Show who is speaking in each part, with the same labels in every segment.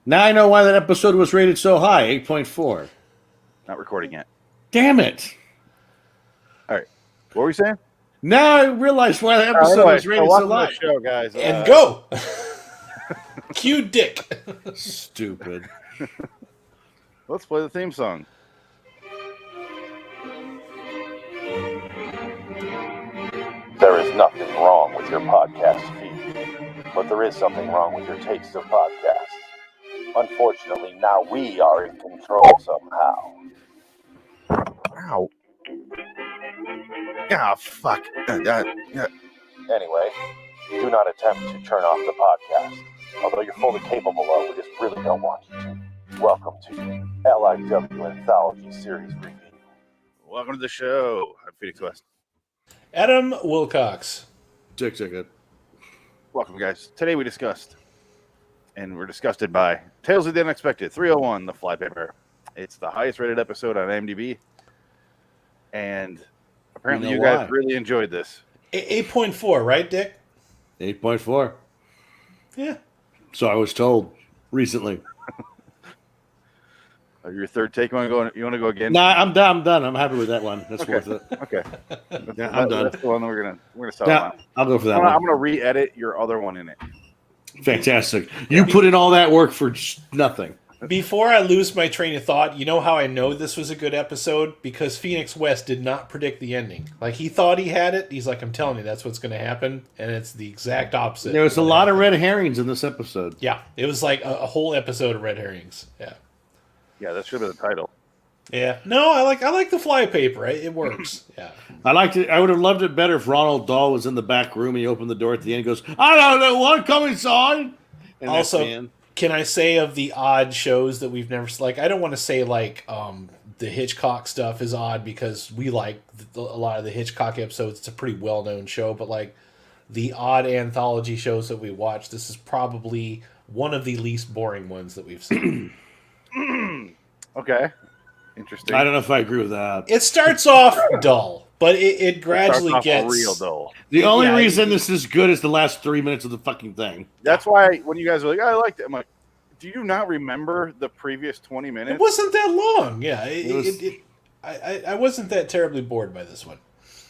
Speaker 1: Now I know why that episode was rated so high, 8.4.
Speaker 2: Not recording yet.
Speaker 1: Damn it.
Speaker 2: All right. What were you saying?
Speaker 1: Now I realize why the episode was rated so
Speaker 2: welcome
Speaker 1: high.
Speaker 2: to the show, guys.
Speaker 3: And go. Cue Dick.
Speaker 1: Stupid.
Speaker 2: Let's play the theme song.
Speaker 4: There is nothing wrong with your podcast feed, but there is something wrong with your taste of podcasts. Unfortunately, now we are in control somehow.
Speaker 2: Ow. Ah, fuck.
Speaker 4: Anyway, do not attempt to turn off the podcast. Although you're fully capable of, we just really don't want you to. Welcome to LIW Anthology Series review.
Speaker 2: Welcome to the show. I'm Phoenix West.
Speaker 3: Adam Wilcox.
Speaker 1: Check it.
Speaker 2: Welcome, guys. Today we discussed, and we're disgusted by, Tales of the Unexpected, 301, The Flypaper. It's the highest rated episode on imdb, and apparently you guys really enjoyed this.
Speaker 3: 8.4, right, Dick?
Speaker 1: 8.4.
Speaker 3: Yeah.
Speaker 1: So I was told recently.
Speaker 2: Your third take, you want to go again?
Speaker 1: Nah, I'm done. I'm happy with that one. That's worth it.
Speaker 2: Okay.
Speaker 1: Yeah, I'm done.
Speaker 2: That's the one that we're gonna start
Speaker 1: Yeah,
Speaker 2: on.
Speaker 1: I'll go for that
Speaker 2: I'm
Speaker 1: one.
Speaker 2: gonna re-edit your other one in it.
Speaker 1: Fantastic. You put in all that work for just nothing.
Speaker 3: Before I lose my train of thought, you know how I know this was a good episode? Because Phoenix West did not predict the ending. Like, he thought he had it. He's like, I'm telling you, that's what's going to happen. And it's the exact opposite.
Speaker 1: There was a lot of red herrings in this episode.
Speaker 3: Yeah, it was like a whole episode of red herrings. Yeah.
Speaker 2: Yeah, that should have been the title.
Speaker 3: Yeah. No, I like the Flypaper. It works. Yeah.
Speaker 1: I liked it. I would have loved it better if Ronald Dahl was in the back room and he opened the door at the end and goes, I don't know what, come inside. And
Speaker 3: Also, can I say of the odd shows that we've never, like, I don't want to say like the Hitchcock stuff is odd because we like a lot of the Hitchcock episodes. It's a pretty well-known show, but like the odd anthology shows that we watch, this is probably one of the least boring ones that we've seen.
Speaker 2: Okay. Interesting.
Speaker 1: I don't know if I agree with that.
Speaker 3: It starts off dull, but it gradually gets
Speaker 2: real dull.
Speaker 1: The only reason this is good is the last 3 minutes of the fucking thing.
Speaker 2: That's why when you guys were like, I liked it, I'm like, do you not remember the previous 20 minutes?
Speaker 3: It wasn't that long. Yeah. I wasn't that terribly bored by this one.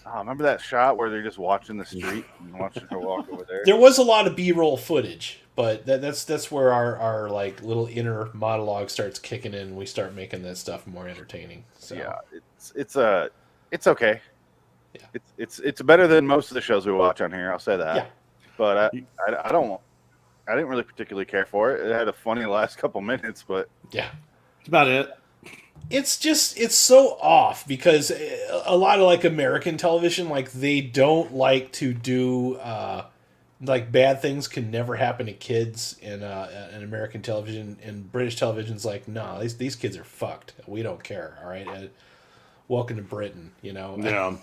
Speaker 2: Oh, remember that shot where they're just watching the street and watching her walk over there?
Speaker 3: There was a lot of B-roll footage, but that's where our like little inner monologue starts kicking in and we start making that stuff more entertaining. So
Speaker 2: yeah, it's okay.
Speaker 3: Yeah.
Speaker 2: It's better than most of the shows we watch on here, I'll say that.
Speaker 3: Yeah.
Speaker 2: But I didn't really particularly care for it. It had a funny last couple minutes, but
Speaker 3: yeah.
Speaker 1: That's about it.
Speaker 3: It's so off because a lot of like American television, like they don't like to do like bad things can never happen to kids in American television, and British television's like, no, these kids are fucked. We don't care. All right, welcome to Britain. You know.
Speaker 1: Yeah.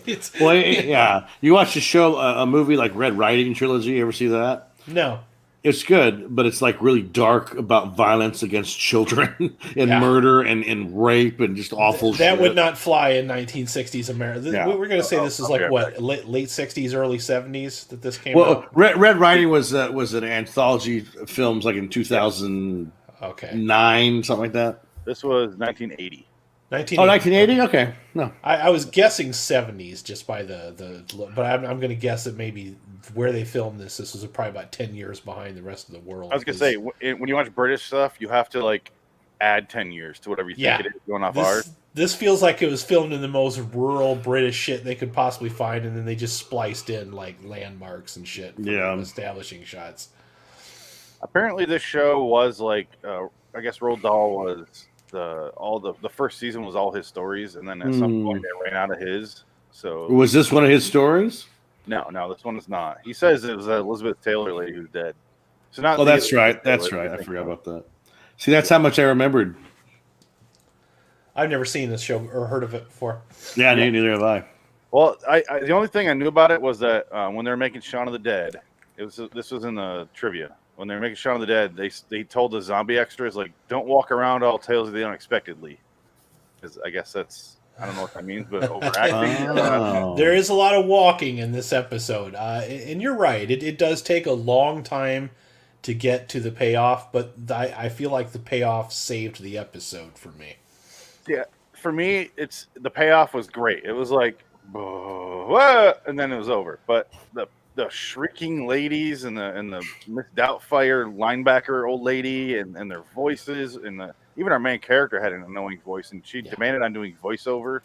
Speaker 3: It's
Speaker 1: Well, yeah. You watch the show, a movie like Red Riding Trilogy. You ever see that?
Speaker 3: no.
Speaker 1: It's good, but it's like really dark about violence against children and murder and rape and just awful shit.
Speaker 3: That would not fly in 1960s America.
Speaker 1: Yeah.
Speaker 3: We're going to say this is like what, late 60s, early 70s that this came
Speaker 1: Well,
Speaker 3: out?
Speaker 1: Red Riding was an anthology of films like in 2009, something like that.
Speaker 2: this was 1980.
Speaker 1: 1980? Okay. No.
Speaker 3: I was guessing 70s just by the but I'm going to guess that maybe where they filmed this was probably about 10 years behind the rest of the world.
Speaker 2: I was gonna say when you watch British stuff, you have to like add 10 years to whatever you think it is going off ours.
Speaker 3: This feels like it was filmed in the most rural British shit they could possibly find, and then they just spliced in like landmarks and shit for establishing shots.
Speaker 2: Apparently, this show was like I guess Roald Dahl was the first season was all his stories, and then at some point they ran out of his. So
Speaker 1: Was this one of his stories?
Speaker 2: No, this one is not. He says it was Elizabeth Taylor lady who's dead. So not.
Speaker 1: Oh, that's right. That's right. I forgot about that. See, that's how much I remembered.
Speaker 3: I've never seen this show or heard of it before.
Speaker 1: Yeah, neither have I.
Speaker 2: Well, the only thing I knew about it was that when they were making Shaun of the Dead, this was in the trivia. When they were making Shaun of the Dead, they told the zombie extras like, don't walk around all Tales of the Unexpectedly, because I guess that's. I don't know what that means, but overacting.
Speaker 3: There is a lot of walking in this episode. And you're right. It does take a long time to get to the payoff, but I feel like the payoff saved the episode for me.
Speaker 2: Yeah, for me, it's the payoff was great. It was like, whoa, and then it was over. But the shrieking ladies and the Miss Doubtfire linebacker old lady and their voices and even our main character had an annoying voice, and she demanded on doing voiceover.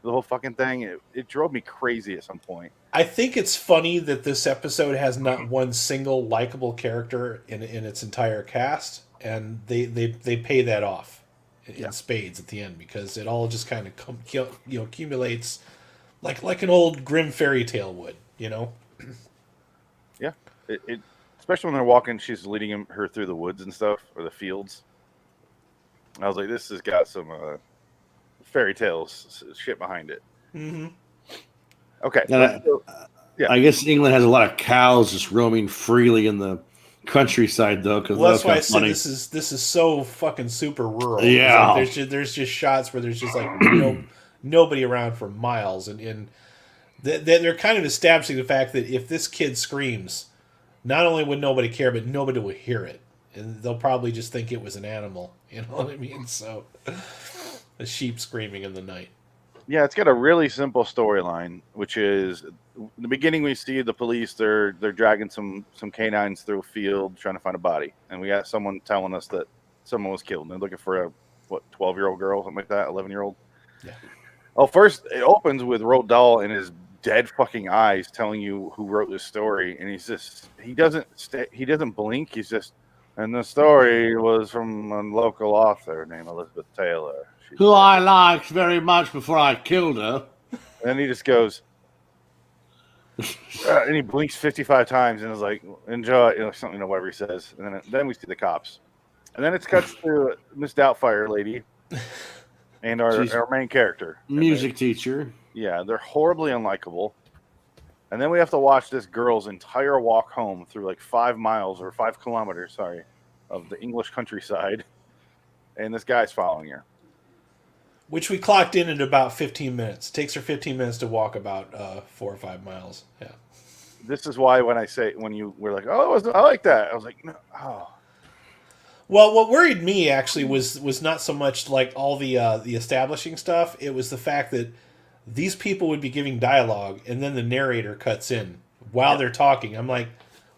Speaker 2: The whole fucking thing, it drove me crazy at some point.
Speaker 3: I think it's funny that this episode has not one single likable character in its entire cast, and they pay that off in spades at the end, because it all just kind of accumulates like an old grim fairy tale would,
Speaker 2: Yeah, it especially when they're walking, she's leading her through the woods and stuff, or the fields. I was like, this has got some fairy tales shit behind it.
Speaker 3: Mm-hmm.
Speaker 2: Okay.
Speaker 1: I guess England has a lot of cows just roaming freely in the countryside, though. Because
Speaker 3: that's why I said this is so fucking super rural.
Speaker 1: Yeah,
Speaker 3: like there's just shots where there's just like nobody around for miles, and they're kind of establishing the fact that if this kid screams, not only would nobody care, but nobody would hear it, and they'll probably just think it was an animal. You know what I mean? So. A sheep screaming in the night.
Speaker 2: Yeah, it's got a really simple storyline, which is in the beginning we see the police, they're dragging some canines through a field trying to find a body. And we got someone telling us that someone was killed. And they're looking for a 12-year-old girl, something like that, 11-year-old.
Speaker 3: Yeah. Oh,
Speaker 2: first it opens with Roald Dahl in his dead fucking eyes telling you who wrote this story, and he doesn't blink, he's just, and the story was from a local author named Elizabeth Taylor.
Speaker 1: Who I liked very much before I killed her.
Speaker 2: And then he just goes, and he blinks 55 times and is like, enjoy, something, whatever he says. And then we see the cops. And then it cuts to Miss Doubtfire lady and our main character.
Speaker 1: Music teacher.
Speaker 2: Yeah, they're horribly unlikable. And then we have to watch this girl's entire walk home through like 5 miles or 5 kilometers, of the English countryside. And this guy's following her.
Speaker 3: Which we clocked in at about 15 minutes. It takes her 15 minutes to walk about 4 or 5 miles. Yeah.
Speaker 2: This is why when you were like, oh, I like that. I was like, no. Oh.
Speaker 3: Well, what worried me actually was not so much like all the establishing stuff. It was the fact that these people would be giving dialogue, and then the narrator cuts in while they're talking. I'm like,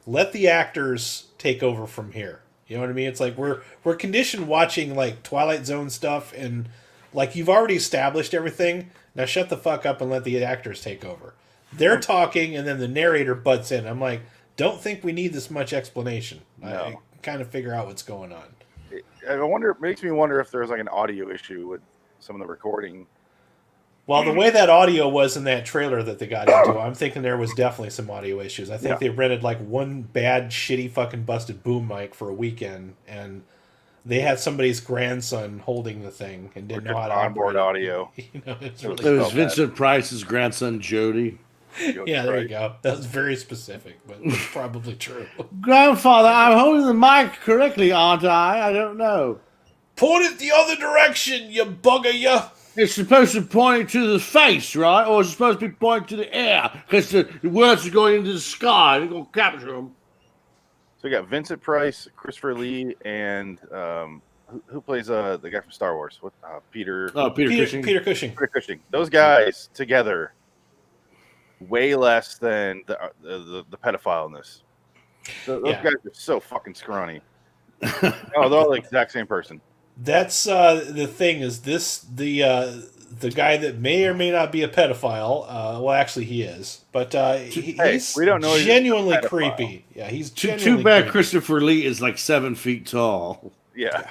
Speaker 3: let the actors take over from here. You know what I mean? It's like we're conditioned watching like Twilight Zone stuff, and like you've already established everything. Now shut the fuck up and let the actors take over. They're talking, and then the narrator butts in. I'm like, don't think we need this much explanation. No. I kind of figure out what's going on.
Speaker 2: It makes me wonder if there's like an audio issue with some of the recording.
Speaker 3: Well, the way that audio was in that trailer that they got into, I'm thinking there was definitely some audio issues. I think they rented like one bad, shitty, fucking busted boom mic for a weekend, and they had somebody's grandson holding the thing and didn't know how to
Speaker 2: onboard audio.
Speaker 3: It
Speaker 1: was Vincent Price's grandson, Jody.
Speaker 3: Yeah, there you go. That was very specific, but it's probably true.
Speaker 1: Grandfather, I'm holding the mic correctly, aren't I? I don't know.
Speaker 3: Point it the other direction, you bugger, you.
Speaker 1: It's supposed to point to the face, right? Or it's supposed to be pointing to the air, because the words are going into the sky. They're going to capture them.
Speaker 2: So we got Vincent Price, Christopher Lee, and who plays the guy from Star Wars? Peter
Speaker 1: Cushing.
Speaker 3: Peter Cushing.
Speaker 2: Peter Cushing. Those guys together, way less than the pedophile in this. So those guys are so fucking scrawny. They're all the exact same person.
Speaker 3: That's the thing. Is this the guy that may or may not be a pedophile? Well, actually, he is, but he's
Speaker 2: we don't know
Speaker 3: genuinely creepy. Yeah, he's
Speaker 1: too bad. Creepy. Christopher Lee is like 7 feet tall.
Speaker 2: Yeah,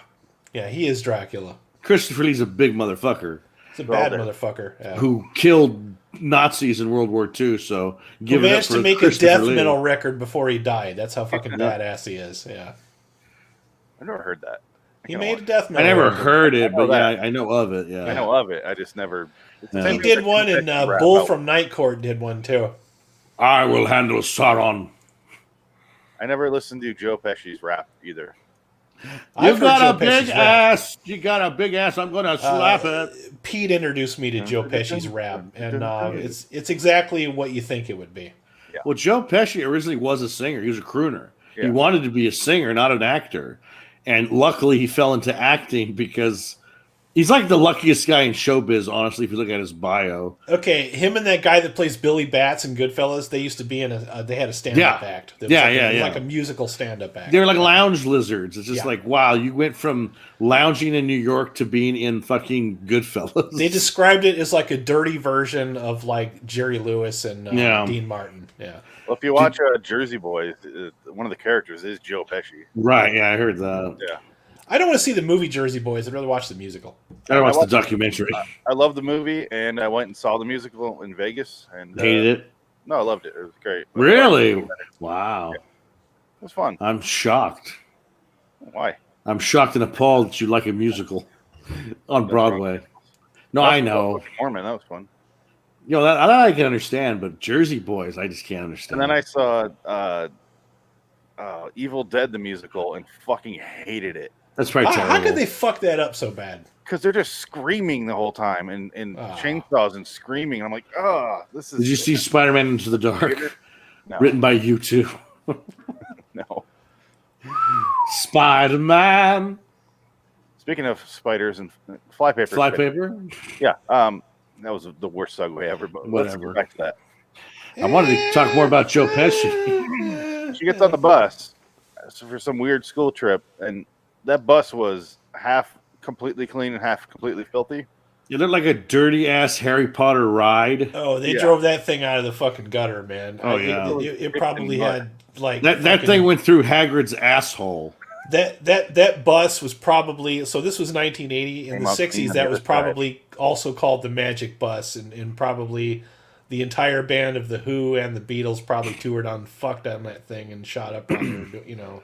Speaker 3: he is Dracula.
Speaker 1: Christopher Lee's a big motherfucker.
Speaker 3: He's a bad motherfucker
Speaker 1: who killed Nazis in World War II. So
Speaker 3: he managed to make a death metal record before he died. That's how fucking badass he is. Yeah,
Speaker 2: I never heard that.
Speaker 3: He made a death metal.
Speaker 1: I never heard it, but I know of it. Yeah,
Speaker 2: I know of it. I just never.
Speaker 3: He did one, and Bull from Night Court did one too.
Speaker 1: I will handle Sauron.
Speaker 2: I never listened to Joe Pesci's rap either.
Speaker 1: You got a big ass. You got a big ass. I'm going to slap it.
Speaker 3: Pete introduced me to Joe Pesci's rap, and it's exactly what you think it would be.
Speaker 1: Yeah. Well, Joe Pesci originally was a singer. He was a crooner. He wanted to be a singer, not an actor. And luckily he fell into acting because he's like the luckiest guy in showbiz, honestly, if you look at his bio.
Speaker 3: Okay, him and that guy that plays Billy Bats in Goodfellas, they used to be in they had a stand-up act. It was like a musical stand-up act.
Speaker 1: They're like lounge lizards. It's just like, wow, you went from lounging in New York to being in fucking Goodfellas.
Speaker 3: They described it as like a dirty version of like Jerry Lewis and Dean Martin. Yeah.
Speaker 2: Well, if you watch Jersey Boys, one of the characters is Joe Pesci.
Speaker 1: Right, yeah, I heard that.
Speaker 2: Yeah.
Speaker 3: I don't want to see the movie Jersey Boys. I'd rather watch the musical.
Speaker 1: I watched the documentary.
Speaker 2: I love the movie, and I went and saw the musical in Vegas. And
Speaker 1: hated it?
Speaker 2: No, I loved it. It was great.
Speaker 1: Really? Wow.
Speaker 2: Yeah. It was fun.
Speaker 1: I'm shocked.
Speaker 2: Why?
Speaker 1: I'm shocked and appalled that you like a musical on Broadway. No, I know.
Speaker 2: Mormon, that was fun.
Speaker 1: You know, that I can understand, but Jersey Boys, I just can't understand.
Speaker 2: And then I saw Evil Dead, the musical, and fucking hated it.
Speaker 1: That's probably terrible.
Speaker 3: How could they fuck that up so bad?
Speaker 2: Because they're just screaming the whole time and chainsaws and screaming. And I'm like, this is.
Speaker 1: Did you see Spider-Man Into the Dark?
Speaker 2: No.
Speaker 1: Written by you two.
Speaker 2: No.
Speaker 1: Spider-Man.
Speaker 2: Speaking of spiders and Flypaper.
Speaker 1: Flypaper?
Speaker 2: Yeah. That was the worst segue ever, but
Speaker 1: whatever.
Speaker 2: Let's get back to that.
Speaker 1: I wanted to talk more about Joe Pesci.
Speaker 2: She gets on the bus for some weird school trip, and that bus was half completely clean and half completely filthy.
Speaker 1: It looked like a dirty-ass Harry Potter ride.
Speaker 3: Oh, they drove that thing out of the fucking gutter, man.
Speaker 1: Oh, yeah.
Speaker 3: It probably had, like...
Speaker 1: That thing went through Hagrid's asshole.
Speaker 3: That bus was probably... So this was 1980. In the 60s, that was probably also called the Magic Bus, and probably the entire band of The Who and the Beatles probably toured on fucked on that thing and shot up on there, you know...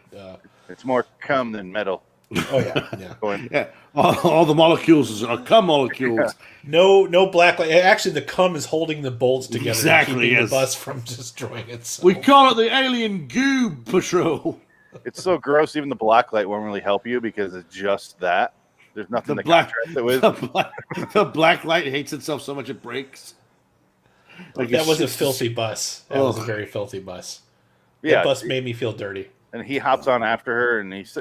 Speaker 2: It's more cum than metal.
Speaker 3: Oh, yeah.
Speaker 1: Yeah. All the molecules are cum molecules.
Speaker 3: No black light. Actually, the cum is holding the bolts together.
Speaker 1: Exactly,
Speaker 3: keeping
Speaker 1: yes.
Speaker 3: the bus from destroying itself.
Speaker 1: We call it the Alien Goob Patrol.
Speaker 2: It's so gross. Even the black light won't really help you because it's just that. There's nothing to contrast it with.
Speaker 1: The black light hates itself so much it breaks.
Speaker 3: Like that was a filthy bus. That was a very filthy bus.
Speaker 2: Yeah,
Speaker 3: that bus made me feel dirty.
Speaker 2: And he hops on after her, and he's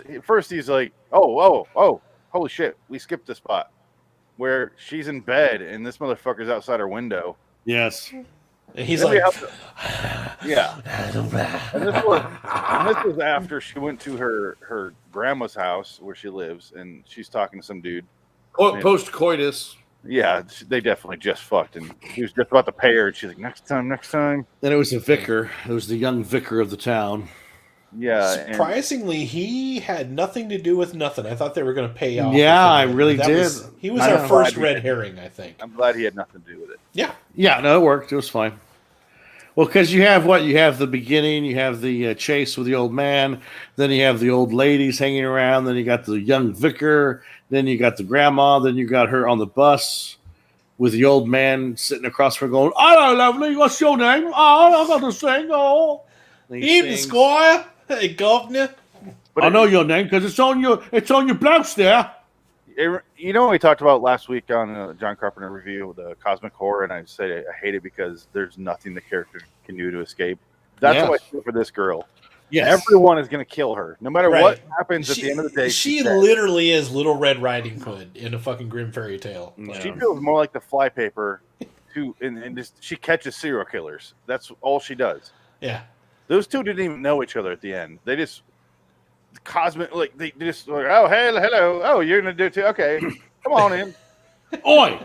Speaker 2: like, oh, holy shit, we skipped the spot where she's in bed and this motherfucker's outside her window.
Speaker 1: Yes.
Speaker 3: And he's like,
Speaker 2: yeah. And this was after she went to her grandma's house where she lives, and she's talking to some dude.
Speaker 1: Post coitus.
Speaker 2: Yeah, they definitely just fucked, and he was just about to pay her, and she's like, next time.
Speaker 1: Then it was the vicar. It was the young vicar of the town.
Speaker 2: Yeah.
Speaker 3: Surprisingly, he had nothing to do with nothing. I thought they were going to pay off.
Speaker 1: Yeah, I really did.
Speaker 3: He was our first red herring, I think.
Speaker 2: I'm glad he had nothing to do with it.
Speaker 3: Yeah.
Speaker 1: Yeah, no, it worked. It was fine. Well, because you have what? You have the beginning, you have the chase with the old man, then you have the old ladies hanging around, then you got the young vicar, then you got the grandma, then you got her on the bus with the old man sitting across from her going, hello, lovely, what's your name? Oh, I got to sing, oh.
Speaker 3: Evening, Squire. Hey, governor.
Speaker 1: But I know your name because it's on your blouse there.
Speaker 2: You know what we talked about last week on John Carpenter review, the cosmic horror, and I said I hate it because there's nothing the character can do to escape. That's how I feel for this girl.
Speaker 1: Yes.
Speaker 2: Everyone is going to kill her, no matter what happens at the end of the day.
Speaker 3: She literally is Little Red Riding Hood in a fucking grim fairy tale.
Speaker 2: She feels more like the Flypaper, and just she catches serial killers. That's all she does.
Speaker 3: Yeah.
Speaker 2: Those two didn't even know each other at the end. They just they just like, oh, hey, hello. Oh, you're gonna do it too? Okay, come on in.
Speaker 1: Oi!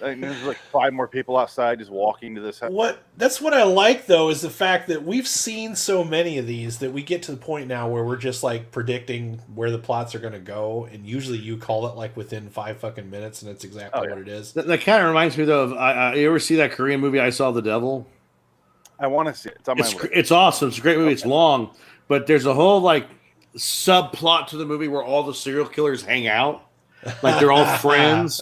Speaker 2: And there's like 5 more people outside just walking to this house.
Speaker 3: That's what I like though, is the fact that we've seen so many of these that we get to the point now where we're just like predicting where the plots are gonna go, and usually you call it like within 5 fucking minutes, and it's exactly what it is.
Speaker 1: That kind of reminds me though of you ever see that Korean movie I Saw the Devil?
Speaker 2: I want to see it. It's on my list.
Speaker 1: It's awesome. It's a great movie. It's long, but there's a whole like subplot to the movie where all the serial killers hang out, like they're all friends,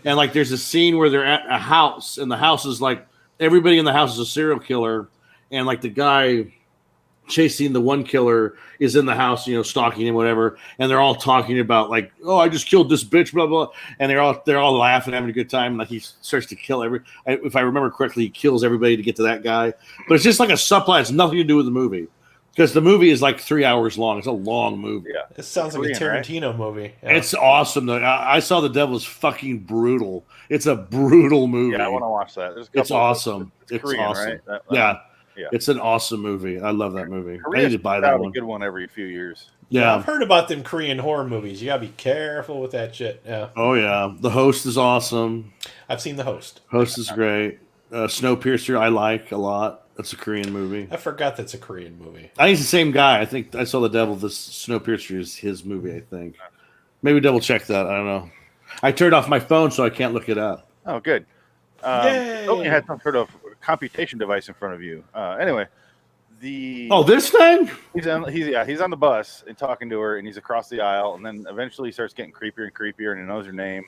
Speaker 1: and like there's a scene where they're at a house, and the house is like everybody in the house is a serial killer, and like the guy chasing the one killer is in the house, stalking him, whatever, and they're all talking about like, oh, I just killed this bitch, blah blah, and they're all laughing, having a good time. And like he starts to kill if I remember correctly, he kills everybody to get to that guy. But it's just like a subplot; it's nothing to do with the movie. because the movie is like 3 hours long. It's a long movie.
Speaker 2: Yeah.
Speaker 3: This sounds like a
Speaker 2: Korean, right?
Speaker 3: Tarantino movie. Yeah.
Speaker 1: It's awesome though. I saw The Devil's fucking brutal. It's a brutal movie.
Speaker 2: Yeah, I want to watch that. There's a
Speaker 1: It's
Speaker 2: couple
Speaker 1: awesome.
Speaker 2: It's Korean,
Speaker 1: awesome.
Speaker 2: right? That
Speaker 1: Yeah.
Speaker 2: Yeah.
Speaker 1: It's an awesome movie. I love that movie. I
Speaker 2: Korea's
Speaker 1: need to buy
Speaker 2: put
Speaker 1: that
Speaker 2: out
Speaker 1: one.
Speaker 2: a good one every few years.
Speaker 3: Yeah, I've
Speaker 1: Yeah.
Speaker 3: heard about them Korean horror movies. You gotta be careful with that shit. Yeah,
Speaker 1: Oh yeah. The Host is awesome.
Speaker 3: I've seen The Host.
Speaker 1: Host is great. Snowpiercer I like a lot. That's a Korean movie.
Speaker 3: I forgot that's a Korean movie.
Speaker 1: I think it's the same guy. I think I saw The Devil. This Snowpiercer is his movie, I think. Maybe double check that. I don't know. I turned off my phone so I can't look it up.
Speaker 2: Oh, good.
Speaker 3: Yay!
Speaker 2: Hope you had some sort of computation device in front of you. Anyway,
Speaker 1: This thing?
Speaker 2: he's on the bus and talking to her, and he's across the aisle, and then eventually he starts getting creepier and creepier, and he knows her name,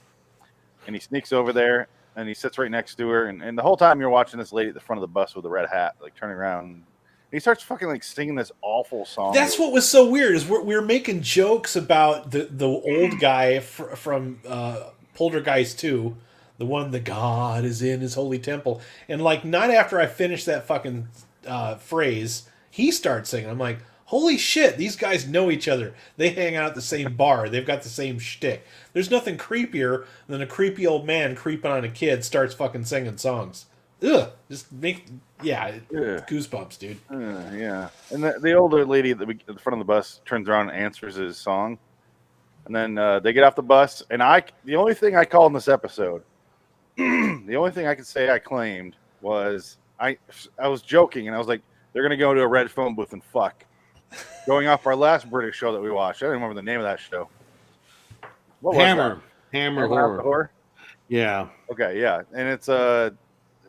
Speaker 2: and he sneaks over there, and he sits right next to her, and the whole time you're watching this lady at the front of the bus with a red hat, like turning around, and he starts fucking like singing this awful song.
Speaker 3: That's what was so weird is we're making jokes about the old guy from Poltergeist 2, the one the God is in his holy temple, and like not after I finished that fucking phrase, he starts singing. I'm like, holy shit, these guys know each other. They hang out at the same bar. They've got the same shtick. There's nothing creepier than a creepy old man creeping on a kid starts fucking singing songs. Ugh, goosebumps, dude.
Speaker 2: Yeah, and the older lady at the front of the bus turns around and answers his song, and then they get off the bus. And the only thing I called in this episode, the only thing I could say I claimed was I was joking, and I was like, they're gonna go to a red phone booth and fuck. Going off our last British show that we watched, I don't remember the name of that show. What was
Speaker 1: Hammer
Speaker 2: that?
Speaker 1: Horror. Yeah.
Speaker 2: Okay, yeah, and it's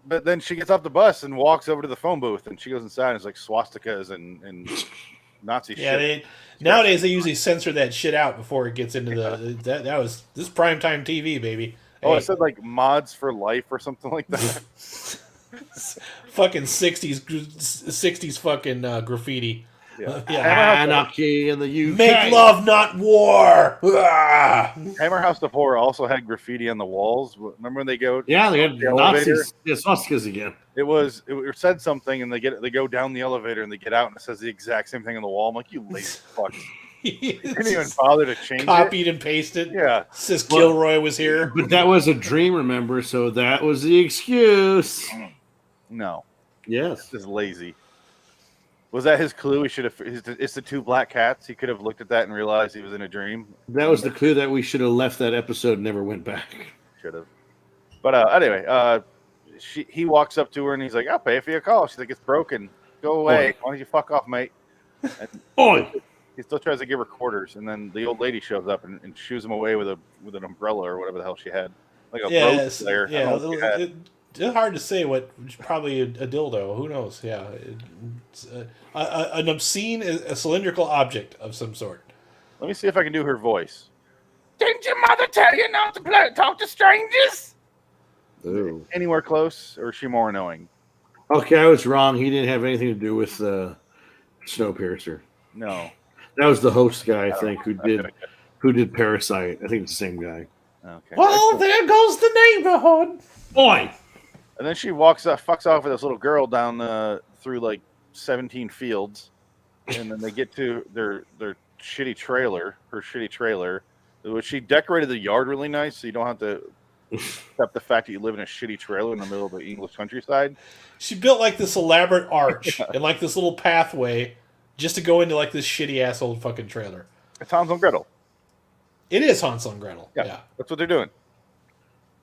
Speaker 2: but then she gets off the bus and walks over to the phone booth, and she goes inside, and it's like swastikas and Nazi shit.
Speaker 3: Nowadays they usually censor that shit out before it gets into this is primetime TV, baby.
Speaker 2: Oh, it said like mods for life or something like that.
Speaker 3: Fucking 60s fucking graffiti.
Speaker 2: Yeah.
Speaker 1: Anarchy in the UK.
Speaker 3: Make love, not war. Ah!
Speaker 2: Hammer House of Horror also had graffiti on the walls. Remember when they go?
Speaker 1: Yeah, they had
Speaker 2: the elevator?
Speaker 1: Nazis. Yeah, swastikas again.
Speaker 2: It said something, and they go down the elevator, and they get out, and it says the exact same thing on the wall. I'm like, you lazy fucks. You didn't even bother to change
Speaker 3: Copied
Speaker 2: it.
Speaker 3: and pasted.
Speaker 2: Yeah.
Speaker 3: Says Kilroy was here.
Speaker 1: But that was a dream, remember? So that was the excuse.
Speaker 2: No.
Speaker 1: Yes.
Speaker 2: This is lazy. Was that his clue? He should have. It's the two black cats. He could have looked at that and realized he was in a dream.
Speaker 1: That was the clue that we should have left that episode and never went back.
Speaker 2: Should have. But anyway, he walks up to her and he's like, "I'll pay for your call." She's like, "It's broken. Go away.
Speaker 1: Oi.
Speaker 2: Why don't you fuck off, mate?" And
Speaker 1: Oi!
Speaker 2: he still tries to give her quarters, and then the old lady shows up and shoos him away with an umbrella or whatever the hell she had, like a rope there.
Speaker 3: It's hard to say what. Probably a dildo. Who knows? Yeah, it's an obscene, a cylindrical object of some sort.
Speaker 2: Let me see if I can do her voice. Didn't your mother tell you not to talk to strangers?
Speaker 1: Ooh.
Speaker 2: Anywhere close, or is she more annoying?
Speaker 1: Okay, I was wrong. He didn't have anything to do with Snowpiercer.
Speaker 2: No.
Speaker 1: That was the host guy, I think, who did Parasite. I think it's the same guy.
Speaker 2: Okay.
Speaker 3: Well, there goes the neighborhood.
Speaker 1: Oi!
Speaker 2: And then she fucks off with this little girl down through like 17 fields, and then they get to their shitty trailer, which she decorated the yard really nice, so you don't have to accept the fact that you live in a shitty trailer in the middle of the English countryside.
Speaker 3: She built like this elaborate arch and like this little pathway just to go into like this shitty ass old fucking trailer.
Speaker 2: It's Hansel and Gretel.
Speaker 3: It is Hansel and Gretel. Yeah.
Speaker 2: That's what they're doing.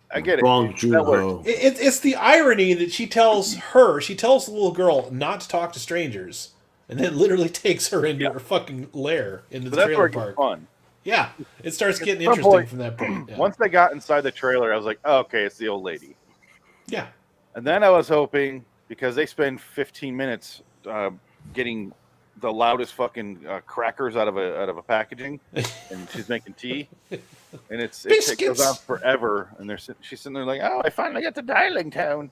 Speaker 2: I get it.
Speaker 1: Wrong,
Speaker 2: That
Speaker 1: Juho.
Speaker 2: works.
Speaker 3: It's the irony that she tells the little girl not to talk to strangers, and then literally takes her into her fucking lair into the
Speaker 2: But that's where
Speaker 3: trailer
Speaker 2: it gets
Speaker 3: park.
Speaker 2: fun.
Speaker 3: Yeah, it starts getting
Speaker 2: At some
Speaker 3: interesting
Speaker 2: point-
Speaker 3: from that point. Yeah.
Speaker 2: Once they got inside the trailer, I was like, oh, okay, it's the old lady.
Speaker 3: Yeah.
Speaker 2: And then I was hoping, because they spend 15 minutes getting the loudest fucking crackers out of a packaging, and she's making tea, and it goes on forever. And she's sitting there like, oh, I finally got to Dialing Town,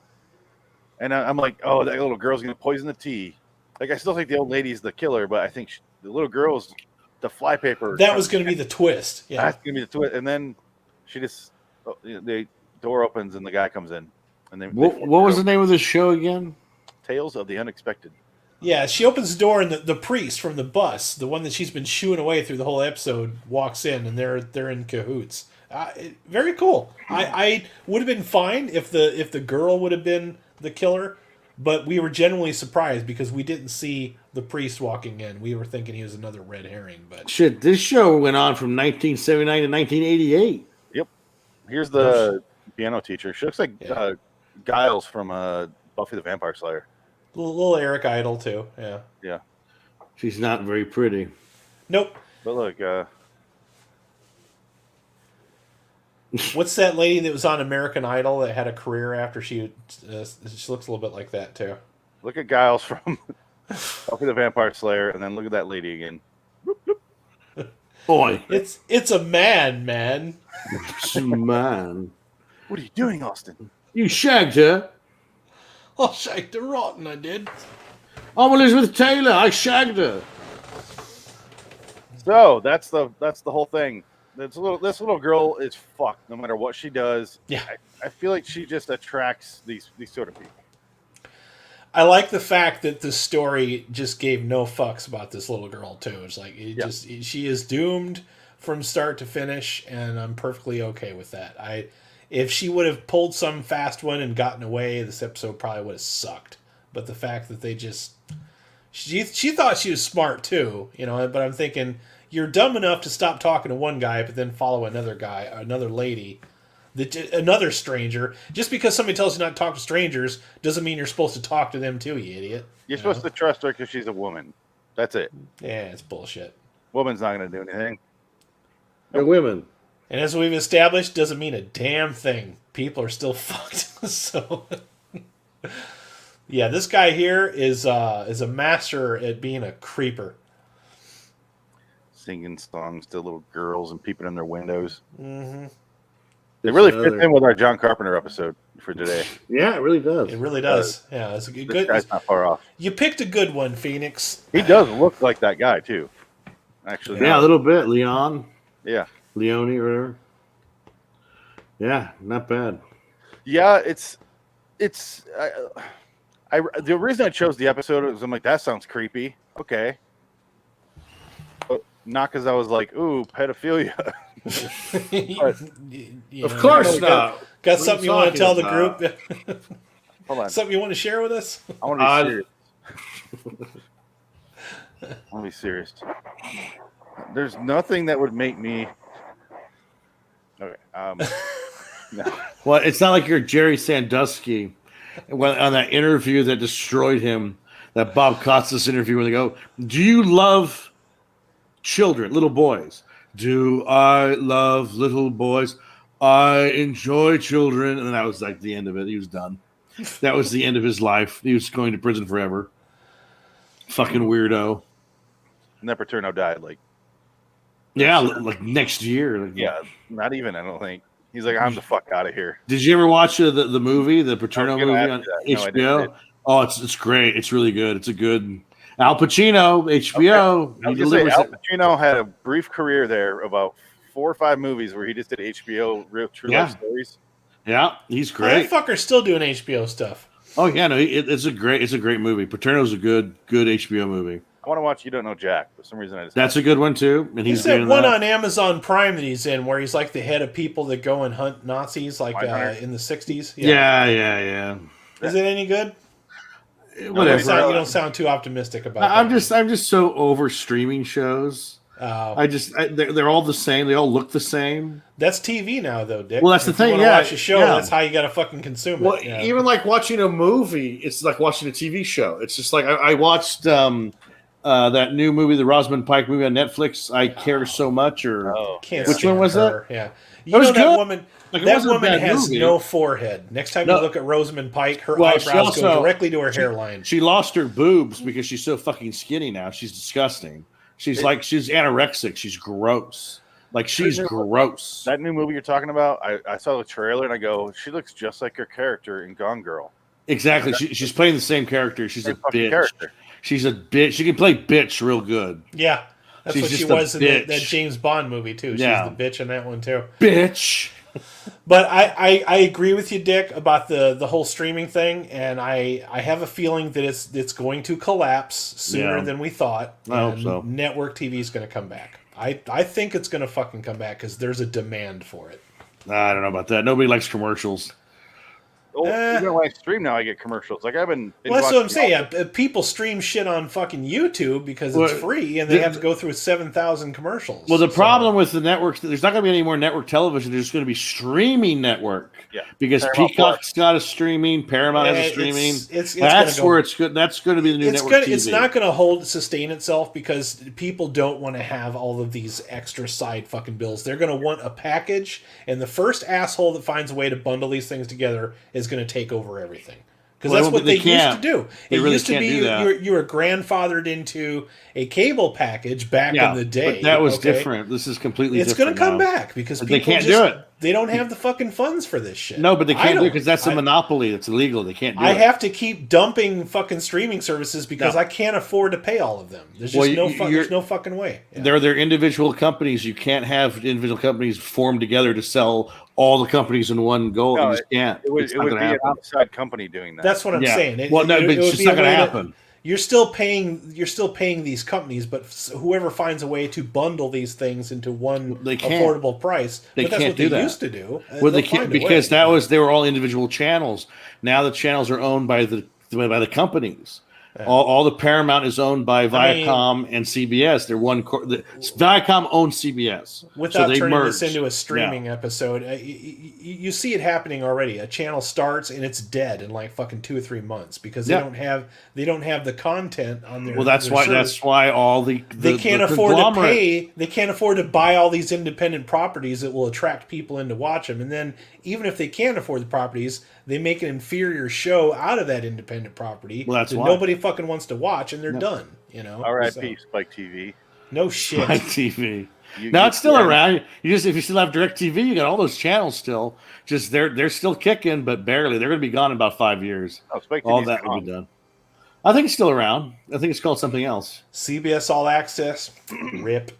Speaker 2: and I'm like, oh, that little girl's gonna poison the tea. Like, I still think the old lady's the killer, but I think the little girl's the Flypaper.
Speaker 3: That was going to be the twist. Yeah.
Speaker 2: That's gonna be the twist. And then the door opens and the guy comes in, and
Speaker 1: What was the name of the show again?
Speaker 2: Tales of the Unexpected.
Speaker 3: Yeah, she opens the door and the priest from the bus, the one that she's been shooing away through the whole episode, walks in and they're in cahoots. Very cool. I would have been fine if the girl would have been the killer, but we were genuinely surprised because we didn't see the priest walking in. We were thinking he was another red herring. But
Speaker 1: Shit, this show went on from 1979 to 1988.
Speaker 2: Yep. Here's the piano teacher. She looks like Giles from Buffy the Vampire Slayer.
Speaker 3: Little Eric Idle too. Yeah.
Speaker 2: Yeah.
Speaker 1: She's not very pretty.
Speaker 3: Nope.
Speaker 2: But look,
Speaker 3: What's that lady that was on American Idol that had a career after she looks a little bit like that too.
Speaker 2: look at Giles from Buffy the Vampire Slayer, and then look at that lady again.
Speaker 1: Boy,
Speaker 3: It's a man.
Speaker 1: man.
Speaker 2: What are you doing, Austin?
Speaker 1: You shagged her.
Speaker 3: Oh, shake the rotten, I did.
Speaker 1: I'm Elizabeth Taylor. I shagged her.
Speaker 2: So that's the whole thing. This little girl is fucked no matter what she does.
Speaker 3: Yeah.
Speaker 2: I feel like she just attracts these sort of people.
Speaker 3: I like the fact that the story just gave no fucks about this little girl too. It's like she is doomed from start to finish, and I'm perfectly okay with that. If she would have pulled some fast one and gotten away, this episode probably would have sucked. But the fact that they she thought she was smart too, But I'm thinking you're dumb enough to stop talking to one guy, but then follow another guy, another lady. Another stranger. Just because somebody tells you not to talk to strangers doesn't mean you're supposed to talk to them too, you idiot.
Speaker 2: You're supposed to trust her because she's a woman. That's it.
Speaker 3: Yeah, it's bullshit.
Speaker 2: Woman's not going to do anything.
Speaker 1: They're women.
Speaker 3: And as we've established, doesn't mean a damn thing. People are still fucked. So, yeah, this guy here is a master at being a creeper.
Speaker 2: Singing songs to little girls and peeping in their windows.
Speaker 3: Mm-hmm.
Speaker 2: It really fits in with our John Carpenter episode for today.
Speaker 1: Yeah, it really does.
Speaker 3: It really does. Yeah, it's a
Speaker 2: This
Speaker 3: good.
Speaker 2: guy's not far off.
Speaker 3: You picked a good one, Phoenix.
Speaker 2: He does look like that guy too. Actually,
Speaker 1: Yeah, a little bit. Leone or whatever. Yeah, not bad.
Speaker 2: Yeah, it's. The reason I chose the episode was I'm like, that sounds creepy. Okay. But not because I was like, ooh, pedophilia.
Speaker 1: Of course not.
Speaker 3: Got something you want to tell the
Speaker 1: about?
Speaker 3: group?
Speaker 2: Hold on.
Speaker 3: Something you want to share with us?
Speaker 2: I want to be serious. I want to be serious. There's nothing that would make me. Okay. No.
Speaker 1: Well, it's not like you're Jerry Sandusky on that interview that destroyed him, that Bob Costas interview where they go, do you love children, little boys? Do I love little boys? I enjoy children. And that was like the end of it. He was done. That was the end of his life. He was going to prison forever. Fucking weirdo.
Speaker 2: And that Paterno died like
Speaker 1: next year.
Speaker 2: Not even, I don't think. He's like, I'm the fuck out of here.
Speaker 1: Did you ever watch the movie, the Paterno movie on HBO?
Speaker 2: No,
Speaker 1: oh, it's great. It's really good. It's a good Al Pacino, HBO.
Speaker 2: Okay. Al Pacino had a brief career there, about 4 or 5 movies where he just did HBO real true life stories.
Speaker 1: Yeah, he's great.
Speaker 3: That fucker's still doing HBO stuff.
Speaker 1: Oh yeah, no, it's a great movie. Paterno's a good HBO movie.
Speaker 2: I want to watch You Don't Know Jack. For some reason,
Speaker 1: that's a good one too. And he's
Speaker 3: that
Speaker 1: doing
Speaker 3: one
Speaker 1: that
Speaker 3: on Amazon Prime that he's in, where he's like the head of people that go and hunt Nazis, like in the '60s.
Speaker 1: Yeah.
Speaker 3: Is it any good?
Speaker 1: Whatever.
Speaker 3: You don't sound too optimistic about.
Speaker 1: I'm just so over streaming shows. They're all the same. They all look the same.
Speaker 3: That's TV now, though, Dick.
Speaker 1: Well, that's the thing.
Speaker 3: You watch a show. That's how you got to fucking consume it.
Speaker 1: Well, even like watching a movie, it's like watching a TV show. It's just like I watched that new movie, the Rosamund Pike movie on Netflix. I Care So Much, or which one was that?
Speaker 3: Yeah,
Speaker 1: that was good.
Speaker 3: That woman.
Speaker 1: Like,
Speaker 3: that woman has
Speaker 1: movie.
Speaker 3: no forehead. Next time you look at Rosamund Pike, her eyebrows go directly to her hairline.
Speaker 1: She lost her boobs because she's so fucking skinny now. She's disgusting. She's anorexic. She's gross. Like, she's gross.
Speaker 2: That new movie you're talking about, I saw the trailer and I go, she looks just like her character in Gone Girl.
Speaker 1: Exactly. She's playing the same character. She's a bitch.
Speaker 2: Character.
Speaker 1: She's a bitch. She can play bitch real good.
Speaker 3: Yeah. That's what she was in that James Bond movie, too. She's the bitch in that one, too.
Speaker 1: Bitch.
Speaker 3: But I agree with you, Dick, about the whole streaming thing, and I have a feeling that it's going to collapse sooner than we thought.
Speaker 1: I hope so.
Speaker 3: Network TV is going to come back. I think it's going to fucking come back because there's a demand for it.
Speaker 1: I don't know about that. Nobody likes commercials.
Speaker 2: Oh, even when I stream now, I get commercials. Like I've been.
Speaker 3: Well, that's what I'm saying. Yeah, people stream shit on fucking YouTube because it's free, and they have to go through 7,000 commercials.
Speaker 1: Well, the problem with the networks, there's not going to be any more network television. There's going to be streaming network.
Speaker 2: Yeah,
Speaker 1: because
Speaker 2: Paramount
Speaker 1: Peacock's got a streaming, Paramount has a streaming. That's where it's good. That's going to be the new network TV.
Speaker 3: It's not going to sustain itself because people don't want to have all of these extra side fucking bills. They're going to want a package, and the first asshole that finds a way to bundle these things together is going to take over everything. Because that's what they used to do. It used to be you were grandfathered into a cable package back in the day.
Speaker 1: But that was different. This is completely different.
Speaker 3: It's going to come back because people
Speaker 1: they can't do it.
Speaker 3: They don't have the fucking funds for this shit.
Speaker 1: No, but they can't do it because that's a monopoly. It's illegal. They can't do it.
Speaker 3: I have to keep dumping fucking streaming services because I can't afford to pay all of them. There's just there's no fucking way. Yeah.
Speaker 1: They're individual companies. You can't have individual companies formed together to sell all the companies in one go.
Speaker 2: No,
Speaker 1: you just can't.
Speaker 2: It would be an outside company doing that.
Speaker 3: That's what I'm saying.
Speaker 1: But it's just not going to happen.
Speaker 3: You're still paying these companies, but whoever finds a way to bundle these things into one affordable price,
Speaker 1: they
Speaker 3: can't do that. Used to do.
Speaker 1: Well, they can't because they were all individual channels. Now the channels are owned by the companies. Yeah. All the Paramount is owned by Viacom and CBS. They're one. Viacom owns CBS.
Speaker 3: Without turning this into a streaming episode, you see it happening already. A channel starts and it's dead in like fucking 2 or 3 months because they don't have the content on their.
Speaker 1: Well, that's why all
Speaker 3: they can't afford to pay. They can't afford to buy all these independent properties that will attract people in to watch them, and then even if they can't afford the properties, they make an inferior show out of that independent property
Speaker 1: that
Speaker 3: nobody fucking wants to watch, and they're done.
Speaker 2: R.I.P. Spike TV.
Speaker 3: No shit.
Speaker 1: Spike TV. Now it's still around. If you still have DirecTV, you got all those channels still. Just they're still kicking, but barely. They're going to be gone in about 5 years. All that will be done. I think it's still around. I think it's called something else.
Speaker 3: CBS All Access. Rip.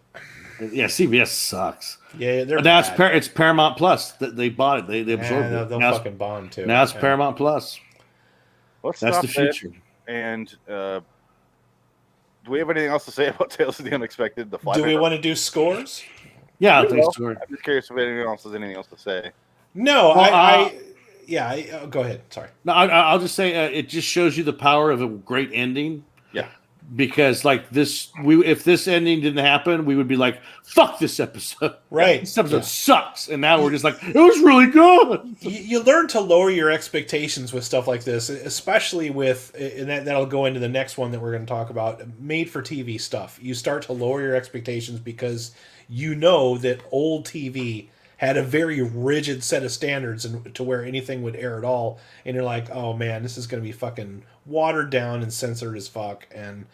Speaker 1: Yeah, CBS sucks.
Speaker 3: Yeah, they're
Speaker 1: now it's Paramount Plus. They bought it. They absorbed it.
Speaker 3: They'll fucking bond too.
Speaker 1: Now it's Paramount Plus.
Speaker 2: That's the future. And do we have anything else to say about Tales of the Unexpected? The Flypaper?
Speaker 3: Do we want to do scores?
Speaker 1: Yeah, I think so.
Speaker 2: I'm just curious if anyone else has anything else to say.
Speaker 3: No, go ahead. Sorry.
Speaker 1: No, I'll just say it just shows you the power of a great ending.
Speaker 2: Yeah.
Speaker 1: Because like this, if this ending didn't happen, we would be like, "Fuck this episode!"
Speaker 3: Right?
Speaker 1: This episode sucks, and now we're just like, "It was really good."
Speaker 3: You learn to lower your expectations with stuff like this, especially with, and that'll go into the next one that we're going to talk about, made-for-TV stuff. You start to lower your expectations because you know that old TV had a very rigid set of standards to where anything would air at all, and you're like, oh man, this is going to be fucking watered down and censored as fuck. And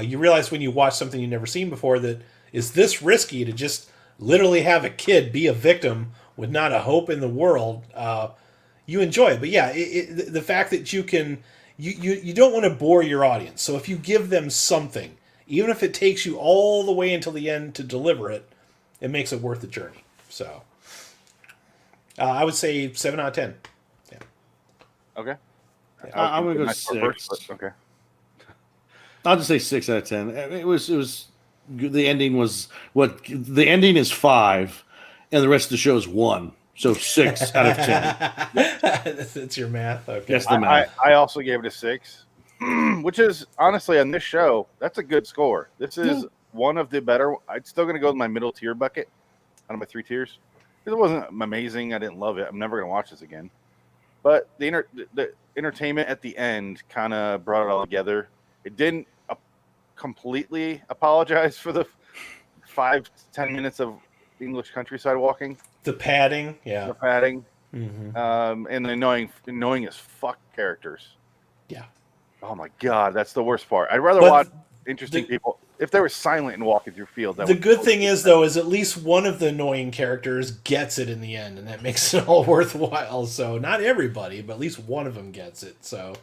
Speaker 3: you realize when you watch something you've never seen before that is this risky to just literally have a kid be a victim with not a hope in the world. You enjoy it, but yeah, the fact that you can, you don't want to bore your audience. So if you give them something, even if it takes you all the way until the end to deliver it, it makes it worth the journey. So I would say 7 out of 10. Yeah.
Speaker 2: Okay.
Speaker 1: I'm gonna go 6.
Speaker 2: Okay.
Speaker 1: I'll just say 6 out of 10. It was the ending was the ending is 5, and the rest of the show is 1. So 6 out of 10.
Speaker 3: That's your math. Okay.
Speaker 1: That's the math.
Speaker 2: I also gave it a 6, which is honestly on this show that's a good score. This is one of the better. I'm still gonna go with my middle tier bucket out of my 3 tiers. It wasn't amazing. I didn't love it. I'm never gonna watch this again. But the entertainment at the end kind of brought it all together. It didn't completely apologize for the 5 to 10 minutes of English countryside walking.
Speaker 3: The padding, yeah.
Speaker 2: The padding.
Speaker 3: Mm-hmm.
Speaker 2: And the annoying as fuck characters.
Speaker 3: Yeah.
Speaker 2: Oh my god, that's the worst part. I'd rather watch interesting people. If they were silent and walking through fields.
Speaker 3: The good thing is, though, is at least one of the annoying characters gets it in the end, and that makes it all worthwhile. So not everybody, but at least one of them gets it. So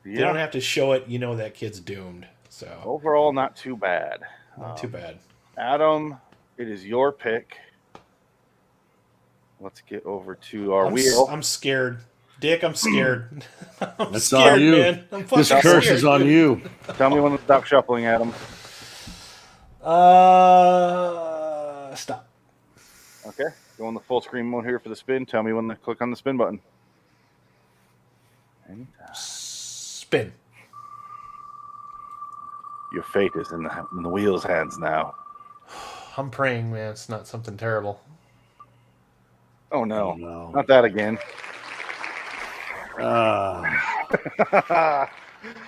Speaker 3: you don't have to show it. You know that kid's doomed. So
Speaker 2: overall, not too bad.
Speaker 3: Not too bad.
Speaker 2: Adam, it is your pick. let's get over to our
Speaker 3: I'm
Speaker 2: wheel.
Speaker 3: I'm scared. Dick, I'm scared. I'm
Speaker 1: That's
Speaker 3: scared,
Speaker 1: on you.
Speaker 3: man. I'm fucking
Speaker 1: This curse
Speaker 3: scared,
Speaker 1: is on
Speaker 3: dude.
Speaker 1: you.
Speaker 2: Tell me when to stop shuffling, Adam.
Speaker 3: Stop.
Speaker 2: Okay. Go on the full screen mode here for the spin. Tell me when to click on the spin button. Anytime.
Speaker 3: Spin.
Speaker 2: Your fate is in the wheel's hands now.
Speaker 3: I'm praying, man. It's not something terrible.
Speaker 2: Oh no,
Speaker 1: Oh, no.
Speaker 2: not that again.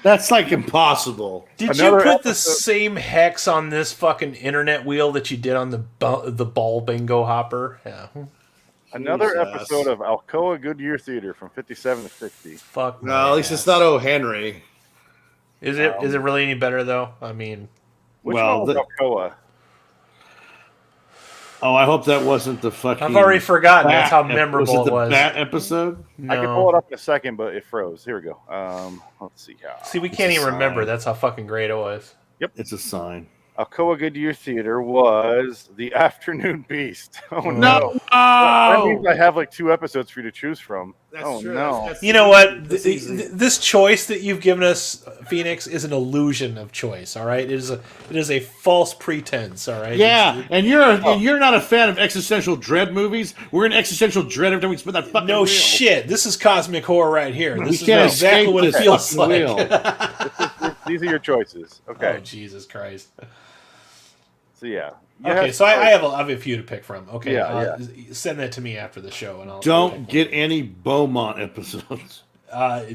Speaker 1: That's like impossible.
Speaker 3: Did
Speaker 2: Another
Speaker 3: you put the
Speaker 2: episode-
Speaker 3: same hex on this fucking internet wheel that you did on the ball bingo hopper? Yeah.
Speaker 2: Another
Speaker 1: Jesus.
Speaker 2: episode of Alcoa Goodyear Theater from 57 to 60.
Speaker 3: Fuck.
Speaker 1: No, at least it's not O. Henry.
Speaker 3: Is it really any better though? I mean,
Speaker 2: Which
Speaker 1: Well,
Speaker 2: one was Alcoa?
Speaker 1: Oh, I hope that wasn't the fucking.
Speaker 3: I've already forgotten. That's how
Speaker 1: Bat-
Speaker 3: memorable
Speaker 1: was it.
Speaker 3: it was.
Speaker 1: The Bat episode.
Speaker 3: No.
Speaker 2: I can pull it up in a second, but it froze. Here we go. Let's see how.
Speaker 3: See, we can't even
Speaker 1: Sign.
Speaker 3: remember. That's how fucking great it was.
Speaker 1: It's a sign.
Speaker 2: Alcoa Goodyear Theater was The Afternoon Beast. Oh
Speaker 1: No.
Speaker 2: That means I have like 2 episodes for you to choose from. No.
Speaker 3: You know what? This choice that you've given us, Phoenix, is an illusion of choice. All right, it is a false pretense. All right.
Speaker 1: Yeah, and you're not a fan of existential dread movies. We're in existential dread every time we spin that fucking
Speaker 3: No
Speaker 1: wheel.
Speaker 3: shit. This is cosmic horror right here.
Speaker 1: We
Speaker 3: This is
Speaker 1: can't
Speaker 3: exactly
Speaker 1: escape
Speaker 3: what it
Speaker 1: this
Speaker 3: feels
Speaker 1: fucking
Speaker 3: like.
Speaker 1: wheel.
Speaker 2: These are your choices. Okay.
Speaker 3: Oh Jesus Christ.
Speaker 2: So yeah.
Speaker 3: Okay, so I have a few to pick from. Okay,
Speaker 2: Yeah,
Speaker 3: send that to me after the show, and I'll
Speaker 1: Don't get any Beaumont episodes.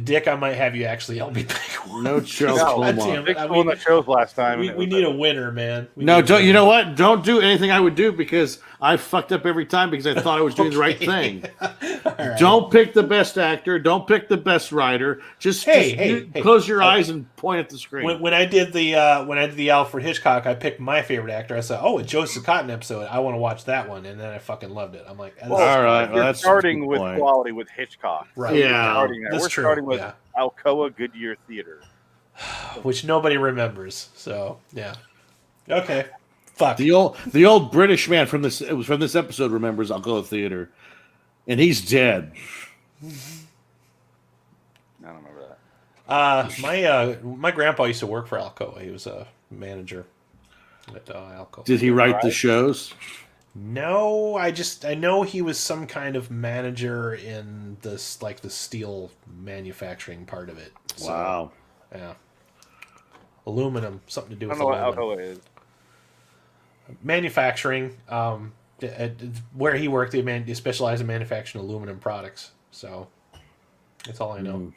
Speaker 3: Dick. I might have you actually help me pick one.
Speaker 1: No Charles
Speaker 2: No,
Speaker 3: God
Speaker 1: Beaumont.
Speaker 3: damn it.
Speaker 2: Nick's the one that chose last time. and it
Speaker 3: We
Speaker 2: was
Speaker 3: need
Speaker 2: a-
Speaker 3: a winner, man. We
Speaker 1: No,
Speaker 3: need a
Speaker 1: don't. You
Speaker 3: winner.
Speaker 1: know what? Don't do anything I would do because I fucked up every time because I thought I was doing the right thing.
Speaker 3: right.
Speaker 1: Don't pick the best actor. Don't pick the best writer. Just close your eyes and point at the screen.
Speaker 3: When I did the Alfred Hitchcock, I picked my favorite actor. I said, "Oh, a Joseph Cotton episode. I want to watch that one," and then I fucking loved it. I'm like,
Speaker 2: Well,
Speaker 1: all right, well,
Speaker 2: You're
Speaker 1: that's
Speaker 2: starting
Speaker 1: a good
Speaker 2: with
Speaker 1: point.
Speaker 2: quality with Hitchcock.
Speaker 3: Right.
Speaker 1: Yeah.
Speaker 2: Starting there.
Speaker 3: That's
Speaker 2: We're
Speaker 3: true,
Speaker 2: starting with
Speaker 3: yeah.
Speaker 2: Alcoa Goodyear Theater.
Speaker 3: which nobody remembers. So yeah, okay, fuck.
Speaker 1: The old British man from this episode remembers Alcoa Theater, and he's dead.
Speaker 2: I don't remember that.
Speaker 3: My grandpa used to work for Alcoa. He was a manager at Alcoa.
Speaker 1: Did he write the shows?
Speaker 3: No, I know he was some kind of manager in this, like the steel manufacturing part of it. So,
Speaker 1: Wow.
Speaker 3: Yeah. Aluminum, something to do
Speaker 2: I
Speaker 3: with
Speaker 2: don't know what
Speaker 3: aluminum.
Speaker 2: Alcoa is.
Speaker 3: Manufacturing, where he worked, they specialize in manufacturing aluminum products. So that's all I know.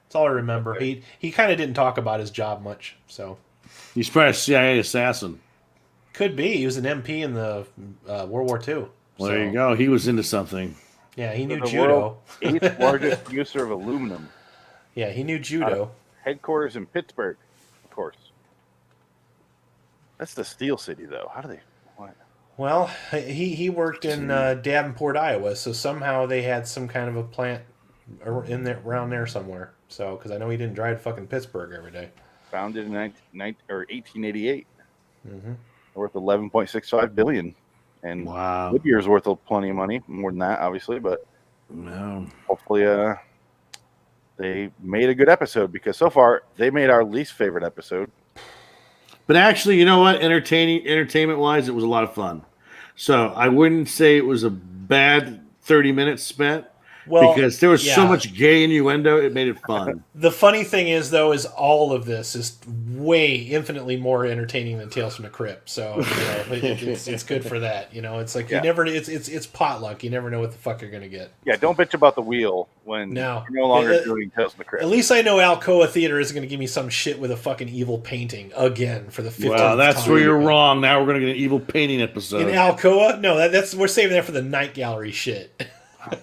Speaker 3: That's all I remember.
Speaker 2: Okay.
Speaker 3: He kind of didn't talk about his job much. So
Speaker 1: He's probably a CIA assassin.
Speaker 3: could be. He was an MP in the World War II.
Speaker 1: Well, there you go. He was into something.
Speaker 3: Yeah, he knew
Speaker 2: The
Speaker 3: judo.
Speaker 2: world's 8th largest producer of aluminum.
Speaker 3: Yeah, he knew judo.
Speaker 2: Headquarters in Pittsburgh, of course. That's the Steel City, though. How do they? What?
Speaker 3: Well, he worked in Davenport, Iowa, so somehow they had some kind of a plant in there, around there somewhere. So, because I know he didn't drive to fucking Pittsburgh every day.
Speaker 2: Founded in 1888.
Speaker 3: Mm-hmm.
Speaker 2: Worth 11.65 billion, and
Speaker 1: Wow.
Speaker 2: Goodyear's worth plenty of money, more than that, obviously. But
Speaker 1: No.
Speaker 2: hopefully, they made a good episode because so far they made our least favorite episode.
Speaker 1: But actually, you know what? Entertainment wise, it was a lot of fun. So I wouldn't say it was a bad 30 minutes spent
Speaker 3: Well,
Speaker 1: because there was so
Speaker 3: yeah.
Speaker 1: much gay innuendo. It made it fun.
Speaker 3: The funny thing is, though, is all of this is way infinitely more entertaining than Tales from the Crypt. So it's good for that. You know, it's like
Speaker 2: Yeah.
Speaker 3: you never. It's potluck. You never know what the fuck you're gonna get.
Speaker 2: Yeah, don't bitch about the wheel when
Speaker 3: No.
Speaker 2: you're no longer doing Tales from the Crypt.
Speaker 3: At least I know Alcoa Theater isn't gonna give me some shit with a fucking evil painting again for the 15th
Speaker 1: Well, that's
Speaker 3: time.
Speaker 1: where you're wrong. Now we're going to get an evil painting episode.
Speaker 3: In Alcoa, no, that's we're saving that for the night gallery shit.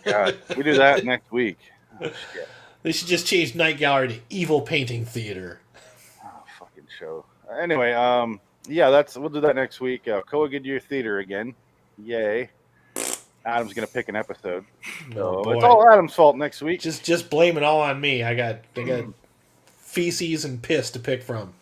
Speaker 2: God, we do that next week. Oh, shit.
Speaker 3: They should just change night gallery to evil painting theater.
Speaker 2: Oh, fucking show. Anyway, yeah, we'll do that next week. Alcoa Goodyear Theater again. Yay. Adam's gonna pick an episode. So
Speaker 3: boy.
Speaker 2: it's all Adam's fault next week.
Speaker 3: Just blame it all on me. I got feces and piss to pick from.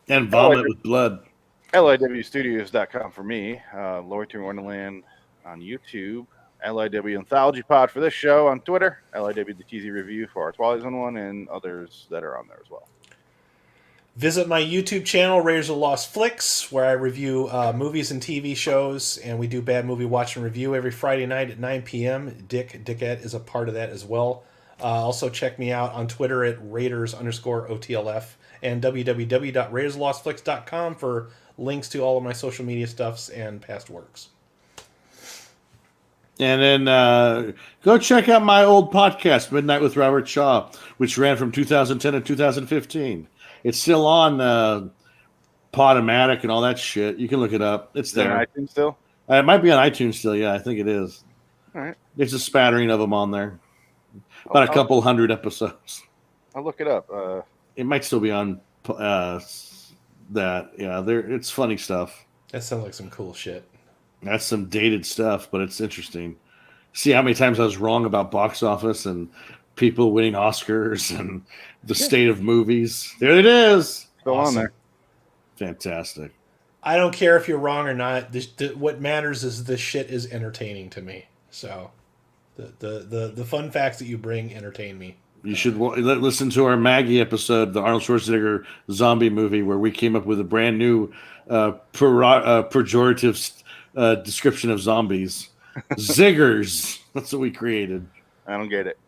Speaker 1: And vomit with blood.
Speaker 2: LIWstudios.com for me. Loitering Wonderland on YouTube. LIW Anthology Pod for this show on Twitter, LIW The Cheesy Review for our Twilight Zone one, and others that are on there as well.
Speaker 3: Visit my YouTube channel, Raiders of the Lost Flicks, where I review movies and TV shows, and we do Bad Movie Watch and Review every Friday night at 9 p.m. Dickette is a part of that as well. Also check me out on Twitter at Raiders_OTLF and www.raidersoflostflicks.com for links to all of my social media stuffs and past works.
Speaker 1: And then go check out my old podcast, Midnight with Robert Shaw, which ran from 2010 to 2015. It's still on Podomatic and all that shit. You can look it up. It's there.
Speaker 2: On iTunes still?
Speaker 1: It might be on iTunes still. Yeah, I think it is.
Speaker 2: All right.
Speaker 1: There's a spattering of them on there. About a couple hundred episodes.
Speaker 2: I'll look it up.
Speaker 1: It might still be on that. Yeah, it's funny stuff.
Speaker 3: That sounds like some cool shit.
Speaker 1: That's some dated stuff, but it's interesting. See how many times I was wrong about box office and people winning Oscars and the state of movies. There it is.
Speaker 2: Still on there.
Speaker 1: Fantastic.
Speaker 3: I don't care if you're wrong or not. What matters is this shit is entertaining to me. So the fun facts that you bring entertain me.
Speaker 1: You should listen to our Maggie episode, the Arnold Schwarzenegger zombie movie, where we came up with a brand new pejorative description of zombies. Ziggers. That's what we created.
Speaker 2: I don't get it.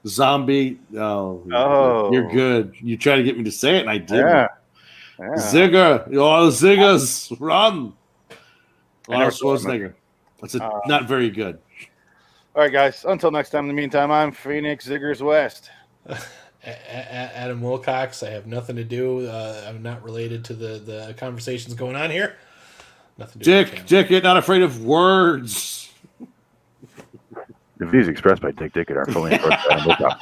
Speaker 1: Zombie. Oh, you're good. You tried to get me to say it, and I didn't.
Speaker 2: Yeah.
Speaker 1: Zigger. All ziggers. Run. Arnold Schwarzenegger. That's not very good.
Speaker 2: All right, guys. Until next time, in the meantime, I'm Phoenix Ziggers West.
Speaker 3: Adam Wilcox. I have nothing to do. I'm not related to the conversations going on here. Nothing to do.
Speaker 1: Dick, you're not afraid of words.
Speaker 4: The views expressed by Dick Dickett are fully endorsed by Adam Wilcox.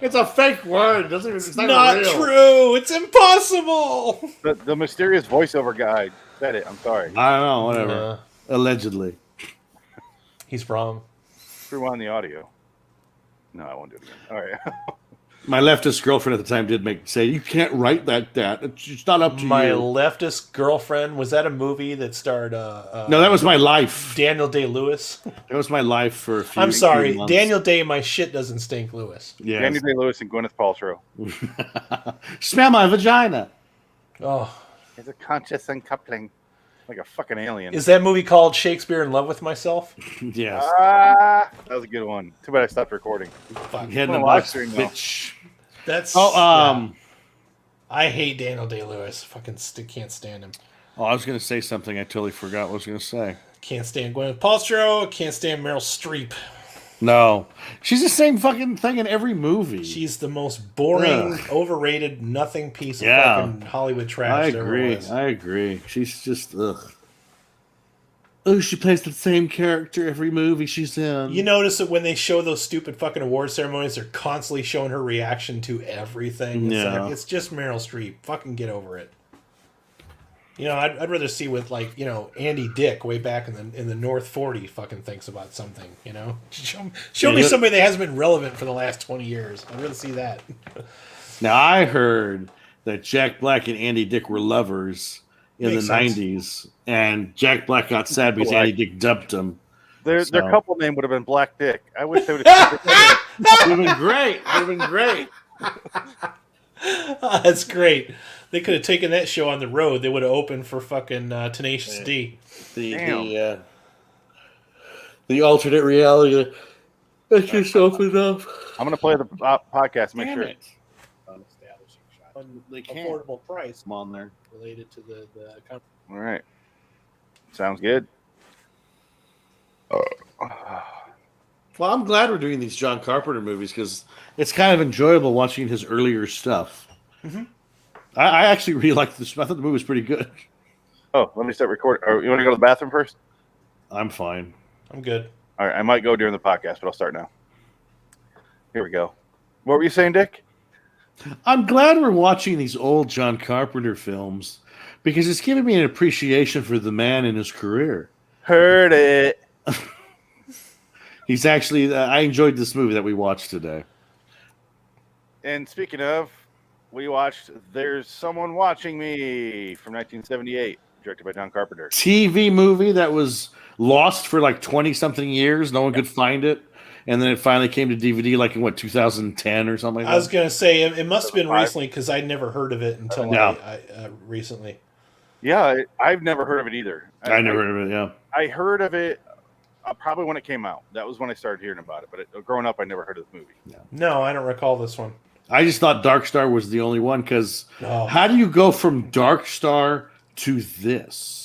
Speaker 1: It's a fake word. It's
Speaker 3: not
Speaker 1: real.
Speaker 3: True. It's impossible.
Speaker 2: The mysterious voiceover guy said it. I'm sorry.
Speaker 1: I don't know. Whatever. Allegedly.
Speaker 3: He's wrong.
Speaker 2: Rewind the audio. No, I won't do it again. All right.
Speaker 1: My leftist girlfriend at the time did say, you can't write that. It's not up to
Speaker 3: My
Speaker 1: you.
Speaker 3: leftist girlfriend, was that a movie that starred...
Speaker 1: no, that was my life.
Speaker 3: Daniel Day-Lewis?
Speaker 1: That was my life for a few
Speaker 3: I'm sorry.
Speaker 1: months.
Speaker 3: Daniel Day, my shit doesn't stink, Lewis.
Speaker 1: Yes.
Speaker 2: Daniel Day-Lewis and Gwyneth Paltrow.
Speaker 1: Smell my vagina.
Speaker 3: Oh.
Speaker 2: It's a conscious uncoupling. Like a fucking alien.
Speaker 3: Is that movie called Shakespeare in Love with Myself?
Speaker 1: Yes.
Speaker 2: That was a good one. Too bad I stopped recording.
Speaker 3: Fuck.
Speaker 1: Head in the
Speaker 2: live
Speaker 1: box,
Speaker 2: stream, though.
Speaker 1: bitch.
Speaker 3: That's...
Speaker 1: Oh,
Speaker 3: I hate Daniel Day-Lewis. Fucking can't stand him.
Speaker 1: Oh, I was going to say something. I totally forgot what I was going to say.
Speaker 3: Can't stand Gwyneth Paltrow. Can't stand Meryl Streep.
Speaker 1: No. She's the same fucking thing in every movie.
Speaker 3: She's the most boring, overrated, nothing piece of
Speaker 1: Yeah.
Speaker 3: fucking Hollywood trash there
Speaker 1: agree.
Speaker 3: was.
Speaker 1: I agree. She's just, ugh. Oh, she plays the same character every movie she's in.
Speaker 3: You notice that when they show those stupid fucking award ceremonies, they're constantly showing her reaction to everything. It's,
Speaker 1: Yeah.
Speaker 3: like, it's just Meryl Streep. Fucking get over it. You know, I'd rather see what, like, you know, Andy Dick way back in the North 40 fucking thinks about something, you know? Show me somebody that hasn't been relevant for the last 20 years. I'd rather see that.
Speaker 1: Now, I heard that Jack Black and Andy Dick were lovers in
Speaker 3: Makes
Speaker 1: the
Speaker 3: sense.
Speaker 1: 90s, and Jack Black got sad because Andy Dick dumped him.
Speaker 2: Their
Speaker 1: So-
Speaker 2: couple name would have been Black Dick. I wish they would have.
Speaker 1: It would have been great. It would have been great.
Speaker 3: That's great. They could have taken that show on the road. They would have opened for fucking Tenacious D.
Speaker 1: The alternate reality. That's just opened up.
Speaker 2: I'm gonna play the podcast. Make
Speaker 1: Damn
Speaker 2: sure.
Speaker 1: it. They can't.
Speaker 3: Affordable price
Speaker 1: Come on there.
Speaker 3: related to the
Speaker 2: All right. Sounds good.
Speaker 1: Well, I'm glad we're doing these John Carpenter movies because it's kind of enjoyable watching his earlier stuff.
Speaker 3: Mm-hmm.
Speaker 1: I actually really liked this. I thought the movie was pretty good.
Speaker 2: Oh, let me start recording. You want to go to the bathroom first?
Speaker 1: I'm fine.
Speaker 3: I'm good.
Speaker 2: All right. I might go during the podcast, but I'll start now. Here we go. What were you saying, Dick?
Speaker 1: I'm glad we're watching these old John Carpenter films because it's giving me an appreciation for the man in his career.
Speaker 2: Heard it.
Speaker 1: He's actually, I enjoyed this movie that we watched today.
Speaker 2: And speaking of, we watched There's Someone Watching Me from 1978, directed by John Carpenter.
Speaker 1: TV movie that was lost for like 20 something years. No one could find it. And then it finally came to DVD like in what, 2010 or something like that?
Speaker 3: I was going to say, it must have been
Speaker 2: 2005.
Speaker 3: recently because I'd never heard of it until
Speaker 1: No.
Speaker 3: I recently.
Speaker 2: Yeah, I've never heard of it either.
Speaker 1: I never heard of it, yeah.
Speaker 2: I heard of it probably when it came out. That was when I started hearing about it. But growing up, I never heard of the movie.
Speaker 3: No, I don't recall this one.
Speaker 1: I just thought Dark Star was the only one because
Speaker 3: Oh.
Speaker 1: how do you go from Dark Star to this?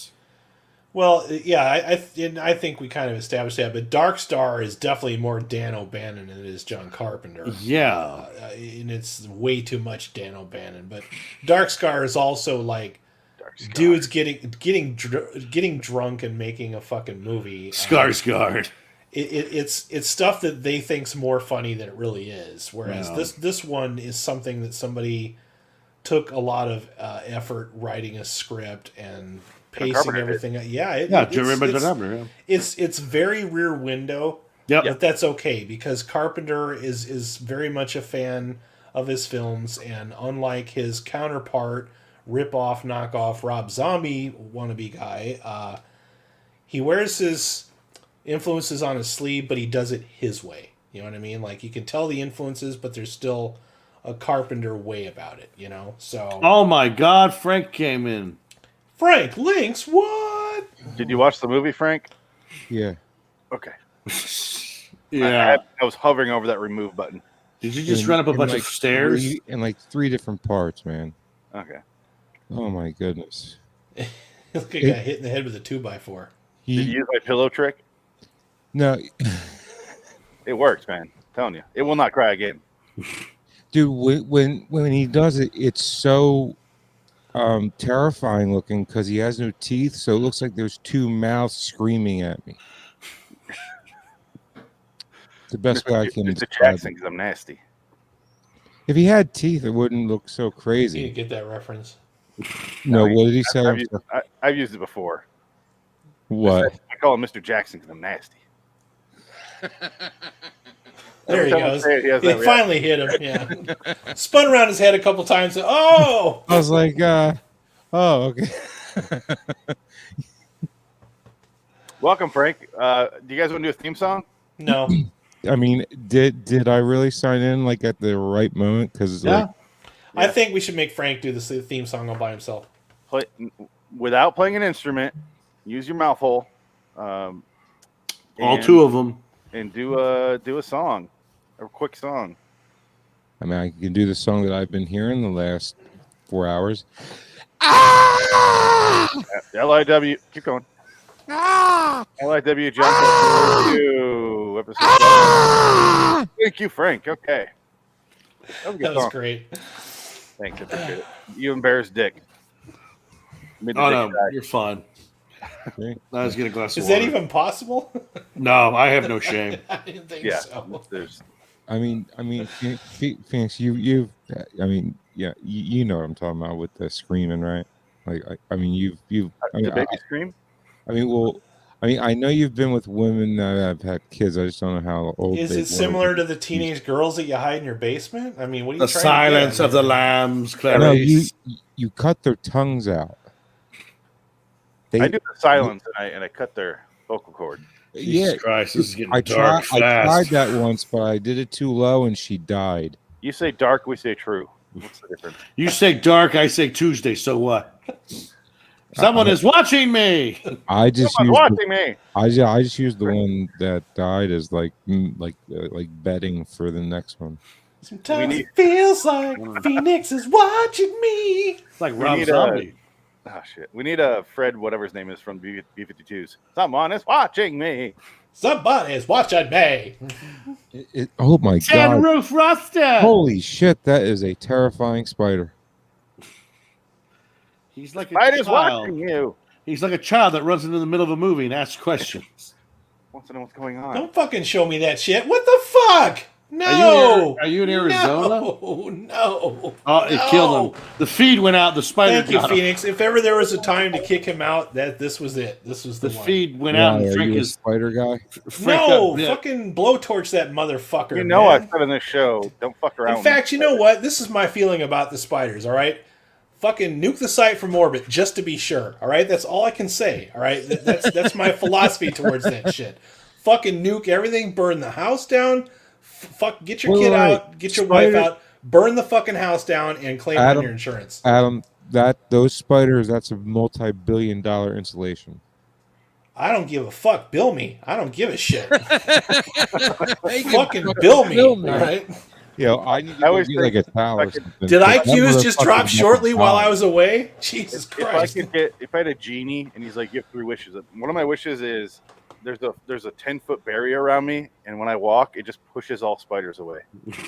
Speaker 3: Well, yeah, I think we kind of established that, but Dark Star is definitely more Dan O'Bannon than it is John Carpenter.
Speaker 1: Yeah.
Speaker 3: And it's way too much Dan O'Bannon. But Dark Star is also like
Speaker 2: Dark Star.
Speaker 3: dudes getting drunk and making a fucking movie.
Speaker 1: Skarsgård.
Speaker 3: It's stuff that they think's more funny than it really is. Whereas
Speaker 1: Yeah.
Speaker 3: this one is something that somebody took a lot of effort writing a script and pacing
Speaker 2: Carpenter
Speaker 3: everything. Yeah, it's very Rear Window.
Speaker 1: Yep.
Speaker 3: But that's okay because Carpenter is very much a fan of his films, and unlike his counterpart, rip-off, knockoff Rob Zombie wannabe guy, he wears his influences on his sleeve, but he does it his way. You know what I mean? Like, you can tell the influences, but there's still a Carpenter way about it, you know? So,
Speaker 1: Oh my God, Frank came in.
Speaker 3: Frank Links, what?
Speaker 2: Did you watch the movie, Frank?
Speaker 5: Yeah.
Speaker 2: Okay.
Speaker 1: Yeah.
Speaker 2: I was hovering over that remove button.
Speaker 1: Did you just run up a bunch of stairs?
Speaker 5: In like 3 different parts, man.
Speaker 2: Okay.
Speaker 5: Oh my goodness.
Speaker 3: Look, I got hit in the head with a 2x4.
Speaker 2: Did you use my pillow trick?
Speaker 5: No,
Speaker 2: It works, man. I'm telling you. It will not cry again.
Speaker 5: dude. When he does it, it's so terrifying looking because he has no teeth, so it looks like there's 2 mouths screaming at me. The best way I can
Speaker 2: It's a
Speaker 5: describe
Speaker 2: Jackson
Speaker 5: it.
Speaker 2: because I'm nasty.
Speaker 5: If he had teeth, it wouldn't look so
Speaker 3: You
Speaker 5: crazy.
Speaker 3: didn't get that reference.
Speaker 5: No, what did he say?
Speaker 2: I've used it before.
Speaker 5: What?
Speaker 2: I call him Mr. Jackson because I'm nasty.
Speaker 3: There he
Speaker 2: Every time I
Speaker 3: goes.
Speaker 2: say it, he has
Speaker 3: It
Speaker 2: that
Speaker 3: finally hit him. Yeah. Spun around his head a couple times. Oh!
Speaker 5: I was like, oh, okay.
Speaker 2: Welcome, Frank. Do you guys want to do a theme song?
Speaker 3: No.
Speaker 5: I mean, did I really sign in like at the right moment? Because
Speaker 1: Yeah.
Speaker 3: I think we should make Frank do the theme song all by himself.
Speaker 2: Play without playing an instrument. Use your mouth hole.
Speaker 1: All
Speaker 2: and-
Speaker 1: 2 of them.
Speaker 2: and do a song, a quick song.
Speaker 5: I mean, I can do the song that I've been hearing the last 4 hours.
Speaker 2: LIW, keep going. LIW John Carpenter episode 7. Thank you, Frank. Okay, that was a good
Speaker 3: That was
Speaker 2: song.
Speaker 3: great.
Speaker 2: Thanks, I appreciate it. You embarrassed Dick. Made the
Speaker 1: Oh,
Speaker 2: dick
Speaker 1: no,
Speaker 2: cry.
Speaker 1: you're fine.
Speaker 5: Okay.
Speaker 1: I was getting a glass of
Speaker 3: Is
Speaker 1: water.
Speaker 3: that even possible?
Speaker 1: No, I have no shame.
Speaker 3: I didn't think
Speaker 2: Yeah,
Speaker 3: so.
Speaker 2: there's
Speaker 5: I mean, Phoenix, you've, I mean, yeah, you know what I'm talking about with the screaming, right? Like, I mean, you've, I
Speaker 2: the
Speaker 5: mean,
Speaker 2: baby scream.
Speaker 5: I know you've been with women that have had kids. I just don't know how old.
Speaker 3: Is
Speaker 5: they
Speaker 3: it similar
Speaker 5: were.
Speaker 3: to the teenage girls that you hide in your basement? I mean, what are you
Speaker 1: The
Speaker 3: trying
Speaker 1: silence
Speaker 3: to get
Speaker 1: of the lambs,
Speaker 5: No,
Speaker 1: Clarice.
Speaker 5: you cut their tongues out.
Speaker 2: I do the silence and I cut their vocal cord.
Speaker 5: Yeah,
Speaker 1: Jesus Christ, this is getting
Speaker 5: I
Speaker 1: dark
Speaker 5: tried
Speaker 1: fast.
Speaker 5: that once, but I did it too low, and she died.
Speaker 2: You say dark, we say true. What's the difference?
Speaker 1: You say dark, I say Tuesday. So what? Someone is watching me.
Speaker 5: I just
Speaker 2: Someone's
Speaker 5: used
Speaker 2: watching me.
Speaker 5: I just used the one that died as like betting for the next one.
Speaker 3: Sometimes it feels like Phoenix is watching me.
Speaker 1: It's like Rob
Speaker 2: need
Speaker 1: Zombie.
Speaker 2: Oh shit! We need a Fred, whatever his name is from B-52s. Someone is watching me.
Speaker 3: Somebody is watching me.
Speaker 5: Oh my
Speaker 1: Jen
Speaker 5: god!
Speaker 1: Roof Roster.
Speaker 5: Holy shit! That is a terrifying spider.
Speaker 1: He's like a
Speaker 2: Spider's
Speaker 1: child.
Speaker 2: watching you.
Speaker 1: He's like a child that runs into the middle of a movie and asks questions.
Speaker 2: Wants to know what's going on.
Speaker 3: Don't fucking show me that shit. What the fuck? No.
Speaker 1: Are you in Arizona?
Speaker 3: No.
Speaker 1: Oh, it killed him. The feed went out. The spider
Speaker 3: Thank you,
Speaker 1: got him.
Speaker 3: Phoenix. If ever there was a time to kick him out, this was it. This was the
Speaker 1: The
Speaker 3: one.
Speaker 1: feed went out,
Speaker 5: Why,
Speaker 1: and
Speaker 5: are
Speaker 1: Frank
Speaker 5: you a
Speaker 1: is
Speaker 5: spider guy?
Speaker 1: Frank
Speaker 3: No,
Speaker 1: got bit.
Speaker 3: fucking blowtorch that motherfucker.
Speaker 2: You know
Speaker 3: man.
Speaker 2: I said in this show, don't fuck around.
Speaker 3: In fact, you know what? This is my feeling about the spiders, all right? fucking nuke the site from orbit just to be sure. All right, that's all I can say. All right, that's my philosophy towards that shit. Fucking nuke everything, burn the house down. Fuck, get your kid out, get your wife out, burn the fucking house down, and claim it on your insurance.
Speaker 5: Adam, those spiders, that's a multi-billion-dollar installation.
Speaker 3: I don't give a fuck. Bill me. I don't give a shit. Fucking bill me. All right.
Speaker 5: I need to go get like a towel or something.
Speaker 3: Did IQs just drop shortly while I was away? Jesus Christ!
Speaker 2: If I had a genie and he's like, you have 3 wishes. One of my wishes is there's a 10-foot barrier around me, and when I walk, it just pushes all spiders away.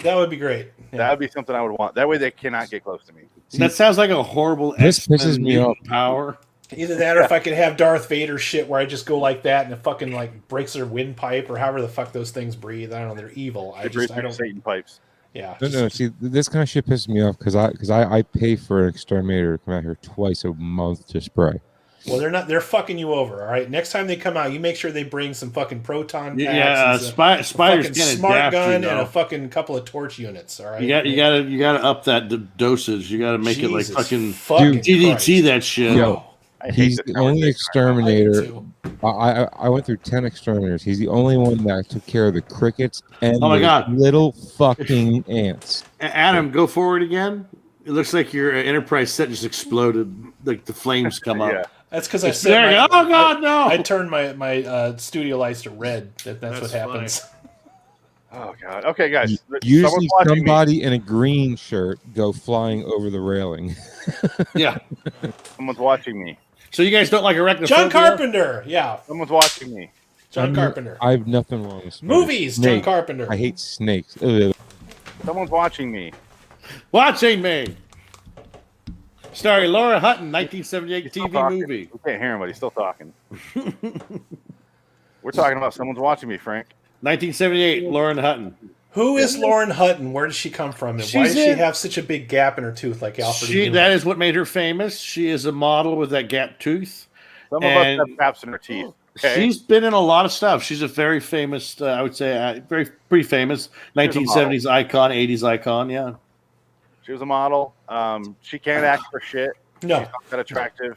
Speaker 3: That would be great. Yeah.
Speaker 2: That would be something I would want. That way, they cannot get close to me.
Speaker 1: That sounds like a horrible.
Speaker 5: This pisses me off.
Speaker 1: Power.
Speaker 3: Either that, or if I could have Darth Vader shit where I just go like that and it fucking like breaks their windpipe or however the fuck those things breathe. I don't know. They're evil. I don't.
Speaker 2: Satan pipes.
Speaker 3: Yeah.
Speaker 5: No. See, this kind of shit pisses me off because I pay for an exterminator to come out here twice a month to spray.
Speaker 3: Well, they're not. They're fucking you over. All right. Next time they come out, you make sure they bring some fucking proton packs.
Speaker 1: Yeah, spiders
Speaker 3: a
Speaker 1: can
Speaker 3: smart
Speaker 1: adapt
Speaker 3: gun
Speaker 1: you,
Speaker 3: and a fucking couple of torch units. All right.
Speaker 1: You gotta up that dosage. You gotta make
Speaker 3: Jesus
Speaker 1: it like fucking
Speaker 3: DDT
Speaker 1: Christ. That shit.
Speaker 5: Yo, he's the only exterminator. I went through 10 exterminators. He's the only one that took care of the crickets and little fucking ants.
Speaker 1: Adam, go forward again. It looks like your Enterprise set just exploded. Like the flames come up.
Speaker 3: Yeah. That's because I said,
Speaker 1: oh god, no!
Speaker 3: I turned my studio lights to red. That's what happens.
Speaker 2: Oh god. Okay, guys.
Speaker 5: Usually somebody in a green shirt go flying over the railing.
Speaker 1: Yeah.
Speaker 2: Someone's watching me.
Speaker 1: So you guys don't like arachnophobia?
Speaker 3: John Carpenter. Yeah.
Speaker 2: Someone's watching me.
Speaker 3: John Carpenter.
Speaker 5: I have nothing wrong with
Speaker 3: movies. John Carpenter.
Speaker 5: I hate snakes. Ugh.
Speaker 2: Someone's watching me.
Speaker 1: Watching me. Starring Laura Hutton, 1978 TV movie.
Speaker 2: We can't hear him, but he's still talking. We're talking about Someone's Watching Me, Frank.
Speaker 1: 1978, Lauren Hutton.
Speaker 3: Who is Lauren Hutton? Where does she come from? And why does she have such a big gap in her tooth like Alfred?
Speaker 1: That is what made her famous. She is a model with that gap tooth.
Speaker 2: Some of us have gaps in her teeth. Okay?
Speaker 1: She's been in a lot of stuff. She's a very famous, I would say, pretty famous 1970s icon, 80s icon, yeah.
Speaker 2: She was a model. She can't act for shit.
Speaker 3: No.
Speaker 2: She's not that attractive.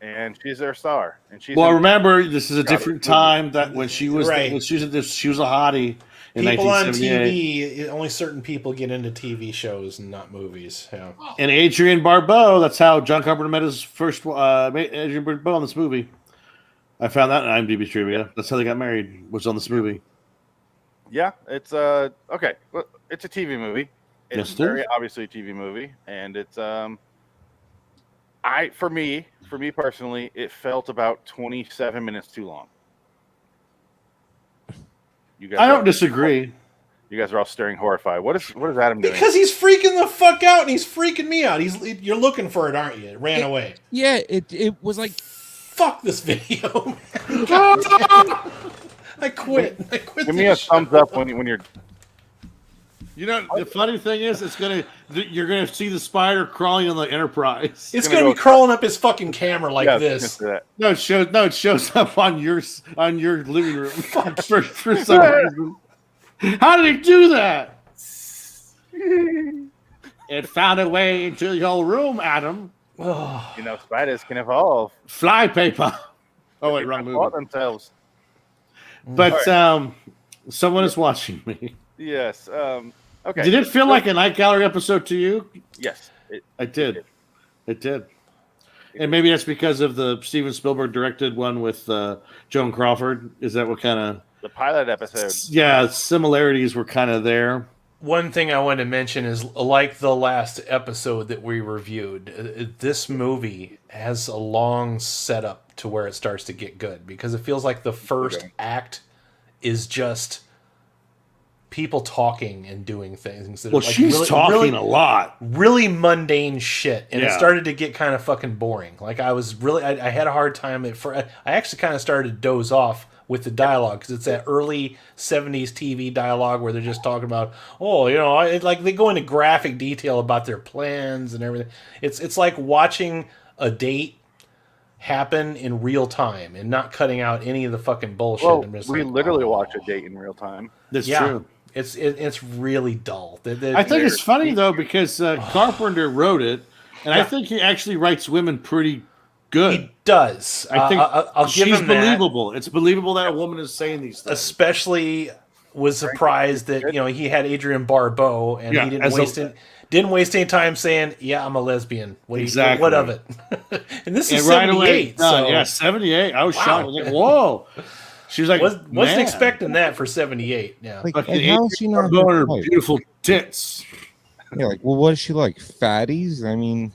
Speaker 2: And she's their star. And she's
Speaker 1: remember, this is a different time that when she was she was a hottie in
Speaker 3: people on
Speaker 1: 1978.
Speaker 3: TV, only certain people get into TV shows and not movies. Yeah.
Speaker 1: And Adrienne Barbeau, that's how John Carpenter met his first Adrienne Barbeau in this movie. I found that in IMDb trivia. That's how they got married, was on this movie.
Speaker 2: Yeah, it's okay. Well, it's a TV movie. It's
Speaker 1: Yes,
Speaker 2: very obviously a TV movie, and it's for me personally, it felt about 27 minutes too long. You guys,
Speaker 1: I don't disagree.
Speaker 2: You guys are all staring horrified. What is Adam doing?
Speaker 3: Because he's freaking the fuck out, and he's freaking me out. You're looking for it, aren't you? It ran away.
Speaker 5: Yeah, it was like,
Speaker 3: fuck this video. I quit.
Speaker 2: Give me a thumbs up when you're.
Speaker 1: You know, the funny thing is, you're gonna see the spider crawling on the Enterprise.
Speaker 3: It's gonna be crawling up his fucking camera like this.
Speaker 1: No, it shows up on your living room for some reason. How did it do that? It found a way into your room, Adam.
Speaker 2: You know, spiders can evolve.
Speaker 1: Flypaper. Oh wait, wrong movie.
Speaker 2: Themselves.
Speaker 1: But someone is watching me.
Speaker 2: Yes. Okay.
Speaker 1: Did it feel like a Night Gallery episode to you?
Speaker 2: Yes.
Speaker 1: It did. And maybe that's because of the Steven Spielberg directed one with Joan Crawford. Is that what kind of...
Speaker 2: The pilot episode.
Speaker 1: Yeah, similarities were kind of there.
Speaker 3: One thing I want to mention is, like the last episode that we reviewed, this movie has a long setup to where it starts to get good. Because it feels like the first act is just... people talking and doing things.
Speaker 1: Well, like she's talking a lot.
Speaker 3: Really mundane shit. And it started to get kind of fucking boring. Like I had a hard time. I actually kind of started to doze off with the dialogue because it's that early 70s TV dialogue where they're just talking about, like they go into graphic detail about their plans and everything. It's like watching a date happen in real time and not cutting out any of the fucking bullshit.
Speaker 2: Well, we literally watch a date in real time.
Speaker 1: That's true.
Speaker 3: It's really dull.
Speaker 1: I think it's funny though because Carpenter wrote it, And I think he actually writes women pretty good.
Speaker 3: He does.
Speaker 1: I think
Speaker 3: I'll give
Speaker 1: she's
Speaker 3: him that.
Speaker 1: believable. It's believable that a woman is saying these things.
Speaker 3: Especially was surprised that he had Adrienne Barbeau and he didn't waste any time saying, "Yeah, I'm a lesbian."
Speaker 1: Exactly.
Speaker 3: What of it? And this is
Speaker 1: right
Speaker 3: 78.
Speaker 1: away,
Speaker 3: so
Speaker 1: 78. I was shocked. I was like, "Whoa!" She was like,
Speaker 3: wasn't expecting that for 78. Yeah,
Speaker 5: like how is she not
Speaker 1: her beautiful tits?
Speaker 5: Yeah, like, well, what is she like? Fatties? I mean,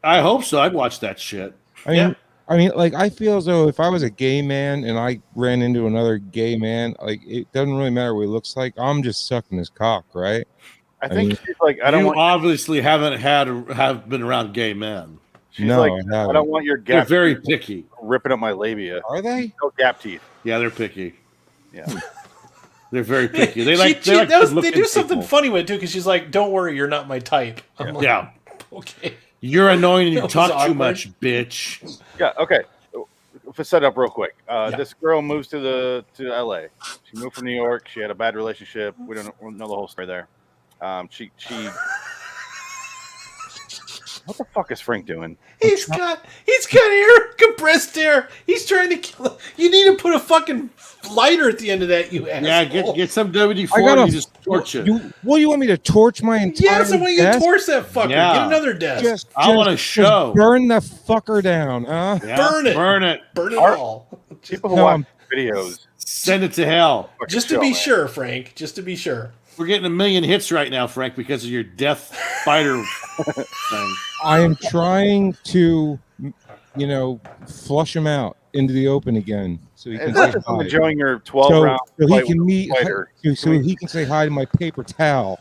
Speaker 1: I hope so. I'd watch that shit.
Speaker 5: I mean, like, I feel as though if I was a gay man and I ran into another gay man, like, it doesn't really matter what he looks like. I'm just sucking his cock, right?
Speaker 2: I think she's like, I don't
Speaker 1: you
Speaker 2: want.
Speaker 1: Obviously have been around gay men.
Speaker 2: She's
Speaker 5: no,
Speaker 2: like, I don't want your gap.
Speaker 1: They're very picky.
Speaker 2: Ripping up my labia.
Speaker 5: Are they?
Speaker 2: No gap teeth.
Speaker 1: Yeah, they're picky.
Speaker 2: Yeah.
Speaker 1: They're very picky. They
Speaker 3: they do something funny with it too, because she's like, "Don't worry, you're not my type." I'm like,
Speaker 1: yeah.
Speaker 3: Okay.
Speaker 1: You're annoying and you talk too
Speaker 3: awkward.
Speaker 1: much, bitch.
Speaker 2: Yeah. Okay. To set up real quick, this girl moves to LA. She moved from New York. She had a bad relationship. We don't know the whole story there. She. What the fuck is Frank doing?
Speaker 3: He's got air, compressed air. He's trying to kill it. You need to put a fucking lighter at the end of that, you asshole.
Speaker 1: Yeah, get some WD-40 and just torch it.
Speaker 5: What do you want me to torch my entire
Speaker 3: Yes, I want you to torch that fucker.
Speaker 1: Yeah.
Speaker 3: Get another desk.
Speaker 1: I want to show.
Speaker 5: Burn the fucker down, huh?
Speaker 1: Yeah,
Speaker 3: Burn it.
Speaker 1: Burn it
Speaker 3: All.
Speaker 2: People who watch videos.
Speaker 1: Send it to hell.
Speaker 3: Just to be sure, Frank. Just to be sure.
Speaker 1: We're getting 1 million hits right now, Frank, because of your death spider thing.
Speaker 5: I am trying to, flush him out into the open again, so he can say hi.
Speaker 2: Enjoying your 12-round
Speaker 5: so he can meet, so he can say hi to my paper towel.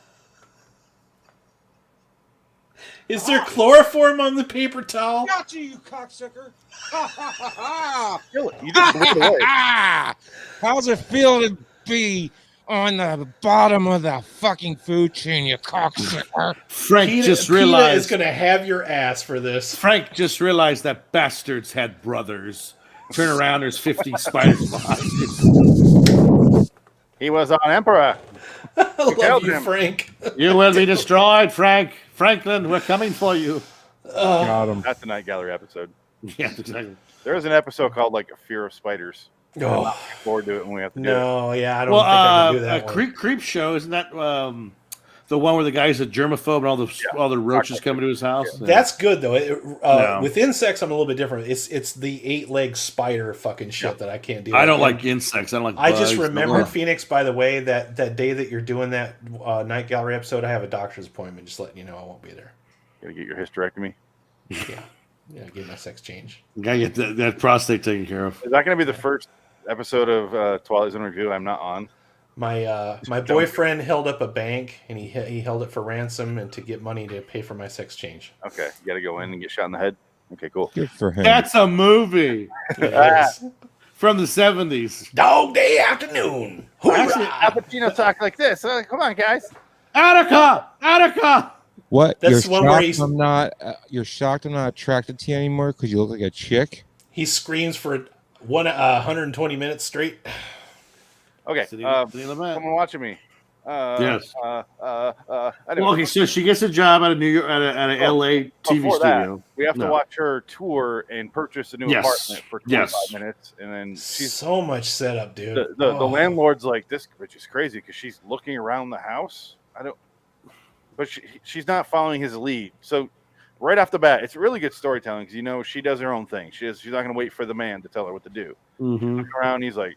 Speaker 3: Is there chloroform on the paper towel?
Speaker 5: Gotcha, you cocksucker!
Speaker 2: You just blew it away.
Speaker 5: How's it feel to be on the bottom of the fucking food chain, you cocksucker?
Speaker 1: Frank
Speaker 3: PETA is going to have your ass for this.
Speaker 1: Frank just realized that bastards had brothers. Turn around, there's 50 spiders behind you.
Speaker 2: He was on Emperor.
Speaker 3: I love you, Frank.
Speaker 1: You will be destroyed, Frank. Franklin, we're coming for you.
Speaker 5: Got him.
Speaker 2: That's a Night Gallery episode.
Speaker 1: Yeah, exactly.
Speaker 2: There is an episode called like A Fear of Spiders.
Speaker 3: Oh.
Speaker 2: Look forward to it when we have to do it.
Speaker 3: No, yeah, I don't think I can do that one.
Speaker 1: Creep Show, isn't that the one where the guy's a germaphobe and all the roaches come to his house?
Speaker 3: Yeah. That's good though. With insects, I'm a little bit different. It's the 8-leg spider fucking shit that I can't deal with.
Speaker 1: I don't like insects. I don't like bugs.
Speaker 3: I just remembered, Phoenix, by the way, that day that you're doing that Night Gallery episode, I have a doctor's appointment. Just letting you know I won't be there.
Speaker 2: Gotta get your hysterectomy.
Speaker 3: Yeah, get my sex change.
Speaker 1: Gotta get that prostate taken care of.
Speaker 2: Is that gonna be the first episode of Twilight Zone Review I'm not on?
Speaker 3: My boyfriend held up a bank and he held it for ransom and to get money to pay for my sex change.
Speaker 2: Okay, you got to go in and get shot in the head. Okay, cool.
Speaker 5: Good for him.
Speaker 1: That's a movie from the 70s.
Speaker 3: Dog Day Afternoon.
Speaker 2: Actually, Al Pacino talk like this. Come on, guys.
Speaker 1: Attica.
Speaker 5: What?
Speaker 3: That's
Speaker 5: you're
Speaker 3: one where
Speaker 5: shocked you're shocked I'm not attracted to you anymore because you look like a chick?
Speaker 3: He screams for 120 minutes straight.
Speaker 2: Okay, someone watching me.
Speaker 1: Yes.
Speaker 2: Anyway.
Speaker 1: Okay, so she gets a job at a New York at a LA TV studio.
Speaker 2: We have to watch her tour and purchase a new apartment for 25 minutes, and then she's
Speaker 3: so much setup, dude.
Speaker 2: The landlord's like, this bitch is crazy because she's looking around the house. But she's not following his lead. So right off the bat, it's really good storytelling because she does her own thing. She's not going to wait for the man to tell her what to do.
Speaker 1: Mm-hmm.
Speaker 2: Looking around, he's like,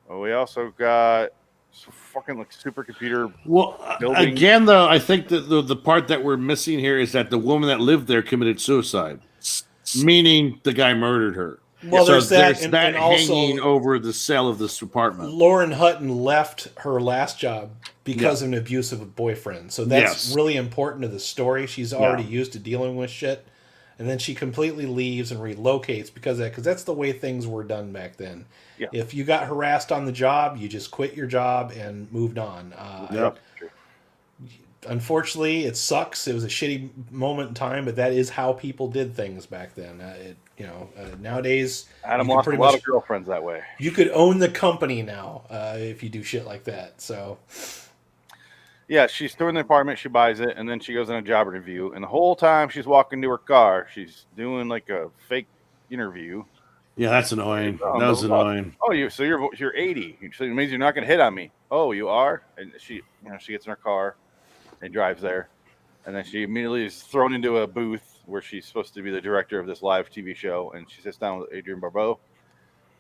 Speaker 2: "Oh, we also got some fucking supercomputer."
Speaker 1: Well, again, though, I think that the part that we're missing here is that the woman that lived there committed suicide, meaning the guy murdered her.
Speaker 3: Well,
Speaker 1: so
Speaker 3: there's that,
Speaker 1: and
Speaker 3: also
Speaker 1: hanging over the cell of this apartment.
Speaker 3: Lauren Hutton left her last job because of an abusive boyfriend. So that's really important to the story. She's already used to dealing with shit. And then she completely leaves and relocates because that's the way things were done back then. Yeah. If you got harassed on the job, you just quit your job and moved on. Unfortunately, it sucks. It was a shitty moment in time, but that is how people did things back then. Nowadays,
Speaker 2: Adam lost a lot of girlfriends that way.
Speaker 3: You could own the company now if you do shit like that. So,
Speaker 2: Yeah, she's touring the apartment. She buys it, and then she goes on a job interview. And the whole time she's walking to her car, she's doing like a fake interview.
Speaker 1: Yeah, that's annoying.
Speaker 2: Oh,
Speaker 1: That was
Speaker 2: blah, blah.
Speaker 1: annoying.
Speaker 2: Oh, you're 80. So it means you're not going to hit on me. Oh, you are. And she gets in her car and drives there, and then she immediately is thrown into a booth where she's supposed to be the director of this live TV show, and she sits down with Adrian Barbeau,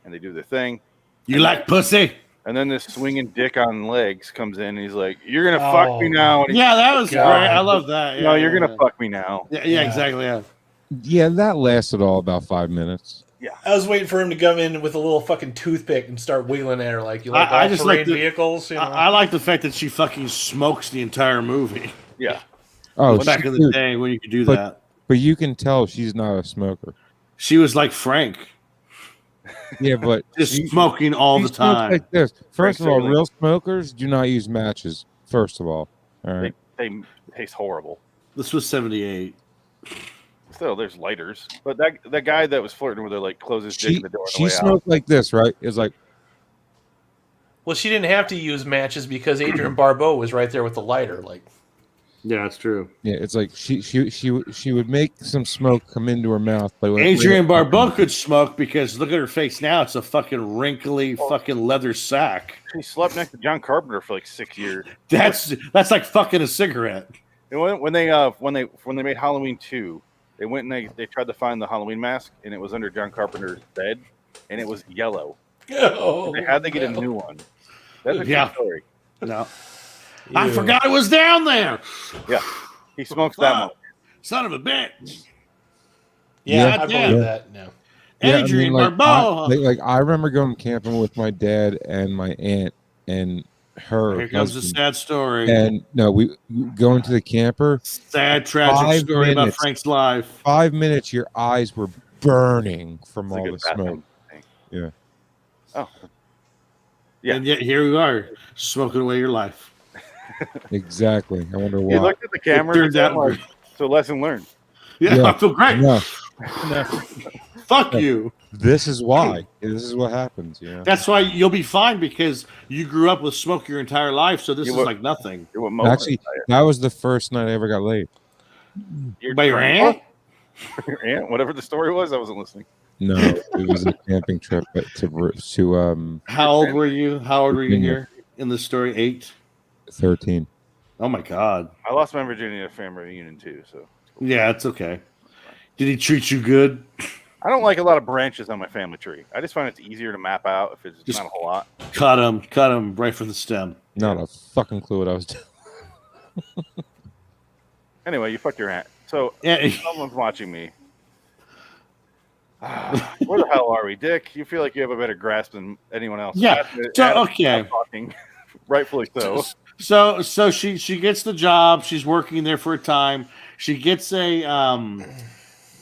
Speaker 2: and they do their thing.
Speaker 1: You like pussy?
Speaker 2: And then this swinging dick on legs comes in, and he's like, "You're gonna fuck me now." And
Speaker 1: Yeah, that was
Speaker 3: God.
Speaker 1: great. I love that. Yeah,
Speaker 2: no, you're
Speaker 1: yeah,
Speaker 2: gonna fuck me now.
Speaker 1: Yeah, exactly. Yeah.
Speaker 5: Yeah, that lasted all about 5 minutes.
Speaker 3: I was waiting for him to come in with a little fucking toothpick and start wheeling at her like you like
Speaker 1: I just like the
Speaker 3: vehicles. You know?
Speaker 1: I like the fact that she fucking smokes the entire movie.
Speaker 2: Yeah.
Speaker 5: Oh,
Speaker 1: Back in the day when you could do that.
Speaker 5: But you can tell she's not a smoker.
Speaker 1: She was like Frank,
Speaker 5: Yeah, but
Speaker 1: just
Speaker 5: she-
Speaker 1: smoking all
Speaker 5: she
Speaker 1: the
Speaker 5: smokes
Speaker 1: time.
Speaker 5: Like this. First of all,
Speaker 2: Frank's
Speaker 5: real smokers do not use matches. First of all right.
Speaker 2: They taste horrible.
Speaker 1: This was 78.
Speaker 2: Still, there's lighters, but that guy that was flirting with her like closes dick in the door on the
Speaker 5: She
Speaker 2: way
Speaker 5: smoked like this, right? It's like
Speaker 3: Well, she didn't have to use matches because Adrian Barbeau was right there with the lighter. Like,
Speaker 1: Yeah, it's true.
Speaker 5: yeah, it's like she would make some smoke come into her mouth. But
Speaker 1: Adrian Barbeau could smoke because look at her face now. It's a fucking wrinkly fucking leather sack.
Speaker 2: out. She slept next to John Carpenter for like 6 years.
Speaker 1: That's like fucking a cigarette.
Speaker 2: And when they made Halloween 2, they went and they tried to find the Halloween mask, and it was under John Carpenter's bed, and it was yellow.
Speaker 3: oh,
Speaker 2: They had to get a new one. That's a
Speaker 1: Yeah.
Speaker 2: true story.
Speaker 1: No. I forgot it was down there.
Speaker 2: Yeah, he smokes that much.
Speaker 1: Son of a bitch.
Speaker 3: Yeah,
Speaker 1: Yeah.
Speaker 3: I believe that. No.
Speaker 1: Adrian
Speaker 5: like,
Speaker 1: Barbeau.
Speaker 5: I remember going camping with my dad and my aunt and her
Speaker 1: Here comes a
Speaker 5: husband.
Speaker 1: sad story.
Speaker 5: And no, we go into the camper.
Speaker 1: Sad, tragic
Speaker 5: 5
Speaker 1: story about
Speaker 5: minutes.
Speaker 1: Frank's life.
Speaker 5: 5 minutes, your eyes were burning from
Speaker 2: It's a
Speaker 5: all
Speaker 2: good
Speaker 5: the smoke.
Speaker 2: bathroom thing.
Speaker 5: Yeah.
Speaker 2: Oh. Yeah.
Speaker 1: And yet here we are, smoking away your life.
Speaker 5: Exactly. I wonder
Speaker 2: He
Speaker 5: why.
Speaker 2: looked at the camera
Speaker 1: It turns
Speaker 2: and
Speaker 1: out-
Speaker 2: like, so lesson learned.
Speaker 1: Yeah,
Speaker 5: Yeah.
Speaker 1: I feel great.
Speaker 5: No,
Speaker 1: Fuck you.
Speaker 5: this is why. This is what happens. Yeah.
Speaker 1: That's why you'll be fine because you grew up with smoke your entire life, so this
Speaker 2: You
Speaker 1: is
Speaker 2: were-
Speaker 1: like nothing.
Speaker 2: You're what Mo
Speaker 5: Actually, that was the first night I ever got laid.
Speaker 1: By your aunt?
Speaker 2: Your aunt, whatever the story was, I wasn't listening.
Speaker 5: No, it was a camping trip to
Speaker 1: How old were you? How old were you
Speaker 5: Yeah.
Speaker 1: here in the story? 8?
Speaker 5: 13.
Speaker 1: Oh my God.
Speaker 2: I lost my virginity at a family reunion too, so
Speaker 1: Yeah, it's okay. Did he treat you good?
Speaker 2: I don't like a lot of branches on my family tree. I just find it's easier to map out if it's
Speaker 1: Just-
Speaker 2: not a whole lot.
Speaker 1: Cut him right from the stem.
Speaker 5: Not a fucking clue what I was doing.
Speaker 2: Anyway, you fucked your aunt. So
Speaker 1: Yeah,
Speaker 2: someone's watching me. Where the hell are we, Dick? You feel like you have a better grasp than anyone else.
Speaker 1: Yeah, so,
Speaker 2: Adam's
Speaker 1: okay.
Speaker 2: not talking. Rightfully so.
Speaker 1: So she gets the job. She's working there for a time. She gets a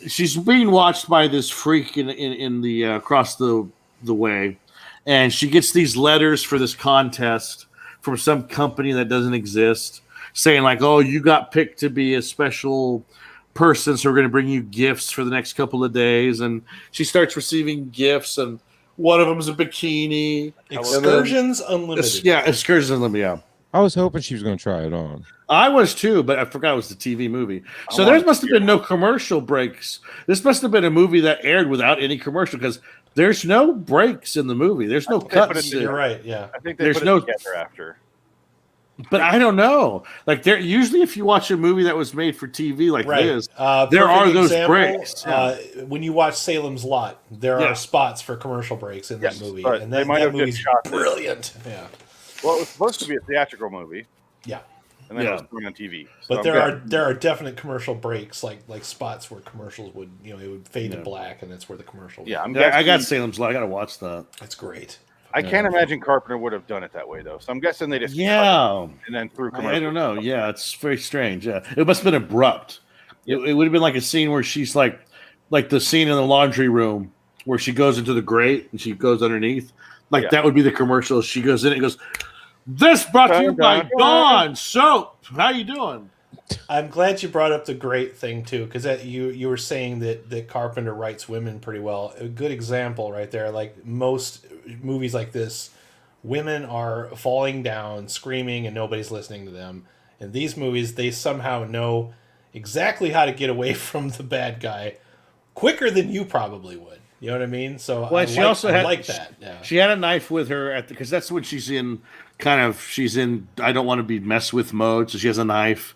Speaker 1: she's being watched by this freak in the across the way, and she gets these letters for this contest from some company that doesn't exist, saying like, "Oh, you got picked to be a special person, so we're going to bring you gifts for the next couple of days." And she starts receiving gifts, and one of them is a bikini.
Speaker 3: Excursions Unlimited.
Speaker 1: Yeah, Excursions Unlimited. Yeah.
Speaker 5: I was hoping she was going to try it on.
Speaker 1: I was too, but I forgot it was the TV movie. So
Speaker 2: want
Speaker 1: there
Speaker 2: to
Speaker 1: must have
Speaker 2: hear
Speaker 1: been no commercial breaks. This must have been a movie that aired without any commercial because there's no breaks in the movie. There's no
Speaker 2: They put
Speaker 1: cuts.
Speaker 2: it
Speaker 3: You're right. Yeah.
Speaker 2: I think they
Speaker 1: There's
Speaker 2: put
Speaker 1: no-
Speaker 2: it together after.
Speaker 1: But I don't know. Like there usually if you watch a movie that was made for TV like
Speaker 3: Right.
Speaker 1: this,
Speaker 3: Perfect
Speaker 1: there are those
Speaker 3: example,
Speaker 1: breaks.
Speaker 3: When you watch Salem's Lot, there
Speaker 1: Yeah.
Speaker 3: are spots for commercial breaks in
Speaker 2: Yes,
Speaker 3: that movie,
Speaker 2: but
Speaker 3: and
Speaker 2: they
Speaker 3: that,
Speaker 2: might
Speaker 3: that
Speaker 2: have just
Speaker 3: movie's
Speaker 2: shot this.
Speaker 3: brilliant. Yeah.
Speaker 2: Well, it was supposed to be a theatrical movie.
Speaker 3: Yeah.
Speaker 2: And then
Speaker 1: Yeah.
Speaker 2: it was going on TV. So
Speaker 3: But
Speaker 2: I'm
Speaker 3: there
Speaker 2: good.
Speaker 3: are definite commercial breaks, like spots where commercials would it would fade to
Speaker 1: Yeah.
Speaker 3: black, and that's where the commercial.
Speaker 2: Yeah, I'm
Speaker 1: I got
Speaker 2: guessing-
Speaker 1: Salem's Lot. I got to watch that.
Speaker 3: that's great.
Speaker 2: I can't imagine Carpenter would have done it that way though. So I'm guessing they just cut
Speaker 1: Yeah.
Speaker 2: it and then threw
Speaker 1: I
Speaker 2: commercials.
Speaker 1: don't know. Yeah, it's very strange. Yeah, it must have been abrupt. It would have been like a scene where she's like the scene in the laundry room where she goes into the grate and she goes underneath. Like
Speaker 2: Yeah.
Speaker 1: that would be the commercial. She goes in and goes, "This brought to you by
Speaker 2: Dun, dun,
Speaker 1: Dawn Soap. How you doing?"
Speaker 3: I'm glad you brought up the great thing too, because that you were saying that Carpenter writes women pretty well. A good example right there. Like most movies like this women are falling down, screaming, and nobody's listening to them. In these movies, they somehow know exactly how to get away from the bad guy quicker than you probably would. You know what I mean? So
Speaker 1: Well,
Speaker 3: I like that. Yeah.
Speaker 1: She had a knife with her because that's when she's in she's in I don't want to be messed with mode. So she has a knife.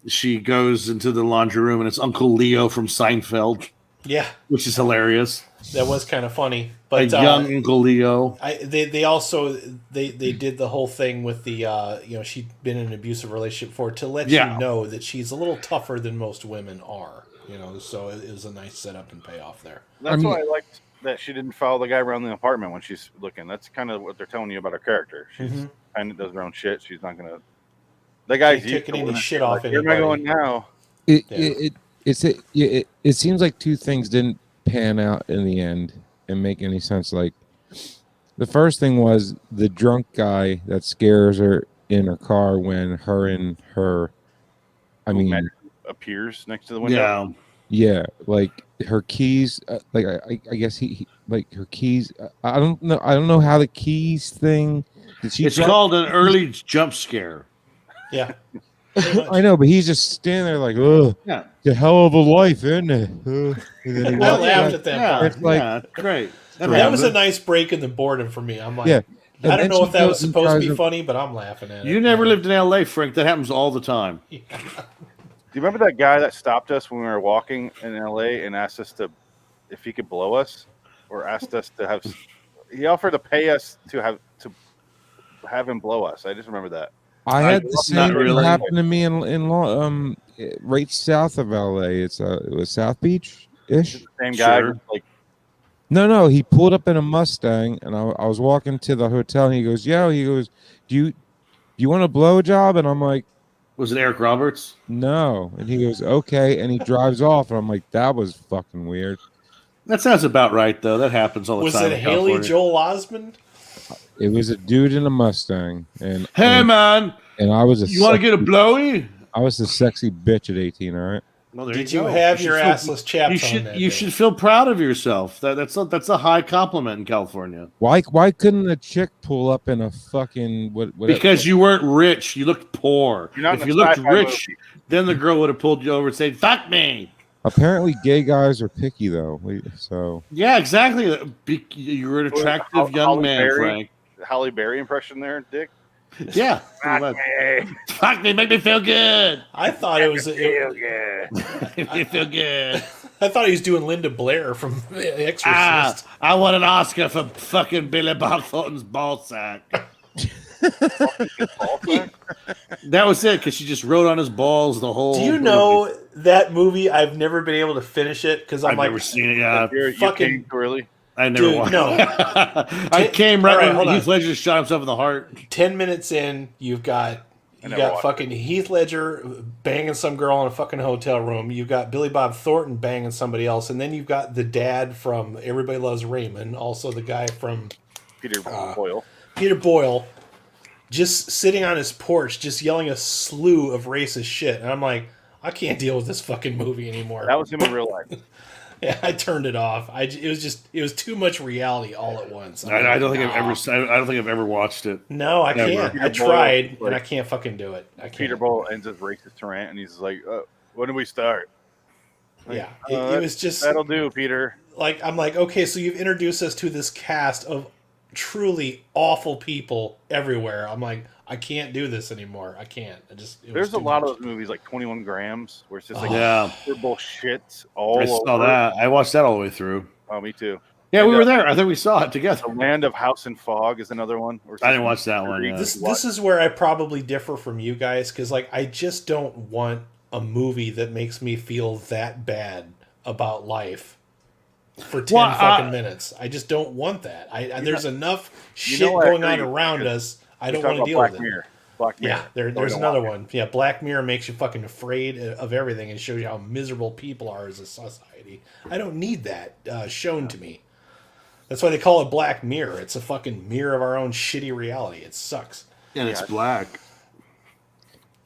Speaker 1: She goes into the laundry room and it's Uncle Leo from Seinfeld.
Speaker 3: Yeah,
Speaker 1: which is hilarious.
Speaker 3: That was kind of funny. But
Speaker 1: a young Uncle Leo.
Speaker 3: They also did the whole thing with the she'd been in an abusive relationship before to let you know that she's a little tougher than most women are. So it was a nice setup and payoff there.
Speaker 2: That's why I liked that she didn't follow the guy around the apartment when she's looking. That's kind of what they're telling you about her character. She's kind of does her own shit. She's not gonna. The guy's
Speaker 3: taking any shit off
Speaker 2: anybody. Where am I going now?
Speaker 5: It seems like two things didn't pan out in the end and make any sense. Like the first thing was the drunk guy that scares her in her car when her
Speaker 2: appears next to the window.
Speaker 5: Yeah, like her keys. Like I guess he like her keys. I don't know how the keys thing.
Speaker 1: It's called an early jump scare.
Speaker 3: Yeah.
Speaker 5: I know, but he's just standing there like, oh, yeah, the hell of a life, isn't it?
Speaker 3: I laughed at that part.
Speaker 1: It's like, great.
Speaker 3: That was a nice break in the boredom for me. I'm like, I don't know if that was supposed to be funny, but I'm laughing at it.
Speaker 1: You never lived in L.A., Frank. That happens all the time.
Speaker 2: Do you remember that guy that stopped us when we were walking in L.A. and asked us if he could blow us, or asked us to have? He offered to pay us to have him blow us. I just remember that.
Speaker 5: I had the same thing happen to me in right south of LA. It was South Beach ish.
Speaker 2: Same guy,
Speaker 5: No, he pulled up in a Mustang, and I was walking to the hotel, and he goes, do you want a blowjob? And I'm like,
Speaker 1: was it Eric Roberts?
Speaker 5: No, and he goes, okay, and he drives off, and I'm like, that was fucking weird.
Speaker 1: That sounds about right, though. That happens all the time.
Speaker 3: Was it Haley Joel Osment?
Speaker 5: It was a dude in a Mustang, and
Speaker 1: man,
Speaker 5: and I was
Speaker 1: you want to get a blowy?
Speaker 5: I was the sexy bitch at 18. All right.
Speaker 1: Well,
Speaker 3: did you have your assless chaps on that?
Speaker 1: You should feel proud of yourself. That's a high compliment in California.
Speaker 5: Why couldn't a chick pull up in a fucking what?
Speaker 1: Because you weren't rich. You looked poor. If you looked rich, then the girl would have pulled you over and said, "Fuck me."
Speaker 5: Apparently, gay guys are picky, though. So
Speaker 1: yeah, exactly. You're an attractive young man, Frank.
Speaker 2: Halle Berry impression there, Dick.
Speaker 1: Yeah. Fuck me, make me feel good.
Speaker 3: I thought it was
Speaker 2: feel good.
Speaker 1: Make me feel good.
Speaker 3: I thought he was doing Linda Blair from Exorcist.
Speaker 1: I won an Oscar for fucking Billy Bob Thornton's ball sack. That was it, because she just wrote on his balls the whole.
Speaker 3: Do you know that movie? I've never been able to finish it because I've
Speaker 1: never seen it. Yeah,
Speaker 2: fucking early.
Speaker 1: I never watched. No, I came right when Heath Ledger shot himself in the heart.
Speaker 3: 10 minutes in, you got fucking Heath Ledger banging some girl in a fucking hotel room. You've got Billy Bob Thornton banging somebody else, and then you've got the dad from Everybody Loves Raymond, also the guy from
Speaker 2: Peter Boyle.
Speaker 3: Peter Boyle, just sitting on his porch, just yelling a slew of racist shit, and I'm like, I can't deal with this fucking movie anymore.
Speaker 2: That was him in real life.
Speaker 3: Yeah, I turned it off. It was too much reality all at once.
Speaker 1: I don't think I've ever watched it.
Speaker 3: No, I can't. I tried, and I can't fucking do it. I can't.
Speaker 2: Peter Boyle ends his racist rant, and he's like, "When do we start?"
Speaker 3: Yeah, it was just
Speaker 2: that'll do, Peter.
Speaker 3: Like I'm like, okay, so you've introduced us to this cast of truly awful people everywhere. I'm like, I can't do this anymore. I can't.
Speaker 2: There's a lot of those movies like 21 Grams where it's just like they're bullshit all
Speaker 1: I saw that. I watched that all the way through.
Speaker 2: Oh, me too.
Speaker 1: Yeah, we were there. I think we saw it together.
Speaker 2: The Land of House and Fog is another one.
Speaker 1: I didn't watch that one. Yeah.
Speaker 3: This is where I probably differ from you guys because like I just don't want a movie that makes me feel that bad about life for 10 fucking minutes. I just don't want that. There's enough shit going on around us. I don't want to deal with it.
Speaker 2: Black Mirror.
Speaker 3: Yeah, there's another one. Yeah, Black Mirror makes you fucking afraid of everything and shows you how miserable people are as a society. I don't need that shown to me. That's why they call it Black Mirror. It's a fucking mirror of our own shitty reality. It sucks.
Speaker 1: And it's black.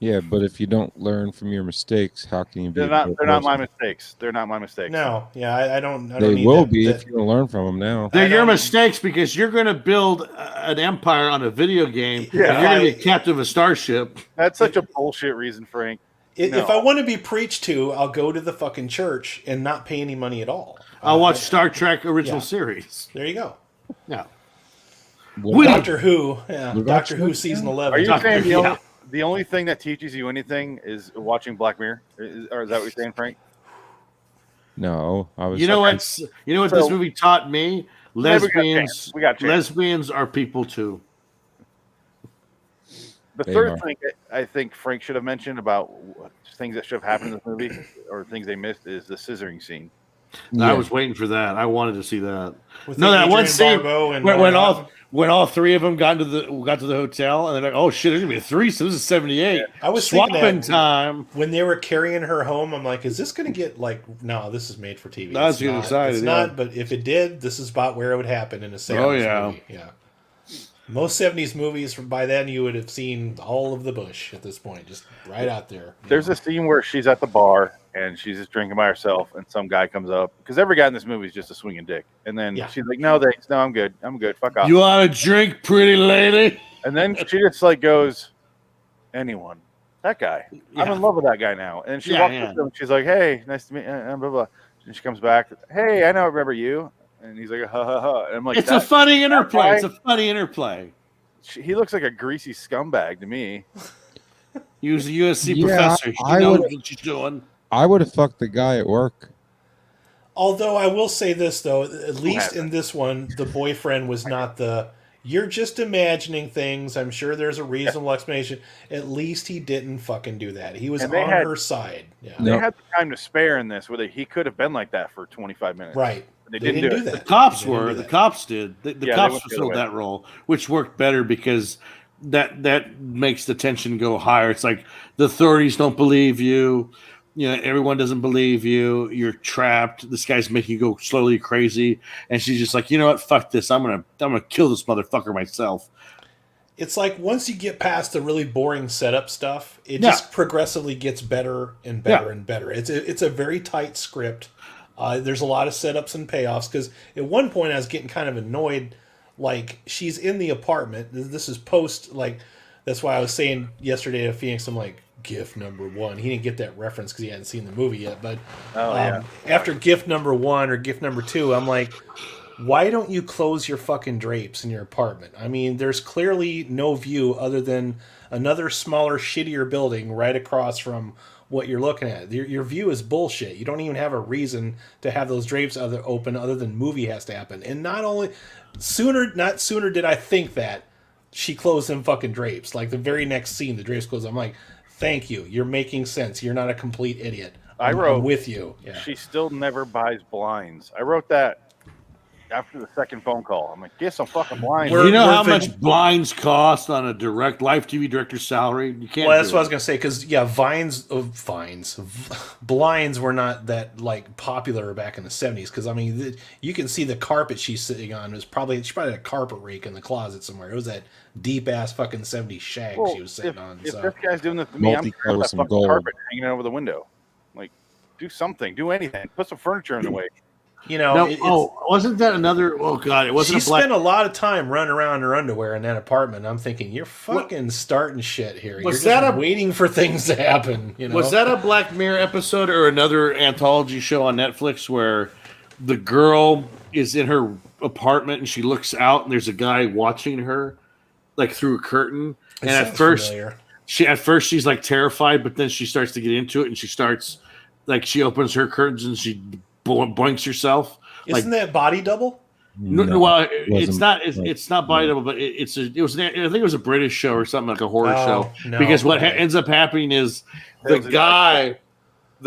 Speaker 5: Yeah, but if you don't learn from your mistakes, how can you be?
Speaker 2: They're not my mistakes. They're not my mistakes.
Speaker 3: No, yeah, I don't.
Speaker 5: They
Speaker 3: need
Speaker 5: will
Speaker 3: that,
Speaker 5: be
Speaker 3: that-
Speaker 5: if you don't learn from them now.
Speaker 1: They're
Speaker 3: I
Speaker 1: your
Speaker 3: don't-
Speaker 1: mistakes because you're going to build an empire on a video game.
Speaker 2: Yeah.
Speaker 1: And you're going to be captain of a starship.
Speaker 2: That's such a bullshit reason, Frank.
Speaker 3: If
Speaker 2: No.
Speaker 3: I want to be preached to, I'll go to the fucking church and not pay any money at all.
Speaker 1: I'll watch Star Trek original
Speaker 3: yeah.
Speaker 1: series.
Speaker 3: There you go.
Speaker 1: Yeah.
Speaker 5: What about-
Speaker 3: Doctor Who, yeah,
Speaker 5: What about
Speaker 3: Doctor Who
Speaker 5: you?
Speaker 3: season 11.
Speaker 2: Are you
Speaker 1: Doctor-
Speaker 2: saying
Speaker 1: yeah.
Speaker 2: the only thing that teaches you anything is watching Black Mirror? Or is that what you're saying, Frank?
Speaker 5: No, I was.
Speaker 1: You know what this
Speaker 2: So-
Speaker 1: movie taught me?
Speaker 2: We got a
Speaker 1: Lesbians.
Speaker 2: chance. We got a chance.
Speaker 1: Lesbians are people too.
Speaker 2: The
Speaker 5: They
Speaker 2: third
Speaker 5: are.
Speaker 2: thing that I think Frank should have mentioned about things that should have happened in this movie or things they missed is the scissoring scene.
Speaker 1: I was waiting for that. I wanted to see that.
Speaker 3: With
Speaker 1: No, that
Speaker 3: Adrian
Speaker 1: one scene
Speaker 3: Barbeau and
Speaker 1: when all three of them got to the hotel and they're like, "Oh shit, there's gonna be a threesome. This is '78.
Speaker 3: I was thinking
Speaker 1: Swapping
Speaker 3: that
Speaker 1: time."
Speaker 3: when they were carrying her home, I'm like, is this going to get like? No, this is made for TV.
Speaker 1: I was
Speaker 3: It's
Speaker 1: getting
Speaker 3: not.
Speaker 1: excited,
Speaker 3: It's
Speaker 1: yeah.
Speaker 3: not. But if it did, this is about where it would happen in a 70s
Speaker 1: Oh, yeah.
Speaker 3: movie. Yeah. Most 70s movies, by then, you would have seen all of the bush at this point, just right out there.
Speaker 2: There's a scene where she's at the bar and she's just drinking by herself, and some guy comes up because every guy in this movie is just a swinging dick. And then
Speaker 3: Yeah.
Speaker 2: she's like, "No, thanks. No, I'm good. I'm good. Fuck off."
Speaker 1: You want a drink, pretty lady?
Speaker 2: And then she just like goes, "Anyone? That guy. I'm
Speaker 1: Yeah.
Speaker 2: in love with that guy now." And she
Speaker 1: Yeah,
Speaker 2: walks
Speaker 1: yeah.
Speaker 2: up to him. She's like, "Hey, nice to meet you." And blah blah. And she comes back. "Hey, I know, I remember you." And he's like, "Ha ha ha." And I'm like,
Speaker 1: It's a funny interplay.
Speaker 2: guy-
Speaker 1: It's a funny interplay.
Speaker 2: He looks like a greasy scumbag to me.
Speaker 1: He was a USC
Speaker 5: Yeah,
Speaker 1: professor. She
Speaker 5: I
Speaker 1: knows
Speaker 5: would-
Speaker 1: what she's doing.
Speaker 5: I would have fucked the guy at work.
Speaker 3: Although I will say this, though, at least
Speaker 2: hasn't?
Speaker 3: in this one, the boyfriend was not the. You're just imagining things. I'm sure there's a reasonable explanation. At least he didn't fucking do that. He was
Speaker 2: And
Speaker 3: on
Speaker 2: they had-
Speaker 3: her side. Yeah.
Speaker 5: No.
Speaker 2: They had the time to spare in this, where he could have been like that for 25 minutes.
Speaker 3: Right.
Speaker 2: They didn't do it.
Speaker 3: that.
Speaker 1: The cops
Speaker 3: They didn't
Speaker 1: were.
Speaker 3: do
Speaker 1: The
Speaker 3: that.
Speaker 1: cops did. The
Speaker 2: Yeah, they
Speaker 1: cops
Speaker 2: went the other
Speaker 1: fulfilled
Speaker 2: way.
Speaker 1: that role, which worked better because that makes the tension go higher. It's like the authorities don't believe you. You know, everyone doesn't believe you. You're trapped. This guy's making you go slowly crazy, and she's just like, you know what? Fuck this. I'm gonna kill this motherfucker myself.
Speaker 3: It's like once you get past the really boring setup stuff, it
Speaker 1: Yeah.
Speaker 3: just progressively gets better and better
Speaker 1: Yeah.
Speaker 3: and better. It's a very tight script. There's a lot of setups and payoffs because at one point I was getting kind of annoyed. Like she's in the apartment. This is post like that's why I was saying yesterday to Phoenix. I'm like gift number 1. He didn't get that reference because he hadn't seen the movie yet. But after gift number 1 or gift number 2, I'm like, why don't you close your fucking drapes in your apartment? I mean, there's clearly no view other than another smaller, shittier building right across from what you're looking at. Your view is bullshit. You don't even have a reason to have those drapes open other than movie has to happen. And not sooner did I think that she closed them fucking drapes. Like the very next scene, the drapes closed. I'm like, thank you. You're making sense. You're not a complete idiot.
Speaker 2: I
Speaker 3: I'm
Speaker 2: wrote
Speaker 3: with you. Yeah.
Speaker 2: She still never buys blinds. I wrote that after the second phone call. I'm like, get some fucking blinds.
Speaker 3: We're-
Speaker 1: You know how
Speaker 3: the-
Speaker 1: much blinds cost on a direct live TV director's salary? You can't.
Speaker 3: Well, that's
Speaker 1: do
Speaker 3: what I was
Speaker 1: it.
Speaker 3: gonna say because blinds were not that like popular back in the 70s. Because I mean, you can see the carpet she's sitting on she probably had a carpet rake in the closet somewhere. It was that deep ass fucking 70s shag
Speaker 2: Well,
Speaker 3: she was sitting on.
Speaker 2: If
Speaker 3: So
Speaker 2: this guy's doing this to me, I'm
Speaker 5: Multicolored
Speaker 2: gonna
Speaker 5: with
Speaker 2: that
Speaker 5: some
Speaker 2: fucking
Speaker 5: gold.
Speaker 2: carpet hanging over the window. Like, do something, do anything, put some furniture in the way.
Speaker 3: you know,
Speaker 1: No, wasn't that another? Oh god, it wasn't
Speaker 3: she
Speaker 1: a black.
Speaker 3: spent a lot of time running around in her underwear in that apartment. I'm thinking you're fucking starting shit here.
Speaker 1: Was
Speaker 3: You're
Speaker 1: that
Speaker 3: just
Speaker 1: a-
Speaker 3: waiting for things to happen? You know,
Speaker 1: Was that a Black Mirror episode or another anthology show on Netflix where the girl is in her apartment and she looks out and there's a guy watching her like through a curtain?
Speaker 3: It
Speaker 1: And at
Speaker 3: sounds
Speaker 1: first,
Speaker 3: familiar.
Speaker 1: she's like terrified, but then she starts to get into it and she starts like she opens her curtains and she boinks herself.
Speaker 3: Isn't that Body Double?
Speaker 1: No, well, it's
Speaker 5: wasn't
Speaker 1: not.
Speaker 5: like-
Speaker 1: It's not Body Double, but it was. I think it was a British show or something like a horror
Speaker 3: Oh,
Speaker 1: show.
Speaker 3: no,
Speaker 1: Because what
Speaker 3: okay.
Speaker 1: ends up happening is the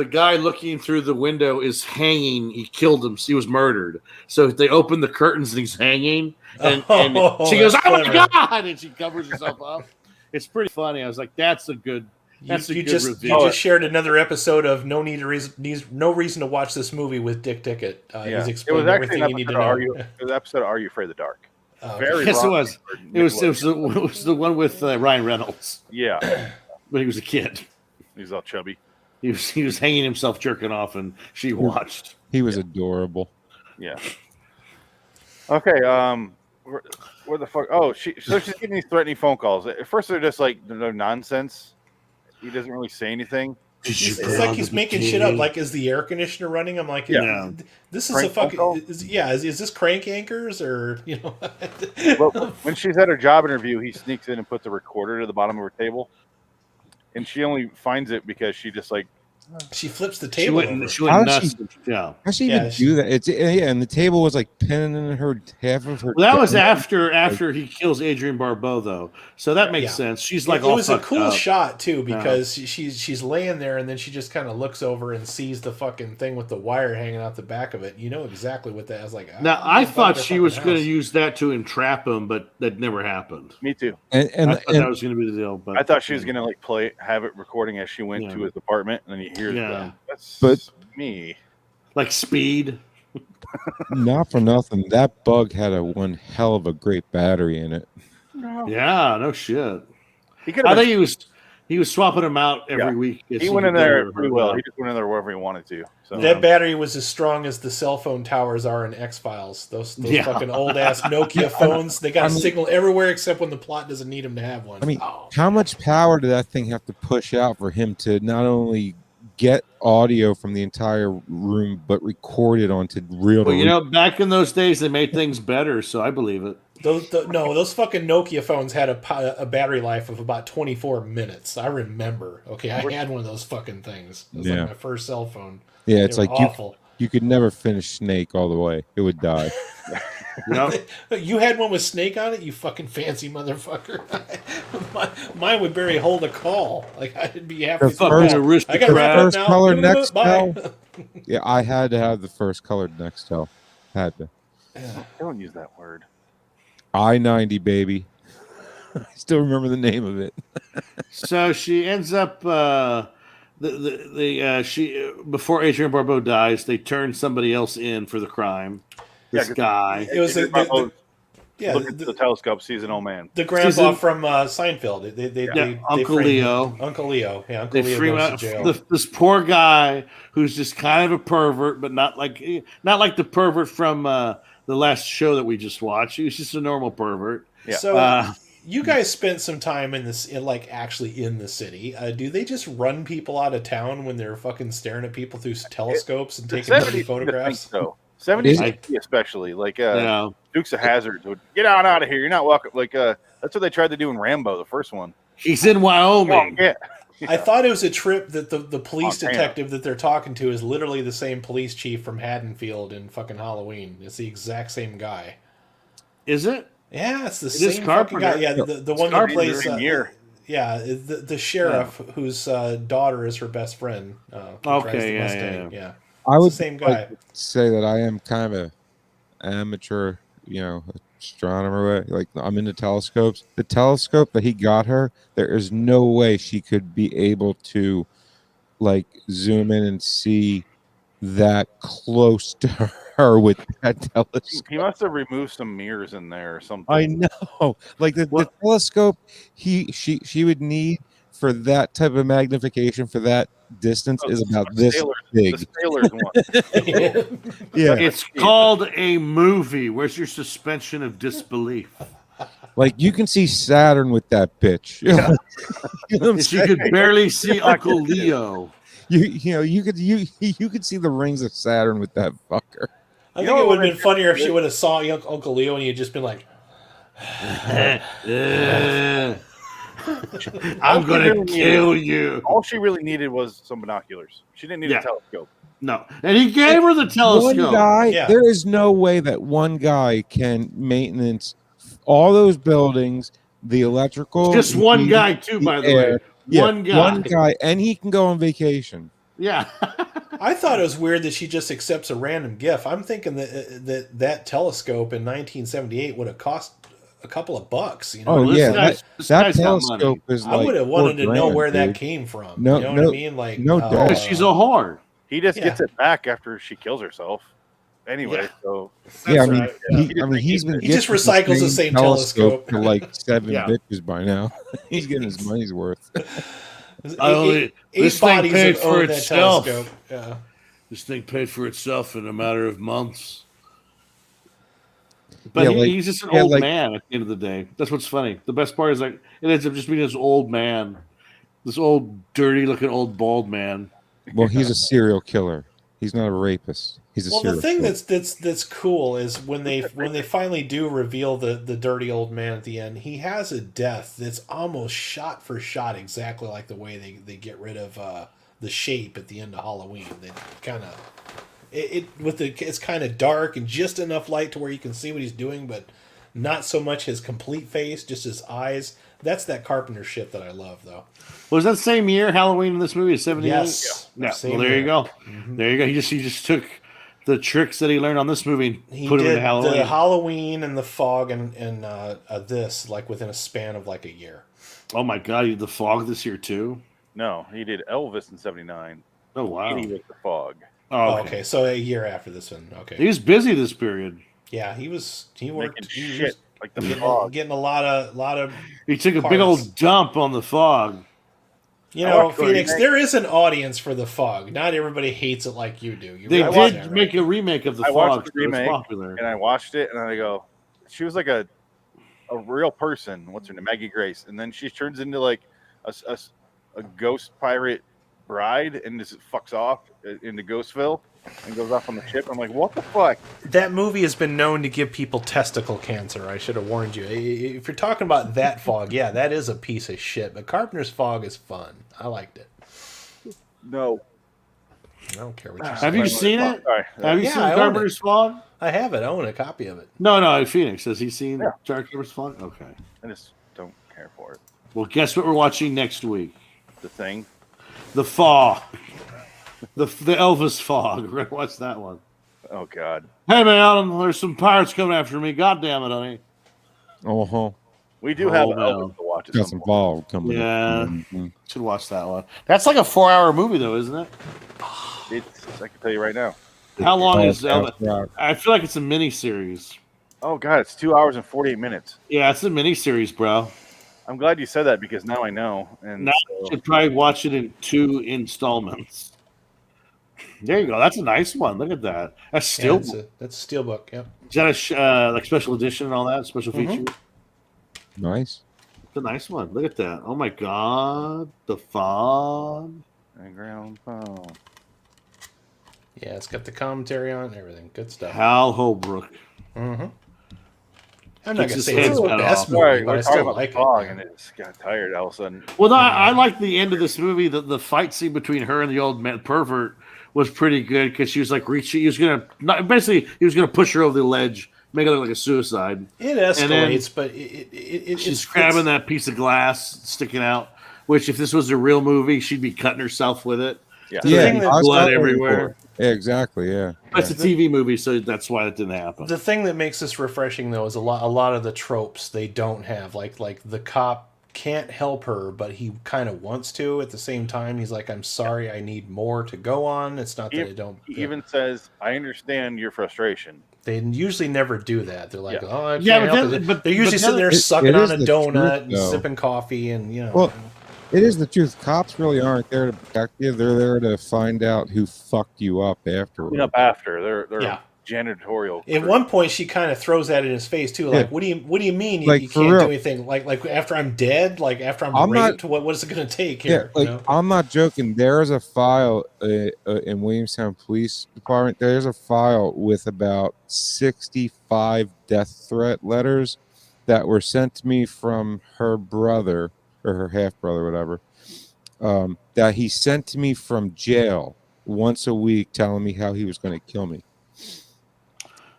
Speaker 1: guy looking through the window is hanging. He killed him. He was murdered. So they open the curtains and he's hanging, and
Speaker 3: Oh,
Speaker 1: she goes,
Speaker 3: that's
Speaker 1: "Oh my
Speaker 3: clever.
Speaker 1: god!" and she covers herself up. It's pretty funny. I was like, "That's a good." That's a
Speaker 3: you
Speaker 1: good
Speaker 3: just
Speaker 1: review.
Speaker 3: you just shared another episode of no reason to watch this movie with Dick Ticket. He's
Speaker 2: It was
Speaker 3: explaining
Speaker 2: actually
Speaker 3: everything
Speaker 2: an
Speaker 3: you need to
Speaker 2: episode of
Speaker 3: know.
Speaker 2: Are You, it was an episode of Are You Afraid of the Dark?
Speaker 3: Oh,
Speaker 2: Very
Speaker 1: Yes, it
Speaker 2: wrong
Speaker 1: was.
Speaker 2: for
Speaker 1: It was
Speaker 2: Nickelodeon.
Speaker 1: the one with Ryan Reynolds.
Speaker 2: Yeah.
Speaker 1: but he was a kid.
Speaker 2: He's all chubby.
Speaker 1: He was hanging himself, jerking off, and she watched.
Speaker 5: He was adorable.
Speaker 2: Yeah. Okay. Where the fuck? Oh, so she's getting these threatening phone calls. At first, they're just like they're nonsense. He doesn't really say anything.
Speaker 3: It's like he's making shit up. Like, is the air conditioner running? I'm like,
Speaker 1: Yeah.
Speaker 3: This is
Speaker 2: Crank
Speaker 3: a fucking.
Speaker 2: phone
Speaker 3: Is this crank anchors or
Speaker 2: Well, when she's at her job interview, he sneaks in and puts a recorder to the bottom of her table, and she only finds it because she just like
Speaker 3: she flips the
Speaker 1: She
Speaker 3: table
Speaker 1: went,
Speaker 3: over.
Speaker 1: she went
Speaker 5: How'd
Speaker 1: nuts.
Speaker 5: she-
Speaker 1: Yeah.
Speaker 5: How'd she
Speaker 3: Yeah,
Speaker 5: even do that? It's and the table was like pinning in her half of her.
Speaker 1: Well, that was
Speaker 5: desk.
Speaker 1: after he kills Adrienne Barbeau, though. So that makes
Speaker 3: Yeah.
Speaker 1: sense. She's like
Speaker 3: it
Speaker 1: all
Speaker 3: was a
Speaker 1: fucked
Speaker 3: cool
Speaker 1: up.
Speaker 3: shot too because she's laying there and then she just kind of looks over and sees the fucking thing with the wire hanging out the back of it. You know exactly what that. I was like,
Speaker 1: Now
Speaker 3: I'm
Speaker 1: I
Speaker 3: gonna
Speaker 1: thought
Speaker 3: fuck
Speaker 1: she
Speaker 3: their
Speaker 1: was
Speaker 3: fucking
Speaker 1: going to
Speaker 3: house.
Speaker 1: use that to entrap him, but that never happened.
Speaker 2: me too.
Speaker 5: And
Speaker 1: I thought that was going to be the deal. But
Speaker 2: I thought she was gonna like have it recording as she went
Speaker 1: Yeah.
Speaker 2: to his apartment, and then you hear
Speaker 1: Yeah.
Speaker 2: that's
Speaker 5: But-
Speaker 2: me.
Speaker 1: like Speed.
Speaker 5: not for nothing. That bug had one hell of a great battery in it.
Speaker 1: Yeah, no shit.
Speaker 2: He could
Speaker 1: I
Speaker 2: have.
Speaker 1: think he was swapping them out every
Speaker 2: Yeah.
Speaker 1: week. as
Speaker 2: He went
Speaker 1: could
Speaker 2: in there
Speaker 1: go.
Speaker 2: pretty well. He just went in there wherever he wanted to. So
Speaker 3: That battery was as strong as the cell phone towers are in X-Files. Those
Speaker 1: Yeah.
Speaker 3: fucking old ass Nokia phones. They got
Speaker 5: I mean-
Speaker 3: signal everywhere except when the plot doesn't need them to have one.
Speaker 5: I mean,
Speaker 3: Oh.
Speaker 5: how much power did that thing have to push out for him to not only get audio from the entire room but record it onto real?
Speaker 1: Well, you know, back in those days, they made things better, so I believe it.
Speaker 3: Those fucking Nokia phones had a battery life of about 24 minutes. I remember. Okay, I had one of those fucking things. It was
Speaker 5: Yeah.
Speaker 3: like my first cell phone.
Speaker 5: Yeah, it's
Speaker 3: They
Speaker 5: like
Speaker 3: were awful.
Speaker 5: you could never finish Snake all the way; it would die.
Speaker 1: No,
Speaker 3: You had one with Snake on it, you fucking fancy motherfucker. Mine would barely hold a call. Like I'd be happy.
Speaker 5: The
Speaker 3: to
Speaker 5: first-
Speaker 3: I got to wrap up
Speaker 5: first
Speaker 3: now.
Speaker 5: color next
Speaker 3: Bye.
Speaker 5: Yeah, I had to have the first colored Nextel. Had to.
Speaker 2: don't use that word.
Speaker 5: I-90 baby. I still remember the name of it.
Speaker 1: so she ends up she before Adrienne Barbeau dies, they turn somebody else in for the crime. This
Speaker 2: 'cause
Speaker 1: guy.
Speaker 3: It was the
Speaker 2: Look at the telescope, sees an old man.
Speaker 3: the grandpa
Speaker 1: Season-
Speaker 3: from Seinfeld. They
Speaker 1: Uncle
Speaker 3: framed
Speaker 1: Leo.
Speaker 3: him. Uncle Leo. Yeah, Uncle
Speaker 1: They
Speaker 3: Leo
Speaker 1: free
Speaker 3: goes
Speaker 1: out
Speaker 3: to jail.
Speaker 1: this poor guy who's just kind of a pervert, but not like the pervert from the last show that we just watched. He was just a normal pervert.
Speaker 2: Yeah.
Speaker 3: So you guys spent some time actually in the city. Do they just run people out of town when they're fucking staring at people through telescopes and taking pretty photographs?
Speaker 2: So 70s,
Speaker 5: Is
Speaker 2: especially like
Speaker 1: Yeah.
Speaker 2: Dukes of Hazzard would get out of here. You're not welcome. Like that's what they tried to do in Rambo, the first one.
Speaker 1: He's in Wyoming.
Speaker 2: Yeah.
Speaker 3: I thought it was a trip that the police
Speaker 2: Montana.
Speaker 3: detective that they're talking to is literally the same police chief from Haddonfield in fucking Halloween. It's the exact same guy.
Speaker 1: Is it?
Speaker 3: Yeah, it's the
Speaker 1: is
Speaker 3: same fucking guy.
Speaker 1: Carpenter.
Speaker 3: Yeah, the one that
Speaker 1: Carpenter.
Speaker 3: plays.
Speaker 2: Same year.
Speaker 3: Yeah, the sheriff whose daughter is her best friend. Who drives
Speaker 1: Okay,
Speaker 3: the
Speaker 1: yeah,
Speaker 3: Mustang.
Speaker 1: yeah.
Speaker 5: I
Speaker 3: It's
Speaker 5: would
Speaker 3: the same guy.
Speaker 5: say that I am kind of an amateur, astronomer. Like I'm into telescopes. The telescope that he got her, there is no way she could be able to like zoom in and see that close to her with that telescope.
Speaker 2: He must have removed some mirrors in there or something.
Speaker 5: I know. Like the telescope she would need for that type of magnification for that distance is about this big.
Speaker 2: The sailors one.
Speaker 5: Yeah.
Speaker 1: It's called a movie. Where's your suspension of disbelief?
Speaker 5: Like you can see Saturn with that bitch. You know what I'm
Speaker 1: She could barely see Uncle Leo.
Speaker 5: you could see the rings of Saturn with that fucker.
Speaker 3: I think it would have been funnier if she would have saw Uncle Leo and he had just been like,
Speaker 1: I'm gonna kill you.
Speaker 2: All she really needed was some binoculars. She didn't need
Speaker 1: Yeah.
Speaker 2: a telescope.
Speaker 1: No, and he gave her the telescope.
Speaker 5: One guy,
Speaker 3: Yeah.
Speaker 5: there is no way that one guy can maintenance all those buildings, the electrical.
Speaker 1: Just one
Speaker 5: the-
Speaker 1: guy, too,
Speaker 5: the
Speaker 1: by the
Speaker 5: air.
Speaker 1: way.
Speaker 5: Yeah,
Speaker 1: One guy.
Speaker 5: and he can go on vacation.
Speaker 1: Yeah.
Speaker 3: I thought it was weird that she just accepts a random gift. I'm thinking that telescope in 1978 would have cost a couple of bucks. You know,
Speaker 5: Oh
Speaker 1: this
Speaker 5: yeah,
Speaker 1: guy's- this
Speaker 5: that
Speaker 1: guy's got
Speaker 5: telescope
Speaker 1: money.
Speaker 5: is
Speaker 3: I
Speaker 5: like
Speaker 3: would have wanted to know
Speaker 5: $4,000,
Speaker 3: where that
Speaker 5: dude.
Speaker 3: came from.
Speaker 5: No-
Speaker 3: you know
Speaker 5: no-
Speaker 3: what I mean? Like,
Speaker 5: no doubt.
Speaker 1: Because she's a whore.
Speaker 2: He just
Speaker 3: Yeah.
Speaker 2: gets it back after she kills herself. Anyway,
Speaker 3: Yeah.
Speaker 2: so
Speaker 5: Yeah, I
Speaker 3: That's
Speaker 5: mean,
Speaker 3: right,
Speaker 5: he's been
Speaker 3: He just
Speaker 5: gifted
Speaker 3: recycles the same telescope.
Speaker 5: to like 7
Speaker 1: Yeah.
Speaker 5: bitches by now. He's getting his money's worth.
Speaker 1: This thing
Speaker 3: bodies
Speaker 1: paid
Speaker 3: of
Speaker 1: for
Speaker 3: that
Speaker 1: itself.
Speaker 3: telescope. Yeah.
Speaker 1: This thing paid for itself in a matter of months. But
Speaker 5: Yeah,
Speaker 1: he's just an old man at the end of the day. That's what's funny. The best part is like it ends up just being this old man, this old dirty looking old bald man.
Speaker 5: Well, he's a serial killer. He's not a rapist. He's a serial
Speaker 3: the thing
Speaker 5: killer.
Speaker 3: that's cool is when they finally do reveal the dirty old man at the end, he has a death that's almost shot for shot exactly like the way they get rid of the shape at the end of Halloween. They kind of it's kind of dark and just enough light to where you can see what he's doing, but not so much his complete face, just his eyes. That's that Carpenter shit that I love, though.
Speaker 1: Was that same year Halloween in this movie? 78?
Speaker 3: Yes.
Speaker 1: Yeah.
Speaker 3: Same
Speaker 1: Well, there
Speaker 3: year.
Speaker 1: you go.
Speaker 3: Mm-hmm.
Speaker 1: There you go. He just took the tricks that he learned on this movie and
Speaker 3: He
Speaker 1: put them
Speaker 3: did
Speaker 1: in Halloween.
Speaker 3: the Halloween and the fog and this like within a span of like a year.
Speaker 1: Oh my God! He did the fog this year too.
Speaker 2: No, he did Elvis in '79.
Speaker 1: Oh wow!
Speaker 2: He was the fog.
Speaker 1: Oh,
Speaker 3: Okay, so a year after this one. Okay.
Speaker 1: He was busy this period.
Speaker 3: Yeah, he worked
Speaker 2: Making shit like the
Speaker 3: getting,
Speaker 2: fog.
Speaker 3: getting a lot of
Speaker 1: He took a
Speaker 3: parts.
Speaker 1: big old dump on the fog.
Speaker 3: You know,
Speaker 2: watched the
Speaker 3: Phoenix,
Speaker 2: remake.
Speaker 3: there is an audience for the fog. Not everybody hates it like you do.
Speaker 1: They
Speaker 3: realize
Speaker 1: did
Speaker 3: that,
Speaker 1: make
Speaker 3: right?
Speaker 1: a remake of the
Speaker 2: I
Speaker 1: fog.
Speaker 2: watched the
Speaker 1: so it's
Speaker 2: remake,
Speaker 1: popular.
Speaker 2: And I watched it, and I go, she was like a real person. What's her name? Maggie Grace. And then she turns into like a ghost pirate bride and just fucks off into Ghostville and goes off on the ship. I'm like, what the fuck?
Speaker 3: That movie has been known to give people testicle cancer. I should have warned you. If you're talking about that fog, yeah, that is a piece of shit. But Carpenter's fog is fun. I liked it.
Speaker 2: No.
Speaker 3: I don't care what you say.
Speaker 1: Have you seen it?
Speaker 2: Sorry.
Speaker 1: Have you
Speaker 3: Yeah,
Speaker 1: seen
Speaker 3: I own
Speaker 1: Carpenter's Fog?
Speaker 3: I have it. I own a copy of it.
Speaker 1: No. Phoenix, has he seen
Speaker 2: Yeah.
Speaker 1: Carpenter's Fog? Okay.
Speaker 2: I just don't care for it.
Speaker 1: Well, guess what we're watching next week?
Speaker 2: The Thing.
Speaker 1: The Fog. The Elvis Fog. We're gonna watch that one.
Speaker 2: Oh, God.
Speaker 1: Hey man, there's some pirates coming after me. God damn it, honey.
Speaker 5: Oh, huh.
Speaker 2: We do have
Speaker 1: Hold
Speaker 2: Elvis
Speaker 1: on.
Speaker 2: to watch at
Speaker 5: Got
Speaker 2: some
Speaker 5: some
Speaker 2: point.
Speaker 5: ball coming.
Speaker 1: Yeah.
Speaker 5: Mhm.
Speaker 1: Should watch that one. That's like a 4-hour movie, though, isn't it?
Speaker 2: I can tell you right now.
Speaker 1: How long is Elvis?
Speaker 5: Yeah.
Speaker 1: I feel like it's a mini series.
Speaker 2: Oh, God, it's 2 hours and 48 minutes.
Speaker 1: Yeah, it's a mini series, bro.
Speaker 2: I'm glad you said that because now I know. And
Speaker 1: Now you should probably watch it in 2 installments. There you go. That's a nice one. Look at that. That's still.
Speaker 3: That's a steelbook. Yep.
Speaker 1: Is that a like special edition and all that? Special feature?
Speaker 5: Nice.
Speaker 1: It's a nice one. Look at that. Oh my God. The Fog.
Speaker 2: and ground pound.
Speaker 3: Yeah, it's got the commentary on it and everything. Good stuff.
Speaker 1: Hal Holbrook.
Speaker 3: Mm-hmm. I'm not
Speaker 1: Keeps
Speaker 3: gonna
Speaker 1: his
Speaker 3: say it's
Speaker 1: head
Speaker 3: the
Speaker 1: cut
Speaker 3: best
Speaker 1: off.
Speaker 3: movie,
Speaker 2: Sorry,
Speaker 3: but I
Speaker 2: we're talking
Speaker 3: still
Speaker 2: about
Speaker 3: like
Speaker 2: the fog,
Speaker 3: it.
Speaker 2: and it just got tired all of a sudden.
Speaker 1: Well, I like the end of this movie. The fight scene between her and the old man pervert was pretty good because she was like reaching. He was gonna push her over the ledge, make it look like a suicide.
Speaker 3: It
Speaker 1: And then
Speaker 3: escalates, but it's
Speaker 1: She's grabbing that piece of glass sticking out. Which, if this was a real movie, she'd be cutting herself with it.
Speaker 2: Yeah.
Speaker 3: The
Speaker 5: Yeah,
Speaker 3: thing that-
Speaker 5: I was
Speaker 1: blood
Speaker 5: waiting for
Speaker 1: everywhere.
Speaker 5: it. Yeah, exactly. Yeah.
Speaker 1: It's a TV movie, so that's why it didn't happen.
Speaker 3: The thing that makes this refreshing, though, is a lot of the tropes they don't have. Like the cop can't help her, but he kind of wants to. At the same time, he's like, "I'm sorry, I need more to go on." It's not that I don't.
Speaker 2: He even says, "I understand your frustration."
Speaker 3: They usually never do that. They're like,
Speaker 2: Yeah.
Speaker 3: "Oh, I can't
Speaker 1: Yeah, but
Speaker 3: help
Speaker 1: then-
Speaker 3: it."
Speaker 1: but-
Speaker 3: They're usually
Speaker 1: but
Speaker 3: sitting
Speaker 1: then-
Speaker 3: there
Speaker 5: It
Speaker 3: sucking on
Speaker 5: is
Speaker 3: a
Speaker 5: the
Speaker 3: donut
Speaker 5: truth,
Speaker 3: and
Speaker 5: though.
Speaker 3: sipping coffee, and you know.
Speaker 5: Well, it is the truth. Cops really aren't there to protect you. They're there to find out who fucked you up afterward.
Speaker 2: Clean up after they're
Speaker 3: Yeah.
Speaker 2: janitorial.
Speaker 3: At one point, she kind of throws that in his face too. Like, what do you mean
Speaker 5: Like,
Speaker 3: you
Speaker 5: for
Speaker 3: can't
Speaker 5: real.
Speaker 3: do anything? Like after I'm dead, like after I'm
Speaker 5: I'm not-
Speaker 3: raped, what is it going to take
Speaker 5: Yeah,
Speaker 3: here?
Speaker 5: like
Speaker 3: you know?
Speaker 5: I'm not joking. There is a file in Williamstown Police Department. There's a file with about 65 death threat letters that were sent to me from her brother or her half brother, whatever. That he sent to me from jail once a week, telling me how he was going to kill me.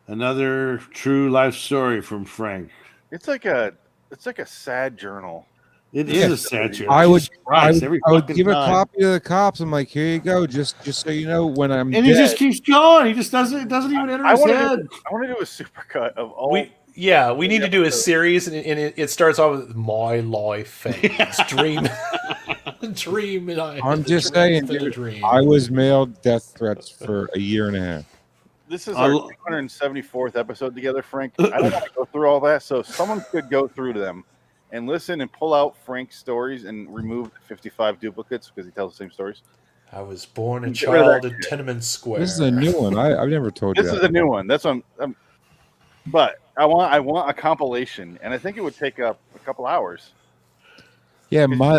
Speaker 1: Another true life story from Frank.
Speaker 2: It's like a sad journal.
Speaker 1: It
Speaker 5: Yeah.
Speaker 1: is a sad journey.
Speaker 5: I would,
Speaker 1: Jesus Christ, every
Speaker 5: I would
Speaker 1: fucking
Speaker 5: give a
Speaker 1: time.
Speaker 5: copy to the cops. I'm like, here you go, just so you know, when I'm
Speaker 1: And
Speaker 5: dead.
Speaker 1: he just keeps going. He just doesn't. It doesn't even enter
Speaker 2: I
Speaker 1: his
Speaker 2: want
Speaker 1: head.
Speaker 2: to do a supercut of all.
Speaker 3: We need to do a series, and it starts off with "My life fades, dream, dream." And
Speaker 5: I'm just saying, dude,
Speaker 3: dream.
Speaker 5: I was mailed death threats for a year and a half.
Speaker 2: This is our 274th episode together, Frank. I don't want to go through all that, so someone could go through them and listen and pull out Frank's stories and remove the 55 duplicates because he tells the same stories.
Speaker 3: I was born a
Speaker 2: Get rid of
Speaker 3: child
Speaker 2: that
Speaker 3: in
Speaker 2: shit.
Speaker 3: Tenement Square.
Speaker 5: This is a new one. I've never told you
Speaker 2: This
Speaker 5: that.
Speaker 2: is a new one. That's what but I want a compilation, and I think it would take up a couple hours.
Speaker 5: Yeah, my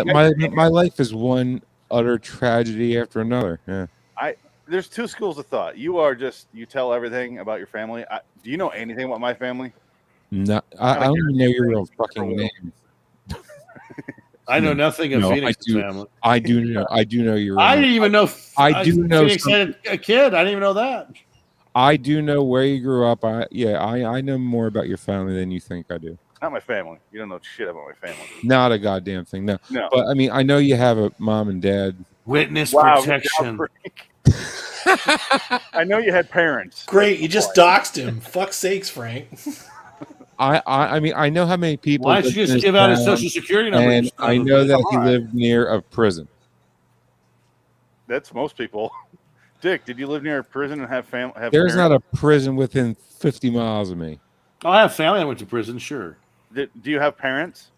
Speaker 5: life is one utter tragedy after another. Yeah.
Speaker 2: There's two schools of thought. You tell everything about your family. Do you know anything about my family?
Speaker 5: No, I don't even know your real fucking name.
Speaker 1: I know nothing of
Speaker 5: No,
Speaker 1: Phoenix's family.
Speaker 5: I do know your.
Speaker 1: I didn't even know.
Speaker 5: I do know
Speaker 1: Phoenix had a kid. I didn't even know that.
Speaker 5: I do know where you grew up. I know more about your family than you think I do.
Speaker 2: Not my family. You don't know shit about my family.
Speaker 5: Not a goddamn thing. No.
Speaker 2: No.
Speaker 5: But I mean, I know you have a mom and dad.
Speaker 1: Witness
Speaker 2: Wow,
Speaker 1: protection.
Speaker 2: I know you had parents.
Speaker 3: Great, you just doxed him. Fuck sakes, Frank.
Speaker 5: I mean, I know how many people.
Speaker 1: Why don't you just give out his social security number?
Speaker 5: And I know that he lived near a prison.
Speaker 2: That's most people. Dick, did you live near a prison and have family?
Speaker 5: There's
Speaker 2: parents?
Speaker 5: not a prison within 50 miles of me.
Speaker 1: Oh, I have family. I went to prison. Sure.
Speaker 2: Do you have parents?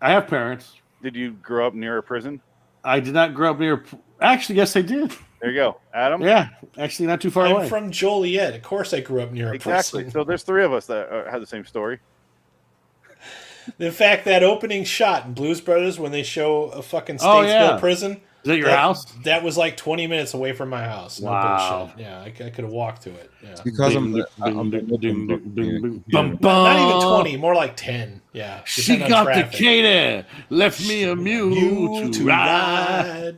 Speaker 1: I have parents.
Speaker 2: Did you grow up near a prison?
Speaker 1: I did not grow up near. Actually, yes, I did.
Speaker 2: There you go, Adam.
Speaker 1: Yeah, actually, not too far away.
Speaker 3: I'm from Joliet. Of course, I grew up near a prison.
Speaker 2: So there's three of us that have the same story.
Speaker 3: In fact, that opening shot in Blues Brothers when they show a fucking Statesville prison.
Speaker 1: Is that your house?
Speaker 3: That was like 20 minutes away from my house. No
Speaker 1: Wow.
Speaker 3: bullshit. Yeah, I could have walked to it. Yeah.
Speaker 5: Because
Speaker 1: Not
Speaker 3: Not even 20, more like 10. Yeah.
Speaker 1: She
Speaker 3: depending on
Speaker 1: got
Speaker 3: traffic.
Speaker 1: the Katie, left me a mule to ride.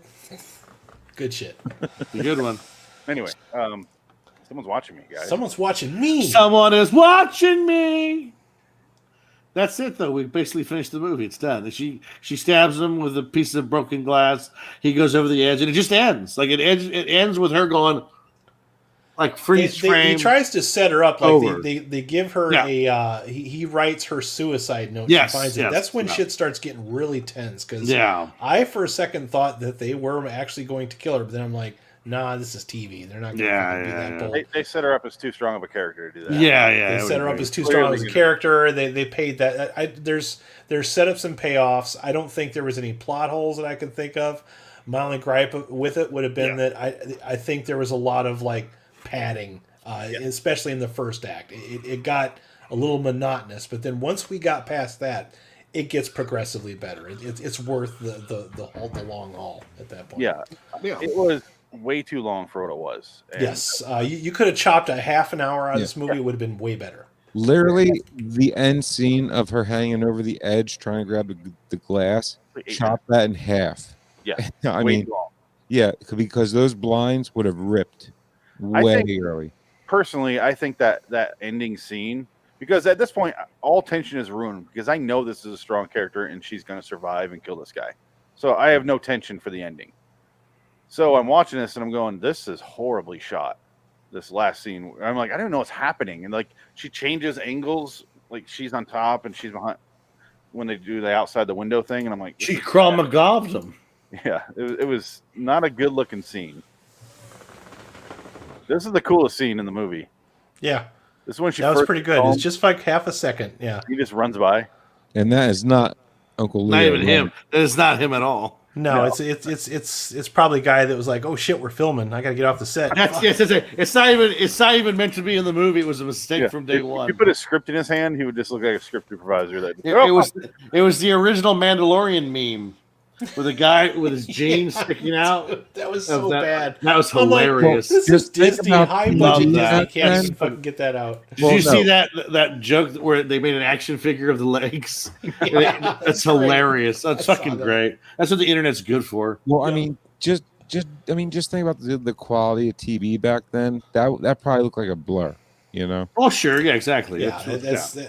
Speaker 3: Good shit.
Speaker 1: A good one.
Speaker 2: Anyway, someone's watching me, guys.
Speaker 3: Someone's watching me.
Speaker 1: Someone is watching me. That's it, though. We basically finished the movie. It's done. She stabs him with a piece of broken glass. He goes over the edge, and it just ends. Like it ends with her going, like freeze frame.
Speaker 3: He tries to set her up. Like
Speaker 1: over.
Speaker 3: they give her a. He writes her suicide note.
Speaker 1: Yes,
Speaker 3: she finds it.
Speaker 1: yes,
Speaker 3: That's when
Speaker 1: yeah.
Speaker 3: shit starts getting really tense. Because
Speaker 1: Yeah.
Speaker 3: I for a second thought that they were actually going to kill her, but then I'm like, nah, this is TV. They're not going to be that bold.
Speaker 2: They set her up as too strong of a character to do that.
Speaker 1: Yeah.
Speaker 3: They set her up as too strong as a character. They paid that. There's setups and payoffs. I don't think there was any plot holes that I could think of. My only gripe with it would have been that I think there was a lot of like padding, especially in the first act. It got a little monotonous, but then once we got past that, it gets progressively better. It's worth the long haul at that point.
Speaker 2: Yeah. It was way too long for what it was. And
Speaker 3: Yes, you could have chopped a half an hour out of this movie. It would have been way better.
Speaker 5: Literally, the end scene of her hanging over the edge trying to grab the glass, chop that in half.
Speaker 2: Yeah.
Speaker 5: I
Speaker 2: way
Speaker 5: mean,
Speaker 2: too long.
Speaker 5: yeah, because those blinds would have ripped way early.
Speaker 2: Personally, I think that ending scene, because at this point, all tension is ruined because I know this is a strong character and she's going to survive and kill this guy. So I have no tension for the ending. So I'm watching this and I'm going, this is horribly shot. This last scene, I'm like, I don't know what's happening. And like, she changes angles, like she's on top and she's behind when they do the outside the window thing. And I'm like,
Speaker 1: She Kramagoved him.
Speaker 2: yeah, it was not a good looking scene. This is the coolest scene in the movie.
Speaker 3: Yeah,
Speaker 2: This is when she
Speaker 3: that was
Speaker 2: first
Speaker 3: pretty good.
Speaker 2: home,
Speaker 3: It's just like half a second. Yeah.
Speaker 2: he just runs by.
Speaker 5: And that is not Uncle Leo.
Speaker 1: Not even him. That is not him at all.
Speaker 3: No, it's probably a guy that was like, oh shit, we're filming. I got to get off the set.
Speaker 1: It's not even meant to be in the movie. It was a mistake from day one.
Speaker 2: If you put a script in his hand, he would just look like a script supervisor. That
Speaker 1: It was the original Mandalorian meme with a guy with his jeans sticking out.
Speaker 3: That was so bad.
Speaker 1: That was
Speaker 3: I'm like,
Speaker 1: hilarious.
Speaker 3: this is
Speaker 5: Just think
Speaker 3: Disney
Speaker 5: about
Speaker 3: high
Speaker 1: love
Speaker 3: budget.
Speaker 1: that.
Speaker 3: Disney can't even fucking get that out.
Speaker 1: Did you see that joke where they made an action figure of the legs? That's hilarious. That's fucking great. That's what the internet's good for.
Speaker 5: Well, I mean, just think about the quality of TV back then. That probably looked like a blur, you know?
Speaker 1: Oh, sure. Yeah, exactly.
Speaker 3: Yeah,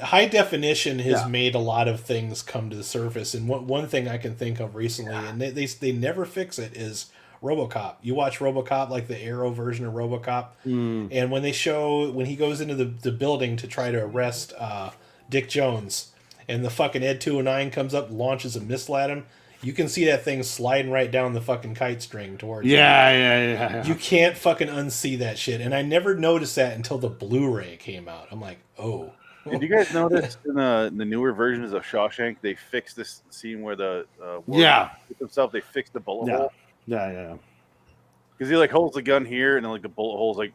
Speaker 3: high definition has made a lot of things come to the surface. And one thing I can think of recently, and they never fix it, is RoboCop. You watch RoboCop, like the Arrow version of RoboCop, and when he goes into the building to try to arrest Dick Jones, and the fucking Ed 209 comes up, launches a missile at him, you can see that thing sliding right down the fucking kite string towards him.
Speaker 1: Yeah.
Speaker 3: You can't fucking unsee that shit. And I never noticed that until the Blu-ray came out. I'm like, oh.
Speaker 2: Did you guys notice in the newer versions of Shawshank, they fixed this scene where the
Speaker 1: Yeah.
Speaker 2: himself, they fixed the bullet
Speaker 1: Yeah.
Speaker 2: hole?
Speaker 1: Yeah.
Speaker 2: Because he like holds the gun here, and then like the bullet hole's like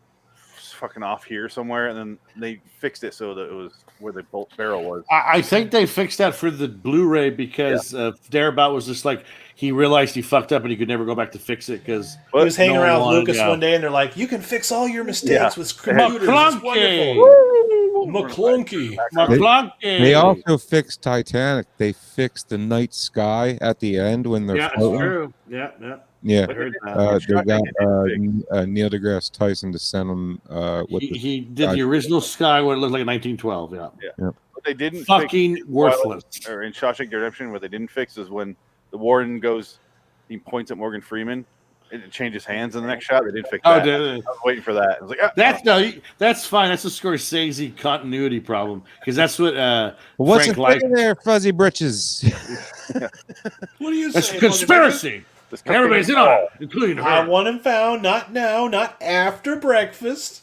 Speaker 2: fucking off here somewhere, and then they fixed it so that it was where the bolt barrel was.
Speaker 1: I think they fixed that for the Blu-ray because Darabout was just like he realized he fucked up and he could never go back to fix it because
Speaker 3: He was hanging
Speaker 1: no
Speaker 3: around with
Speaker 1: one
Speaker 3: Lucas
Speaker 1: wanted-
Speaker 3: one day, and they're like, "You can fix all your mistakes
Speaker 2: Yeah.
Speaker 3: with computers. It's
Speaker 1: McClunky.
Speaker 3: wonderful." McClunky.
Speaker 1: McClunky.
Speaker 5: They also fixed Titanic. They fixed the night sky at the end when they're
Speaker 1: Yeah, it's
Speaker 5: floating.
Speaker 1: true. Yeah.
Speaker 5: Yeah.
Speaker 1: I heard that.
Speaker 5: They got Neil deGrasse Tyson to send them with
Speaker 1: He did the original Sky when it looked like 1912. Yeah.
Speaker 2: What they didn't
Speaker 1: Fucking
Speaker 2: fix,
Speaker 1: worthless.
Speaker 2: or in Shawshank Redemption, what they didn't fix is when the warden goes, he points at Morgan Freeman, it changes hands in the next shot. They didn't fix
Speaker 1: Oh,
Speaker 2: that.
Speaker 1: did
Speaker 2: I was waiting for that. I was like,
Speaker 1: that's fine. That's a Scorsese continuity problem because that's what
Speaker 5: what's
Speaker 1: Frank
Speaker 5: it
Speaker 1: liked.
Speaker 5: there, fuzzy britches?
Speaker 3: What do you
Speaker 1: That's
Speaker 3: say?
Speaker 1: a conspiracy. And everybody's in on it, including her.
Speaker 3: I want him found, not now, not after breakfast.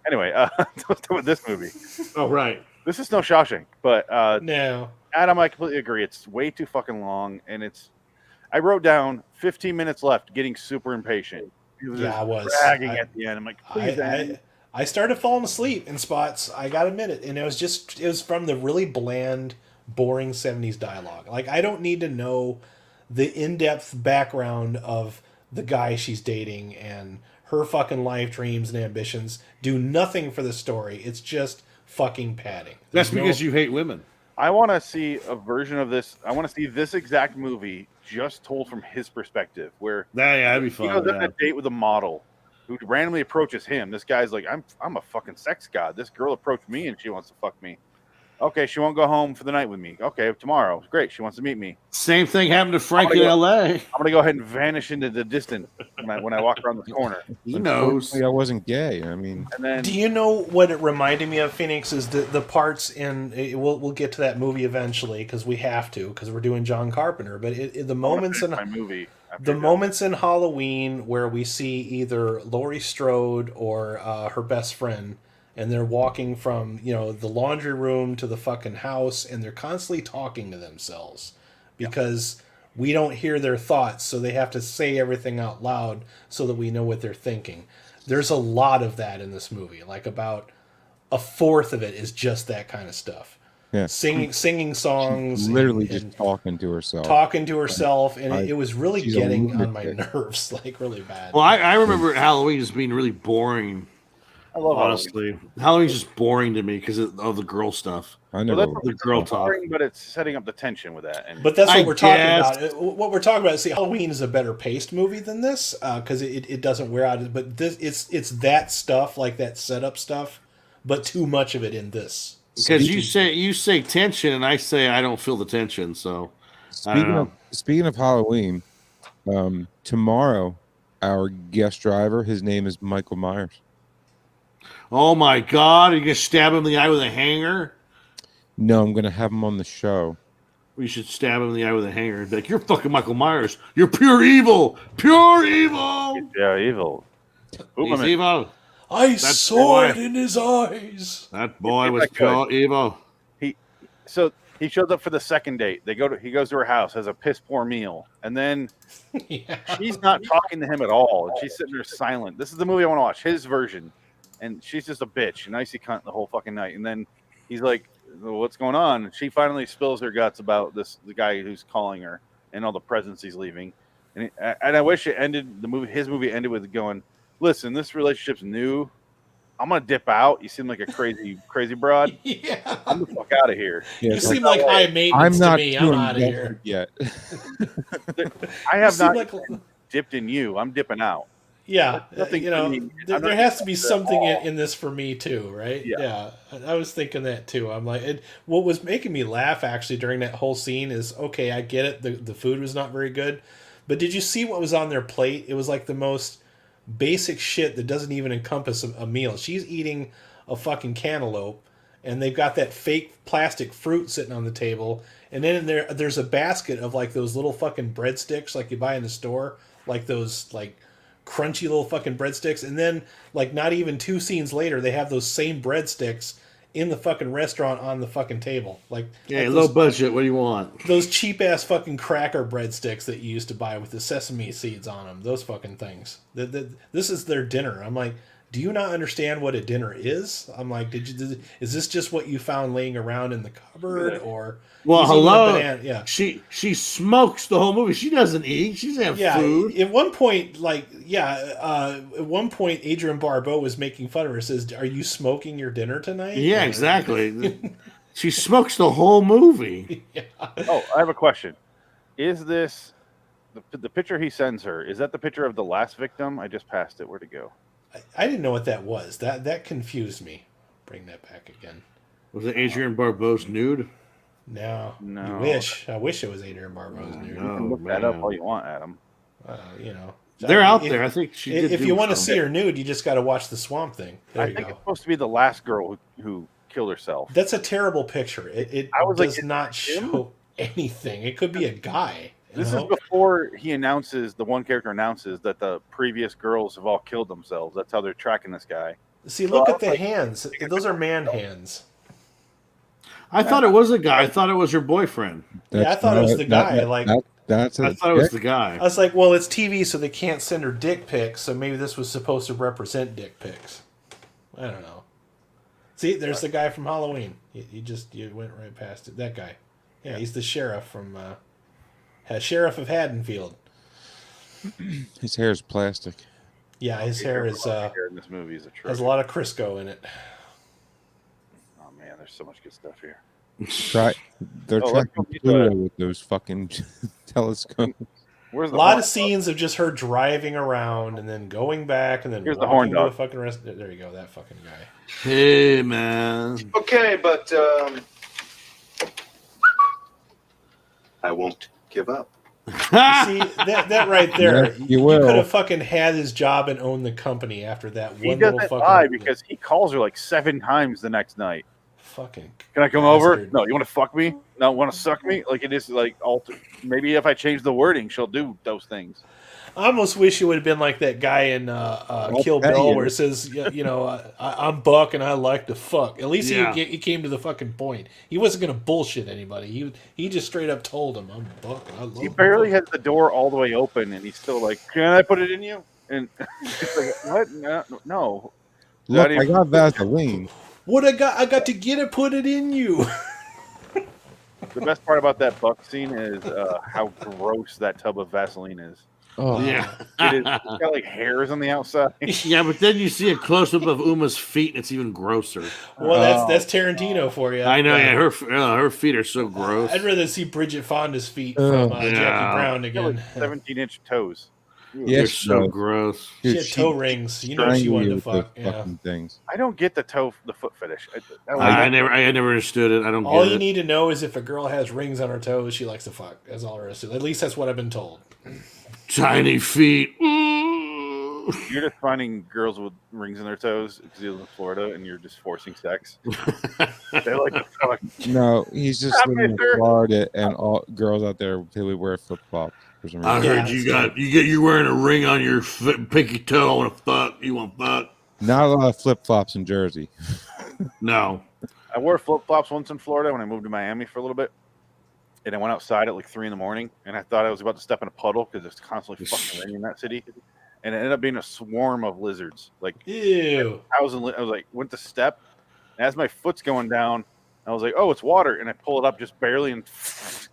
Speaker 2: Anyway, let's do with this movie.
Speaker 1: Oh, right.
Speaker 2: This is no Shawshank, but
Speaker 3: No.
Speaker 2: Adam, I completely agree. It's way too fucking long, and I wrote down 15 minutes left, getting super impatient. It was
Speaker 3: Yeah, I was.
Speaker 2: dragging at the end. I'm like, please, end.
Speaker 3: I started falling asleep in spots. I gotta admit it, and it was from the really bland, boring '70s dialogue. Like I don't need to know the in-depth background of the guy she's dating and her fucking life dreams and ambitions. Do nothing for the story. It's just fucking padding.
Speaker 1: That's because you hate women.
Speaker 2: I want to see a version of this. I want to see this exact movie just told from his perspective, where
Speaker 1: That'd be
Speaker 2: he
Speaker 1: fun.
Speaker 2: goes on a date with a model who randomly approaches him. This guy's like, I'm a fucking sex god. This girl approached me and she wants to fuck me. Okay, she won't go home for the night with me. Okay, tomorrow. Great, she wants to meet me.
Speaker 1: Same thing happened to Frank in L.A.
Speaker 2: I'm gonna go ahead and vanish into the distance when I walk around the corner.
Speaker 1: He knows.
Speaker 5: Unfortunately, I wasn't gay. I mean,
Speaker 2: And then
Speaker 3: Do you know what it reminded me of, Phoenix? Is the parts in we'll get to that movie eventually because we have to because we're doing John Carpenter. But the moments in
Speaker 2: my movie.
Speaker 3: the moments in Halloween where we see either Laurie Strode or her best friend, and they're walking from the laundry room to the fucking house, and they're constantly talking to themselves because we don't hear their thoughts, so they have to say everything out loud so that we know what they're thinking. There's a lot of that in this movie. Like about a fourth of it is just that kind of stuff.
Speaker 5: yeah,
Speaker 3: Singing songs,
Speaker 5: literally
Speaker 3: and
Speaker 5: just talking to herself.
Speaker 3: talking to herself, and it was really
Speaker 5: she's a
Speaker 3: getting on my
Speaker 5: lunatic.
Speaker 3: nerves, like really bad.
Speaker 1: Well, I remember Halloween just being really boring.
Speaker 2: I love
Speaker 1: Honestly, Halloween's just boring to me because of the girl stuff.
Speaker 5: I
Speaker 2: Well,
Speaker 5: never.
Speaker 2: that's
Speaker 1: The girl talk.
Speaker 2: boring, but it's setting up the tension with that. And
Speaker 3: But that's what
Speaker 1: I
Speaker 3: we're talking
Speaker 1: guess.
Speaker 3: about. What we're talking about. See, Halloween is a better paced movie than this because it doesn't wear out. But this it's that stuff, like that setup stuff, but too much of it in this.
Speaker 1: Because you say tension, and I say I don't feel the tension. So
Speaker 5: Speaking of Halloween, tomorrow our guest driver, his name is Michael Myers.
Speaker 1: oh my God, are you gonna stab him in the eye with a hanger?
Speaker 5: No, I'm gonna have him on the show.
Speaker 1: We should stab him in the eye with a hanger and be like, "You're fucking Michael Myers. You're pure evil. Pure evil.
Speaker 2: yeah, evil.
Speaker 1: He's evil.
Speaker 3: I
Speaker 1: That's
Speaker 3: saw
Speaker 1: why-
Speaker 3: it in his eyes.
Speaker 1: That boy
Speaker 2: If
Speaker 1: was
Speaker 2: I could.
Speaker 1: pure evil."
Speaker 2: So he shows up for the second date. He goes to her house, has a piss poor meal, and then
Speaker 3: Yeah.
Speaker 2: she's not talking to him at all. And she's sitting there silent. This is the movie I want to watch, his version. And she's just a bitch, an icy cunt the whole fucking night. And then he's like, well, what's going on? And she finally spills her guts about the guy who's calling her and all the presents he's leaving. And I wish his movie ended with going, listen, this relationship's new. I'm gonna dip out. You seem like a crazy broad.
Speaker 3: Yeah.
Speaker 2: I'm the fuck out of here.
Speaker 5: Yeah,
Speaker 3: You
Speaker 5: it's
Speaker 3: seem
Speaker 5: like,
Speaker 3: like high
Speaker 5: I'm
Speaker 3: maintenance
Speaker 5: not
Speaker 3: to me. I'm
Speaker 5: too
Speaker 3: out of
Speaker 5: invested
Speaker 3: here.
Speaker 5: yet.
Speaker 2: I
Speaker 3: You
Speaker 2: have
Speaker 3: seem
Speaker 2: not
Speaker 3: like,
Speaker 2: dipped in you. I'm dipping out.
Speaker 3: yeah.
Speaker 2: Nothing for me.
Speaker 3: There
Speaker 2: I'm not
Speaker 3: has to be
Speaker 2: interested at
Speaker 3: something
Speaker 2: all.
Speaker 3: in this for me too, right?
Speaker 2: Yeah.
Speaker 3: I was thinking that too. I'm like, what was making me laugh actually during that whole scene is, okay, I get it. The food was not very good, but did you see what was on their plate? It was like the most basic shit that doesn't even encompass a meal. She's eating a fucking cantaloupe, and they've got that fake plastic fruit sitting on the table, and then there's a basket of like those little fucking breadsticks like you buy in the store, like those like crunchy little fucking breadsticks, and then like not even 2 scenes later, they have those same breadsticks in the fucking restaurant on the fucking table. Like
Speaker 1: low budget. What do you want?
Speaker 3: those cheap ass fucking cracker breadsticks that you used to buy with the sesame seeds on them. Those fucking things. This is their dinner. I'm like, do you not understand what a dinner is? I'm like, is this just what you found laying around in the cupboard, or?
Speaker 1: Well, hello.
Speaker 3: Yeah.
Speaker 1: She smokes the whole movie. She doesn't eat. She doesn't have food.
Speaker 3: At one point, Adrian Barbeau was making fun of her. Says, "Are you smoking your dinner tonight?"
Speaker 1: Yeah, exactly. She smokes the whole movie.
Speaker 3: Yeah.
Speaker 2: Oh, I have a question. Is this the picture he sends her? Is that the picture of the last victim? I just passed it. Where'd it go?
Speaker 3: I didn't know what that was. That confused me. Bring that back again.
Speaker 1: Was it Adrian Barbeau's nude?
Speaker 3: No.
Speaker 2: No.
Speaker 3: I wish it was Adrian Barbeau's nude.
Speaker 2: You can look that up all you want, Adam.
Speaker 1: They're out there. I think she did.
Speaker 3: If you want to see her nude, you just got to watch the Swamp Thing. There you
Speaker 2: I think
Speaker 3: go.
Speaker 2: it's supposed to be the last girl who killed herself.
Speaker 3: That's a terrible picture. It does not show anything. It could be a guy.
Speaker 2: This is before the one character announces that the previous girls have all killed themselves. That's how they're tracking this guy.
Speaker 3: See, look at the hands. Those are man hands.
Speaker 1: I thought it was a guy. I thought it was her boyfriend.
Speaker 3: I thought it was the guy.
Speaker 1: I thought it was the guy.
Speaker 3: I was like, well, it's TV, so they can't send her dick pics. So maybe this was supposed to represent dick pics. I don't know. See, there's the guy from Halloween. You went right past it. That guy. Yeah, he's the sheriff from Sheriff of Haddonfield.
Speaker 5: His hair is plastic.
Speaker 3: Yeah, his hair is
Speaker 2: in this movie is
Speaker 3: has a lot of Crisco in it.
Speaker 2: Oh man, there's so much good stuff here.
Speaker 5: They're tracking Pluto with those fucking telescopes.
Speaker 3: A lot of scenes of just her driving around and then going back and then
Speaker 2: here's the horn dog.
Speaker 3: To a fucking rest. There you go, that fucking guy.
Speaker 1: Hey man.
Speaker 6: Okay, but I won't give up.
Speaker 3: See, that right there,
Speaker 5: Yeah,
Speaker 3: you
Speaker 5: will.
Speaker 3: could have fucking had his job and owned the company after that
Speaker 2: He
Speaker 3: one little
Speaker 2: doesn't
Speaker 3: fucking
Speaker 2: lie because he calls her like 7 times the next night.
Speaker 3: fucking.
Speaker 2: Can I come over?
Speaker 3: bastard.
Speaker 2: No, you want to fuck me? No, want to suck me? Like it is like maybe if I change the wording, she'll do those things.
Speaker 3: I almost wish it would have been like that guy in Kill Bill where it says, I'm Buck and I like to fuck. At least he came to the fucking point. He wasn't going to bullshit anybody. He just straight up told him, I'm Buck and I love
Speaker 2: He barely has the door all the way open, and he's still like, "Can I put it in you?" And it's like, "What? No."
Speaker 5: Look, I got Vaseline.
Speaker 3: What I got to get it, put it in you.
Speaker 2: The best part about that Buck scene is how gross that tub of Vaseline is.
Speaker 5: Oh
Speaker 1: Yeah.
Speaker 2: It's got like hairs on the outside.
Speaker 1: Yeah, but then you see a close up of Uma's feet, and it's even grosser.
Speaker 3: Well, that's Tarantino for you.
Speaker 1: I know. Yeah, her feet are so gross.
Speaker 3: I'd rather see Bridget Fonda's feet from Jackie Brown
Speaker 2: Got like
Speaker 3: again.
Speaker 2: 17-inch toes.
Speaker 1: They're so gross.
Speaker 3: She had toe rings. You know she wanted to fuck. Yeah.
Speaker 5: Things.
Speaker 2: I don't get the foot fetish.
Speaker 1: I never understood it. I don't
Speaker 3: All
Speaker 1: get
Speaker 3: you
Speaker 1: it.
Speaker 3: need to know is if a girl has rings on her toes, she likes to fuck. That's all there is to it. At least that's what I've been told.
Speaker 1: Tiny feet.
Speaker 2: You're just finding girls with rings in their toes because you live in Florida and you're just forcing sex. They like to fuck.
Speaker 5: No, he's just
Speaker 2: Stop
Speaker 5: living
Speaker 2: it,
Speaker 5: in
Speaker 2: sir.
Speaker 5: Florida, and all girls out there really wear flip flops for some
Speaker 1: I
Speaker 5: reason.
Speaker 1: heard you wearing a ring on your pinky toe. I want to fuck. You want to fuck?
Speaker 5: Not a lot of flip flops in Jersey.
Speaker 1: No.
Speaker 2: I wore flip flops once in Florida when I moved to Miami for a little bit. And I went outside at like 3 a.m. and I thought I was about to step in a puddle because it's constantly fucking raining in that city. And it ended up being a swarm of lizards. Like
Speaker 3: Ew.
Speaker 2: I was like, went to step. And as my foot's going down, I was like, oh, it's water. And I pull it up just barely in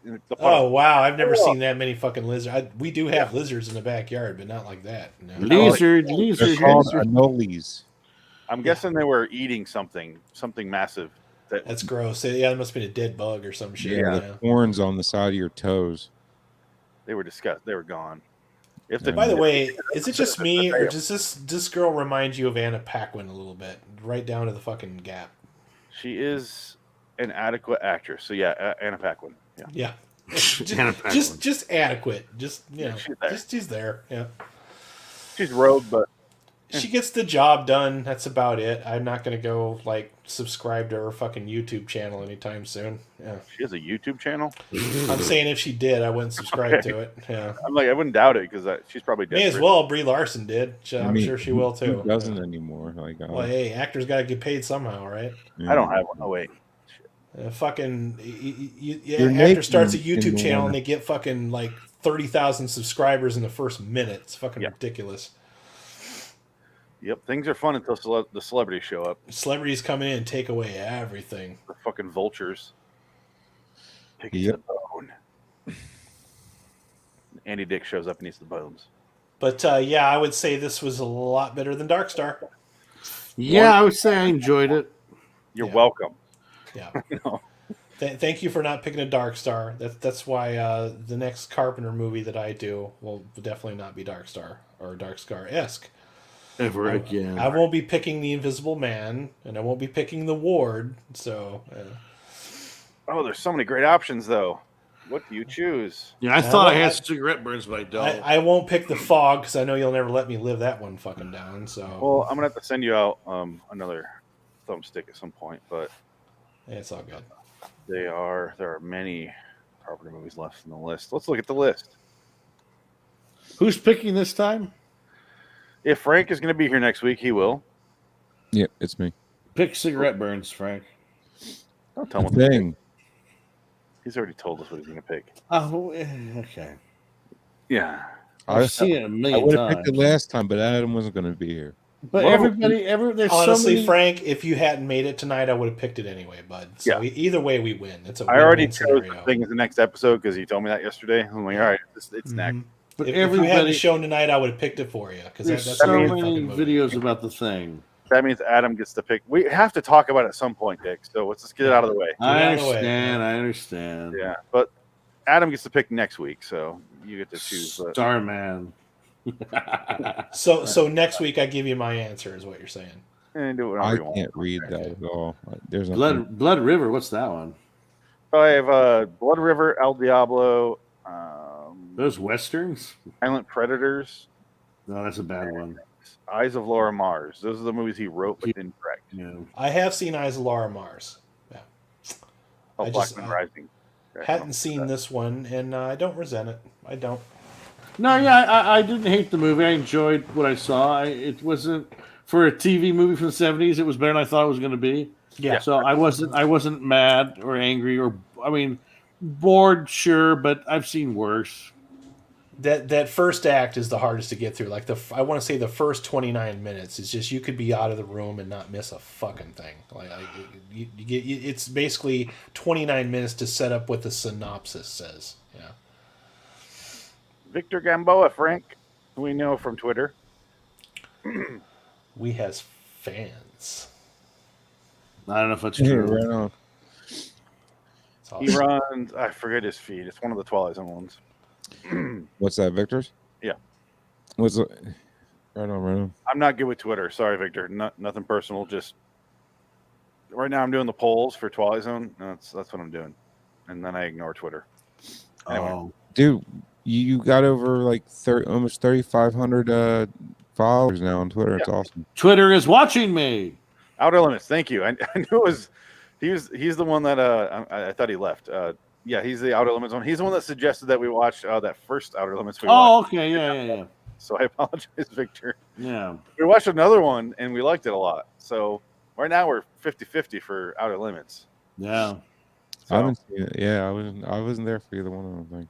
Speaker 2: the puddle.
Speaker 3: Oh, wow. I've never seen that many fucking lizards. We do have lizards in the backyard, but not like that. No.
Speaker 1: Lizard.
Speaker 5: They're called anoles.
Speaker 2: I'm guessing they were eating something massive.
Speaker 3: That's gross. Yeah, it must have been a dead bug or some shit.
Speaker 5: Yeah, the horns on the side of your toes.
Speaker 2: They were disgusting. They were gone.
Speaker 3: By the way, is it just me, or does this girl remind you of Anna Paquin a little bit? Right down to the fucking gap.
Speaker 2: She is an adequate actress. So yeah, Anna Paquin.
Speaker 3: Yeah.
Speaker 1: Anna Paquin.
Speaker 3: just adequate. Just
Speaker 2: she's there.
Speaker 3: she's there. Yeah.
Speaker 2: She's rogue, but
Speaker 3: She gets the job done. That's about it. I'm not going to go like subscribe to her fucking YouTube channel anytime soon. Yeah.
Speaker 2: She has a YouTube channel.
Speaker 3: I'm saying if she did, I wouldn't subscribe to it. Yeah.
Speaker 2: I'm like, I wouldn't doubt it because she's probably
Speaker 3: May as
Speaker 2: desperate.
Speaker 3: well. Brie Larson did. I'm sure she will too.
Speaker 5: Who doesn't anymore? Like,
Speaker 3: Well, hey, actors got to get paid somehow, right?
Speaker 2: I don't have one. Oh wait,
Speaker 3: Fucking
Speaker 5: You're
Speaker 3: actor
Speaker 5: making
Speaker 3: starts a
Speaker 5: in
Speaker 3: YouTube channel
Speaker 5: one.
Speaker 3: and they get fucking like 30,000 subscribers in the first minute. It's fucking ridiculous.
Speaker 2: Yep, things are fun until the celebrities show up.
Speaker 3: Celebrities come in and take away everything.
Speaker 2: The fucking vultures. Pick it to
Speaker 5: Yep.
Speaker 2: the bone. Andy Dick shows up and eats the bones.
Speaker 3: But yeah, I would say this was a lot better than Dark Star.
Speaker 1: Yeah, I would say I enjoyed it.
Speaker 2: You're
Speaker 3: Yeah.
Speaker 2: welcome.
Speaker 3: Yeah.
Speaker 2: No.
Speaker 3: Thank you for not picking a Dark Star. That's why the next Carpenter movie that I do will definitely not be Dark Star or Dark Star-esque.
Speaker 1: Ever again.
Speaker 3: I won't be picking the Invisible Man, and I won't be picking the Ward. So,
Speaker 2: Oh, there's so many great options though. What do you choose?
Speaker 1: Yeah, I thought I had cigarette burns, but I don't.
Speaker 3: I won't pick the Fog because I know you'll never let me live that one fucking down. So,
Speaker 2: Well, I'm gonna have to send you out another thumbstick at some point, but
Speaker 3: it's all good.
Speaker 2: there are many Carpenter movies left in the list. Let's look at the list.
Speaker 1: Who's picking this time?
Speaker 2: If Frank is going to be here next week, he will.
Speaker 5: Yep, it's me.
Speaker 1: Pick cigarette burns, Frank.
Speaker 2: Don't tell him what to pick.
Speaker 5: Thing.
Speaker 2: He's already told us what he's going to pick.
Speaker 1: Oh, okay.
Speaker 2: Yeah.
Speaker 1: I've seen it a
Speaker 5: I
Speaker 1: million
Speaker 5: would have
Speaker 1: times.
Speaker 5: picked it last time, but Adam wasn't going to be here.
Speaker 1: But
Speaker 2: Well,
Speaker 1: there's
Speaker 3: Honestly,
Speaker 1: so many.
Speaker 3: Frank, if you hadn't made it tonight, I would have picked it anyway, bud. So either way, we win. It's a
Speaker 2: I already
Speaker 3: win-win
Speaker 2: chose the
Speaker 3: scenario.
Speaker 2: thing as the next episode because he told me that yesterday. I'm like, all right, it's next.
Speaker 3: Mhm.
Speaker 1: But
Speaker 3: If you hadn't
Speaker 1: everybody,
Speaker 3: shown tonight, I would have picked it for you because
Speaker 1: there's
Speaker 3: that's
Speaker 1: so
Speaker 3: a good
Speaker 1: many
Speaker 3: fucking movie.
Speaker 1: videos about the thing.
Speaker 2: That means Adam gets to pick. We have to talk about it at some point, Dick. So let's just get it out of the way.
Speaker 1: I
Speaker 3: out of the way.
Speaker 1: understand. I understand.
Speaker 2: Yeah. But Adam gets to pick next week, so you get to choose. But
Speaker 1: Starman.
Speaker 3: So next week I give you my answer, is what you're saying.
Speaker 2: do whatever
Speaker 5: I
Speaker 2: you want.
Speaker 5: can't read that at all. There's nothing.
Speaker 1: Blood River. What's that one?
Speaker 2: So I have Blood River, El Diablo,
Speaker 1: Those westerns?
Speaker 2: Silent Predators,
Speaker 1: No, that's a bad one.
Speaker 2: Eyes of Laura Mars. Those are the movies he wrote but didn't direct.
Speaker 1: Yeah.
Speaker 3: I have seen Eyes of Laura Mars. Yeah.
Speaker 2: Oh,
Speaker 3: I just-
Speaker 2: Blackman Rising.
Speaker 3: Hadn't seen this one, and I don't resent it. I don't.
Speaker 1: No, yeah, I didn't hate the movie. I enjoyed what I saw. It wasn't for a TV movie from the '70s. It was better than I thought it was going to be.
Speaker 3: Yeah.
Speaker 1: So I wasn't mad or angry or bored. Sure, but I've seen worse.
Speaker 3: That first act is the hardest to get through. Like I want to say the first 29 minutes is just you could be out of the room and not miss a fucking thing. Like you get it's basically 29 minutes to set up what the synopsis says. Yeah.
Speaker 2: Victor Gamboa, Frank, who we know from Twitter.
Speaker 3: We has fans.
Speaker 1: I don't know if that's
Speaker 5: Yeah,
Speaker 1: true.
Speaker 5: right on.
Speaker 3: It's
Speaker 2: He
Speaker 3: awesome.
Speaker 2: runs, I forget his feed. It's one of the Twilight Zone ones.
Speaker 5: What's that, Victor's?
Speaker 2: Yeah.
Speaker 5: What's it? Right on.
Speaker 2: I'm not good with Twitter. Sorry, Victor. Nothing personal. Just right now I'm doing the polls for Twilight Zone. That's what I'm doing. And then I ignore Twitter. Anyway.
Speaker 1: Oh,
Speaker 5: Dude, you got over like almost 3,500 followers now on Twitter. It's awesome.
Speaker 1: Twitter is watching me.
Speaker 2: Outer Limits. Thank you. I knew it was. He's the one that I thought he left. Yeah, he's the Outer Limits one. He's the one that suggested that we watch that first Outer Limits we
Speaker 1: Oh,
Speaker 2: watched.
Speaker 1: okay, yeah.
Speaker 2: So I apologize, Victor.
Speaker 1: Yeah.
Speaker 2: We watched another one and we liked it a lot. So right now we're 50-50 for Outer Limits.
Speaker 1: Yeah.
Speaker 2: So,
Speaker 5: I haven't seen it. Yeah, I wasn't there for either one. I don't think.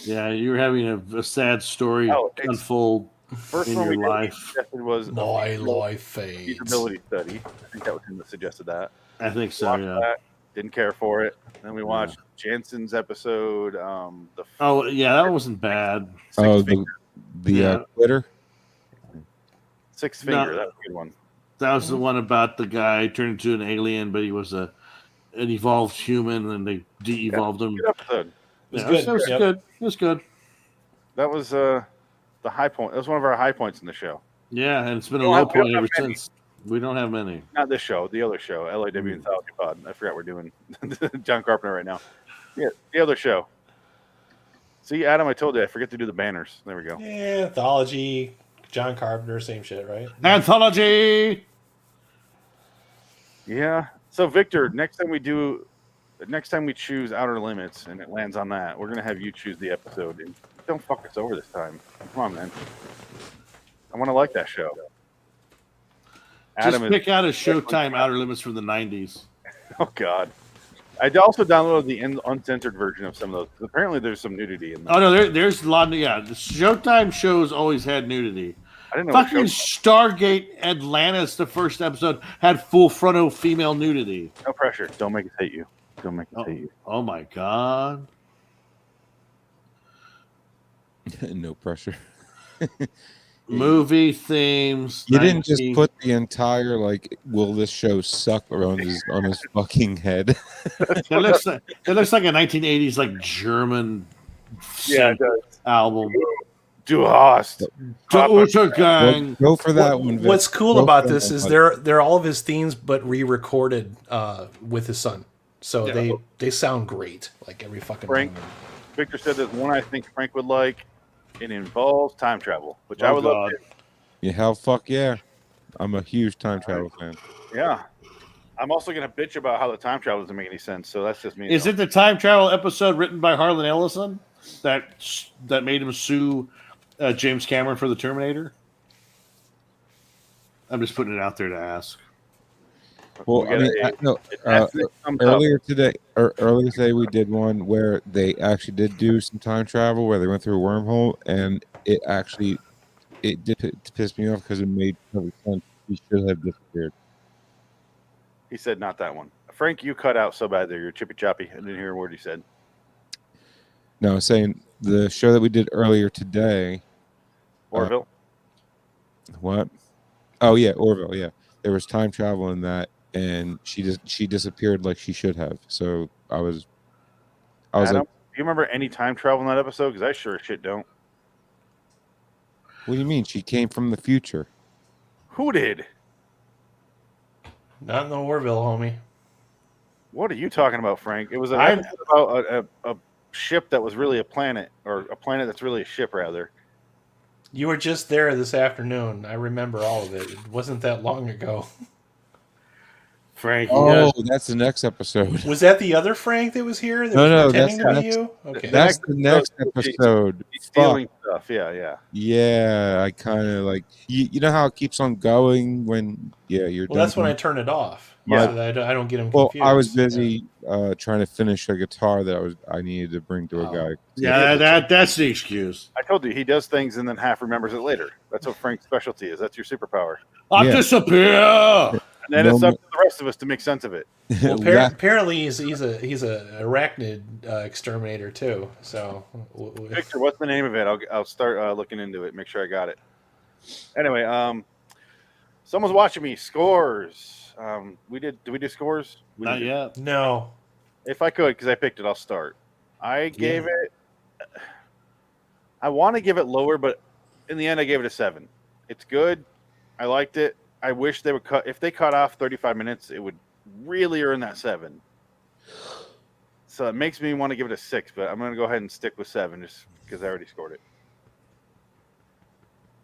Speaker 1: Yeah, you're having a sad story
Speaker 2: Oh, it's-
Speaker 1: unfold
Speaker 2: first
Speaker 1: in
Speaker 2: one we
Speaker 1: your
Speaker 2: did
Speaker 1: life.
Speaker 2: suggested was
Speaker 3: My life fades.
Speaker 2: feasibility study. I think that was him that suggested that.
Speaker 1: I think so,
Speaker 2: Watched
Speaker 1: yeah.
Speaker 2: that, didn't care for it. Then we watched Jansen's episode.
Speaker 1: Oh, yeah, that wasn't bad.
Speaker 5: Oh,
Speaker 2: Finger.
Speaker 5: the
Speaker 1: Yeah.
Speaker 5: Twitter.
Speaker 2: Six Finger.
Speaker 1: No.
Speaker 2: That was a good one.
Speaker 1: That was the one about the guy turned into an alien, but he was an evolved human, and they de-evolved him.
Speaker 2: Good episode.
Speaker 3: was
Speaker 1: Yeah,
Speaker 3: good.
Speaker 1: It was
Speaker 3: Yep.
Speaker 1: good. It was good.
Speaker 2: That was the high point. That was one of our high points in the show.
Speaker 1: Yeah, and it's been
Speaker 2: We
Speaker 1: a
Speaker 2: don't
Speaker 1: low
Speaker 2: have- we don't
Speaker 1: point ever
Speaker 2: have many.
Speaker 1: since. We don't have many.
Speaker 2: Not this show, the other show, LIW Anthology Pod. I forgot we're doing John Carpenter right now. Yeah, the other show. See, Adam, I told you I forget to do the banners. There we go.
Speaker 3: Yeah, anthology, John Carpenter, same shit, right?
Speaker 1: Anthology.
Speaker 2: Yeah. So Victor, next time we choose Outer Limits and it lands on that, we're gonna have you choose the episode. And don't fuck us over this time. Come on, man. I want to like that show.
Speaker 1: Just
Speaker 2: Adam
Speaker 1: pick out a Showtime Outer Limits from the 90s.
Speaker 2: Oh God. I also downloaded the uncensored version of some of those. Apparently, there's some nudity in them.
Speaker 1: Oh no, there's a lot of the Showtime shows always had nudity.
Speaker 2: I didn't know.
Speaker 1: Fucking Stargate Atlantis, the first episode had full frontal female nudity.
Speaker 2: No pressure. Don't make us hate you. Don't make us hate you.
Speaker 1: Oh my god.
Speaker 5: No pressure.
Speaker 1: Movie themes.
Speaker 5: You didn't just put the entire will this show suck on his fucking head.
Speaker 1: It looks like a 1980s German album.
Speaker 2: Du hast.
Speaker 1: The Untergang.
Speaker 5: Go for that one. Vic.
Speaker 3: What's cool
Speaker 5: Go
Speaker 3: about
Speaker 5: for
Speaker 3: this
Speaker 5: that
Speaker 3: is
Speaker 5: one.
Speaker 3: they're all of his themes, but re-recorded with his son. So
Speaker 1: Yeah.
Speaker 3: they sound great, like every fucking
Speaker 2: Frank?
Speaker 3: time.
Speaker 2: Victor said there's one I think Frank would like. It involves time travel, which I would love to.
Speaker 5: Yeah, hell fuck yeah. I'm a huge time travel fan.
Speaker 2: Yeah. I'm also going to bitch about how the time travel doesn't make any sense. So that's just me.
Speaker 1: Is it the time travel episode written by Harlan Ellison that made him sue James Cameron for the Terminator? I'm just putting it out there to ask.
Speaker 5: Well, earlier today we did one where they actually did do some time travel where they went through a wormhole, and it did piss me off because it made perfect sense. He should have disappeared.
Speaker 2: He said not that one. Frank, you cut out so bad there. You're chippy choppy. I didn't hear a word he said.
Speaker 5: No, I'm saying the show that we did earlier today.
Speaker 2: Orville?
Speaker 5: What? Oh yeah, Orville. Yeah, there was time travel in that, and she disappeared like she should have. So I was
Speaker 2: Adam,
Speaker 5: like,
Speaker 2: do you remember any time travel in that episode? Because I sure as shit don't.
Speaker 5: what do you mean? She came from the future.
Speaker 2: Who did?
Speaker 3: Not in the Orville, homie.
Speaker 2: What are you talking about, Frank? It was an episode about a ship that was really a planet, or a planet that's really a ship, rather.
Speaker 3: You were just there this afternoon. I remember all of it. It wasn't that long ago.
Speaker 1: Frank,
Speaker 5: that's the next episode.
Speaker 3: Was that the other Frank that was here? That
Speaker 5: No,
Speaker 3: was
Speaker 5: that's
Speaker 3: pretending
Speaker 5: the
Speaker 3: to be you? Okay.
Speaker 5: That's the next episode.
Speaker 2: He's stealing stuff. Yeah.
Speaker 5: Yeah, I kind of you know how it keeps on going when you're
Speaker 3: Well, that's when I turn it off.
Speaker 5: Yeah.
Speaker 3: So that I don't get him
Speaker 5: Well,
Speaker 3: confused.
Speaker 5: I was busy trying to finish a guitar that I needed to bring to a guy.
Speaker 1: Yeah, that's the excuse.
Speaker 2: I told you, he does things and then half remembers it later. That's what Frank's specialty is. That's your superpower.
Speaker 1: I'll
Speaker 5: Yeah.
Speaker 1: disappear.
Speaker 2: And then it's up to the rest of us to make sense of it.
Speaker 3: Well, apparently he's a arachnid exterminator too. So
Speaker 2: Victor, what's the name of it? I'll start looking into it. Make sure I got it. Anyway, someone's watching me. Scores. Did we do scores?
Speaker 1: Not yet.
Speaker 3: No.
Speaker 2: If I could, because I picked it, I'll start. I gave it. I want to give it lower, but in the end, I gave it a 7. It's good. I liked it. I wish they would cut. If they cut off 35 minutes, it would really earn that 7. So it makes me want to give it a 6, but I'm going to go ahead and stick with 7 just because I already scored it.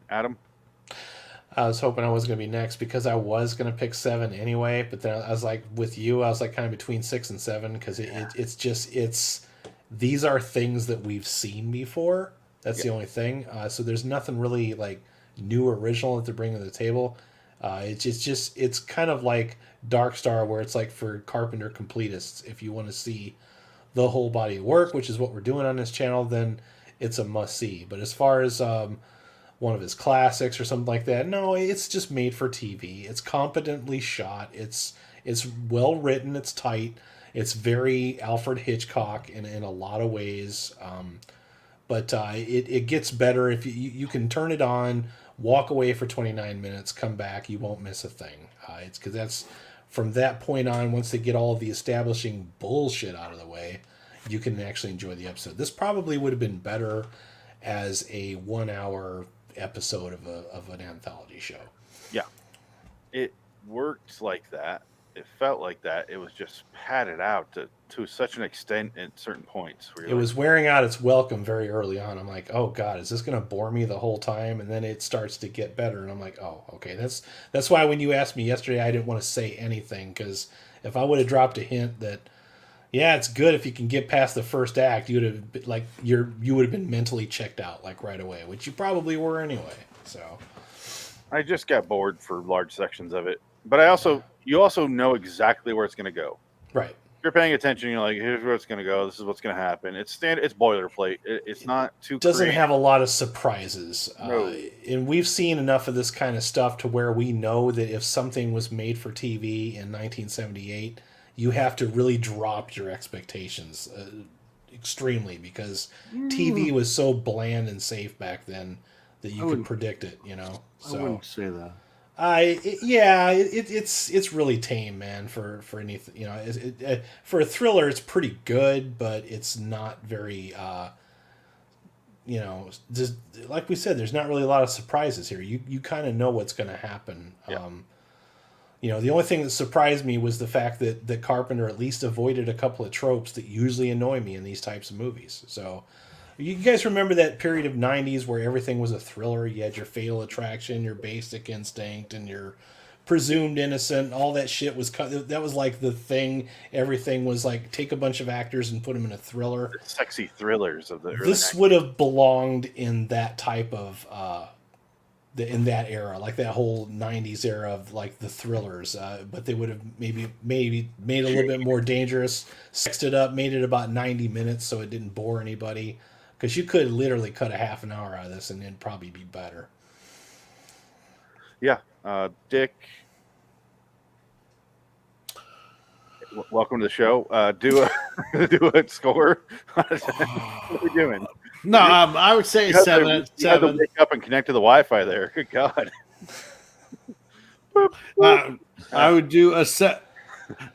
Speaker 2: Adam?
Speaker 3: I was hoping I was going to be next because I was going to pick 7 anyway, but then I was like, with you, I was like kind of between 6 and 7 because it's these are things that we've seen before. That's the only thing. So there's nothing really like new or original that they're bringing to the table. It's kind of like Dark Star, where it's like for Carpenter completists. If you want to see the whole body of work, which is what we're doing on this channel, then it's a must see. But as far as one of his classics or something like that, no, it's just made for TV. It's competently shot. It's well written. It's tight. It's very Alfred Hitchcock in a lot of ways. But it gets better if you can turn it on, walk away for 29 minutes, come back, you won't miss a thing. It's because that's from that point on, once they get all of the establishing bullshit out of the way, you can actually enjoy the episode. This probably would have been better as a 1-hour episode of an anthology show.
Speaker 2: Yeah. It worked like that. It felt like that. It was just padded out to to such an extent at certain points. Where
Speaker 3: It
Speaker 2: you're
Speaker 3: was wearing out its welcome very early on. I'm like, oh God, is this going to bore me the whole time? And then it starts to get better, and I'm like, oh, okay. That's why when you asked me yesterday, I didn't want to say anything, because if I would have dropped a hint that, yeah, it's good if you can get past the first act, you would have been, like you would have been mentally checked out like right away, which you probably were anyway. So
Speaker 2: I just got bored for large sections of it, but you also know exactly where it's going to go.
Speaker 3: right.
Speaker 2: If you're paying attention, you're like, here's where it's going to go. This is what's going to happen. It's boilerplate. It's not too.
Speaker 3: Doesn't
Speaker 2: creative.
Speaker 3: have a lot of surprises.
Speaker 2: No.
Speaker 3: And we've seen enough of this kind of stuff to where we know that if something was made for TV in 1978, you have to really drop your expectations extremely, because TV was so bland and safe back then that you could predict it, you know. So
Speaker 1: I wouldn't say that.
Speaker 3: It's really tame, man. For anything, you know, for a thriller, it's pretty good, but it's not very, you know, just like we said, there's not really a lot of surprises here. You kind of know what's going to happen.
Speaker 2: Yeah.
Speaker 3: You know, the only thing that surprised me was the fact that Carpenter at least avoided a couple of tropes that usually annoy me in these types of movies. So, you guys remember that period of 90s where everything was a thriller? You had your Fatal Attraction, your Basic Instinct, and your Presumed Innocent. All that shit was that was like the thing. Everything was like, take a bunch of actors and put them in a thriller.
Speaker 2: The sexy thrillers of the early
Speaker 3: This
Speaker 2: 90s.
Speaker 3: would have belonged in that type of in that era, like that whole 90s era of like the thrillers, but they would have maybe made it a little bit more dangerous, sexed it up, made it about 90 minutes so it didn't bore anybody. Because you could literally cut a half an hour out of this and it'd probably be better.
Speaker 2: Yeah. Dick, welcome to the show. Do a score. What are we doing?
Speaker 1: No, I would say
Speaker 2: You have
Speaker 1: seven.
Speaker 2: to, you have to
Speaker 1: Seven.
Speaker 2: wake up and connect to the Wi-Fi there. Good God.
Speaker 1: I would do a 7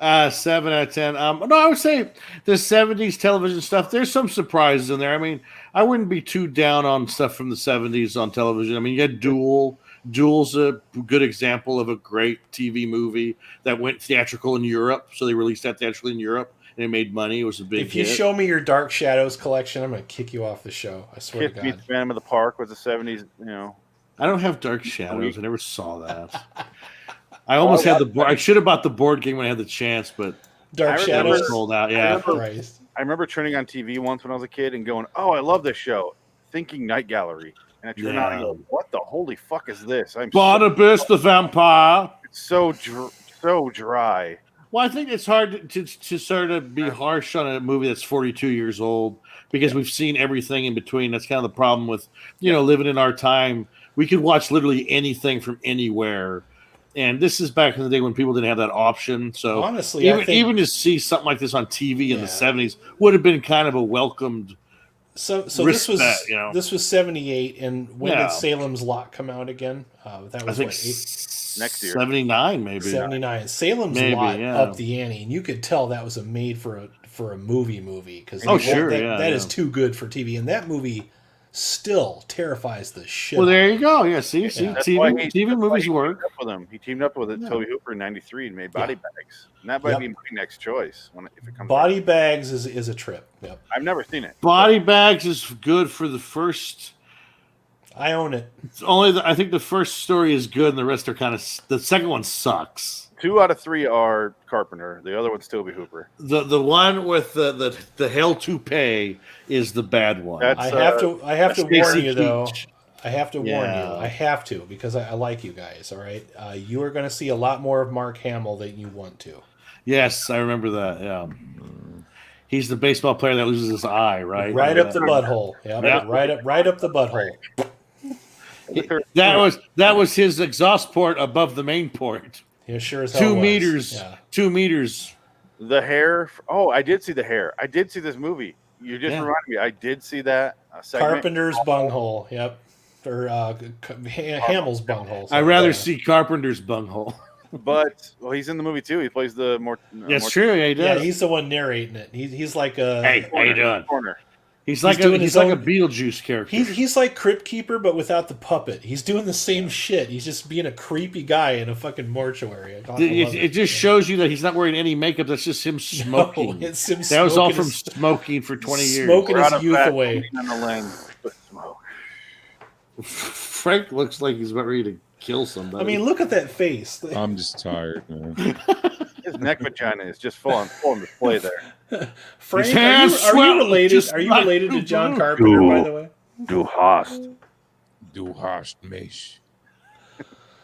Speaker 1: out of 10. No, I would say the 70s television stuff, there's some surprises in there. I mean, I wouldn't be too down on stuff from the 70s on television. I mean, you had Duel. Duel's a good example of a great TV movie that went theatrical in Europe. So they released that theatrically in Europe, and it made money. It was a big
Speaker 3: If you
Speaker 1: hit.
Speaker 3: show me your Dark Shadows collection, I'm going to kick you off the show. I swear
Speaker 2: Kid
Speaker 3: to
Speaker 2: meets
Speaker 3: God.
Speaker 2: Phantom of the Park was the 70s, you know.
Speaker 1: I don't have Dark Shadows. I never saw that. I almost had the board. I should have bought the board game when I had the chance, but
Speaker 3: Dark
Speaker 2: I
Speaker 1: it
Speaker 2: remember-
Speaker 3: Shadows?
Speaker 1: was sold out. Yeah.
Speaker 3: Christ.
Speaker 2: I remember turning on TV once when I was a kid and going, "Oh, I love this show," thinking Night Gallery, and I turned on and go, "What the holy fuck is this?" I'm
Speaker 1: Barnabas the Vampire.
Speaker 2: so dry.
Speaker 1: Well, I think it's hard to sort of be harsh on a movie that's 42 years old because we've seen everything in between. That's kind of the problem with, living in our time. We could watch literally anything from anywhere. And this is back in the day when people didn't have that option. So
Speaker 3: Honestly, I think-
Speaker 1: even to see something like this on TV in the 70s would have been kind of a welcomed.
Speaker 3: So this
Speaker 1: Risk
Speaker 3: was
Speaker 1: that,
Speaker 3: this was 78, and when
Speaker 1: Yeah.
Speaker 3: did Salem's Lot come out again? That
Speaker 1: I
Speaker 3: was
Speaker 1: think
Speaker 2: Next year.
Speaker 1: 79 maybe.
Speaker 3: 79. Salem's
Speaker 1: Maybe,
Speaker 3: Lot
Speaker 1: yeah.
Speaker 3: up the ante, and you could tell that was a made for a movie because that is too good for TV, and that movie still terrifies the shit.
Speaker 1: Well,
Speaker 3: out
Speaker 1: there
Speaker 3: of
Speaker 1: you
Speaker 3: me.
Speaker 1: go. Yeah, see,
Speaker 2: That's why
Speaker 1: TV movies work.
Speaker 2: He teamed up with Toby Hooper in '93 and made Body Bags, and that might be my next choice if it comes.
Speaker 3: Body
Speaker 2: out.
Speaker 3: Bags is a trip. Yep,
Speaker 2: I've never seen it.
Speaker 1: Body Bags is good for the first.
Speaker 3: I own it.
Speaker 1: It's only I think the first story is good, and the rest are kind of. The second one sucks.
Speaker 2: 2 out of 3 are Carpenter. The other one's Toby Hooper.
Speaker 1: The one with the hell to pay is the bad one.
Speaker 2: That's-
Speaker 3: I have to
Speaker 1: that's
Speaker 3: warn
Speaker 1: Stacy
Speaker 3: you though.
Speaker 1: Keach.
Speaker 3: I have to warn you.
Speaker 1: Yeah.
Speaker 3: I have to because I like you guys. All right, you are going to see a lot more of Mark Hamill than you want to.
Speaker 1: Yes, I remember that. Yeah, he's the baseball player that loses his eye, right?
Speaker 3: Right up the butthole. Yep.
Speaker 1: Yeah.
Speaker 3: Right up the butthole.
Speaker 1: That was his exhaust port above the main port.
Speaker 3: Yeah, sure as hell
Speaker 1: 2
Speaker 3: was.
Speaker 1: meters.
Speaker 3: Yeah.
Speaker 1: 2 meters.
Speaker 2: The hair. Oh, I did see the hair. I did see this movie. You just reminded me. I did see that segment.
Speaker 3: Carpenter's bunghole. Yep. Or Hamill's bunghole.
Speaker 1: I'd rather see Carpenter's bunghole.
Speaker 2: But he's in the movie too. He plays the more.
Speaker 1: That's true. Yeah, he does.
Speaker 3: Yeah, he's the one narrating it. He's like a.
Speaker 1: Hey, how you doing?
Speaker 2: Corner.
Speaker 1: He's like
Speaker 3: doing
Speaker 1: a
Speaker 3: his own-
Speaker 1: Beetlejuice character.
Speaker 3: He's like Crypt Keeper, but without the puppet. He's doing the same shit. He's just being a creepy guy in a fucking mortuary. I love
Speaker 1: It just shows you that he's not wearing any makeup. That's just him smoking.
Speaker 3: No, it's him
Speaker 1: that was all
Speaker 3: smoking
Speaker 1: from
Speaker 3: his-
Speaker 1: smoking for 20 years.
Speaker 3: Smoking
Speaker 2: We're
Speaker 3: his
Speaker 2: out of
Speaker 3: youth
Speaker 2: fat,
Speaker 3: away.
Speaker 2: on the lens, but smoke.
Speaker 1: Frank looks like he's about ready to kill somebody.
Speaker 3: I mean, look at that face.
Speaker 5: I'm just tired, man.
Speaker 2: His neck vagina is just full on display there.
Speaker 3: Frank,
Speaker 1: His hands
Speaker 3: are you
Speaker 1: swell
Speaker 3: related?
Speaker 1: just
Speaker 3: Are you
Speaker 1: like
Speaker 3: related to
Speaker 1: blue
Speaker 3: John
Speaker 1: blue.
Speaker 3: Carpenter, by the way?
Speaker 2: Du hast.
Speaker 5: Du hast mich.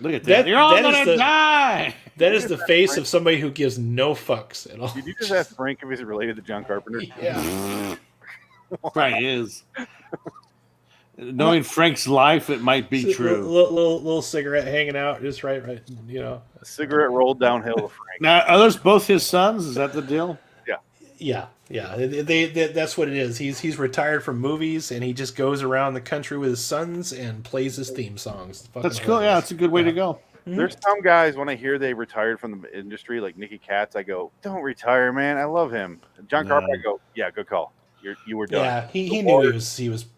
Speaker 1: Look at
Speaker 3: That-
Speaker 1: that. You're all
Speaker 3: that is
Speaker 1: gonna
Speaker 3: the-
Speaker 1: die.
Speaker 3: That is the face of somebody who gives no fucks at all.
Speaker 2: Did you just ask Frank if he's related to John Carpenter?
Speaker 3: Yeah.
Speaker 1: Frank is. Knowing Frank's life, it might be true.
Speaker 3: Little cigarette hanging out, just right, you know.
Speaker 2: A cigarette rolled downhill with Frank.
Speaker 1: Now, are those both his sons? Is that the deal?
Speaker 3: Yeah. They that's what it is. He's retired from movies, and he just goes around the country with his sons and plays his theme songs. It's fucking
Speaker 1: That's cool. Yeah,
Speaker 3: hilarious.
Speaker 1: that's a good way to go.
Speaker 2: There's some guys, when I hear they retired from the industry, like Nicky Katz, I go, don't retire, man. I love him. John Carpenter, I go, yeah, good call. You were done.
Speaker 3: Yeah, he knew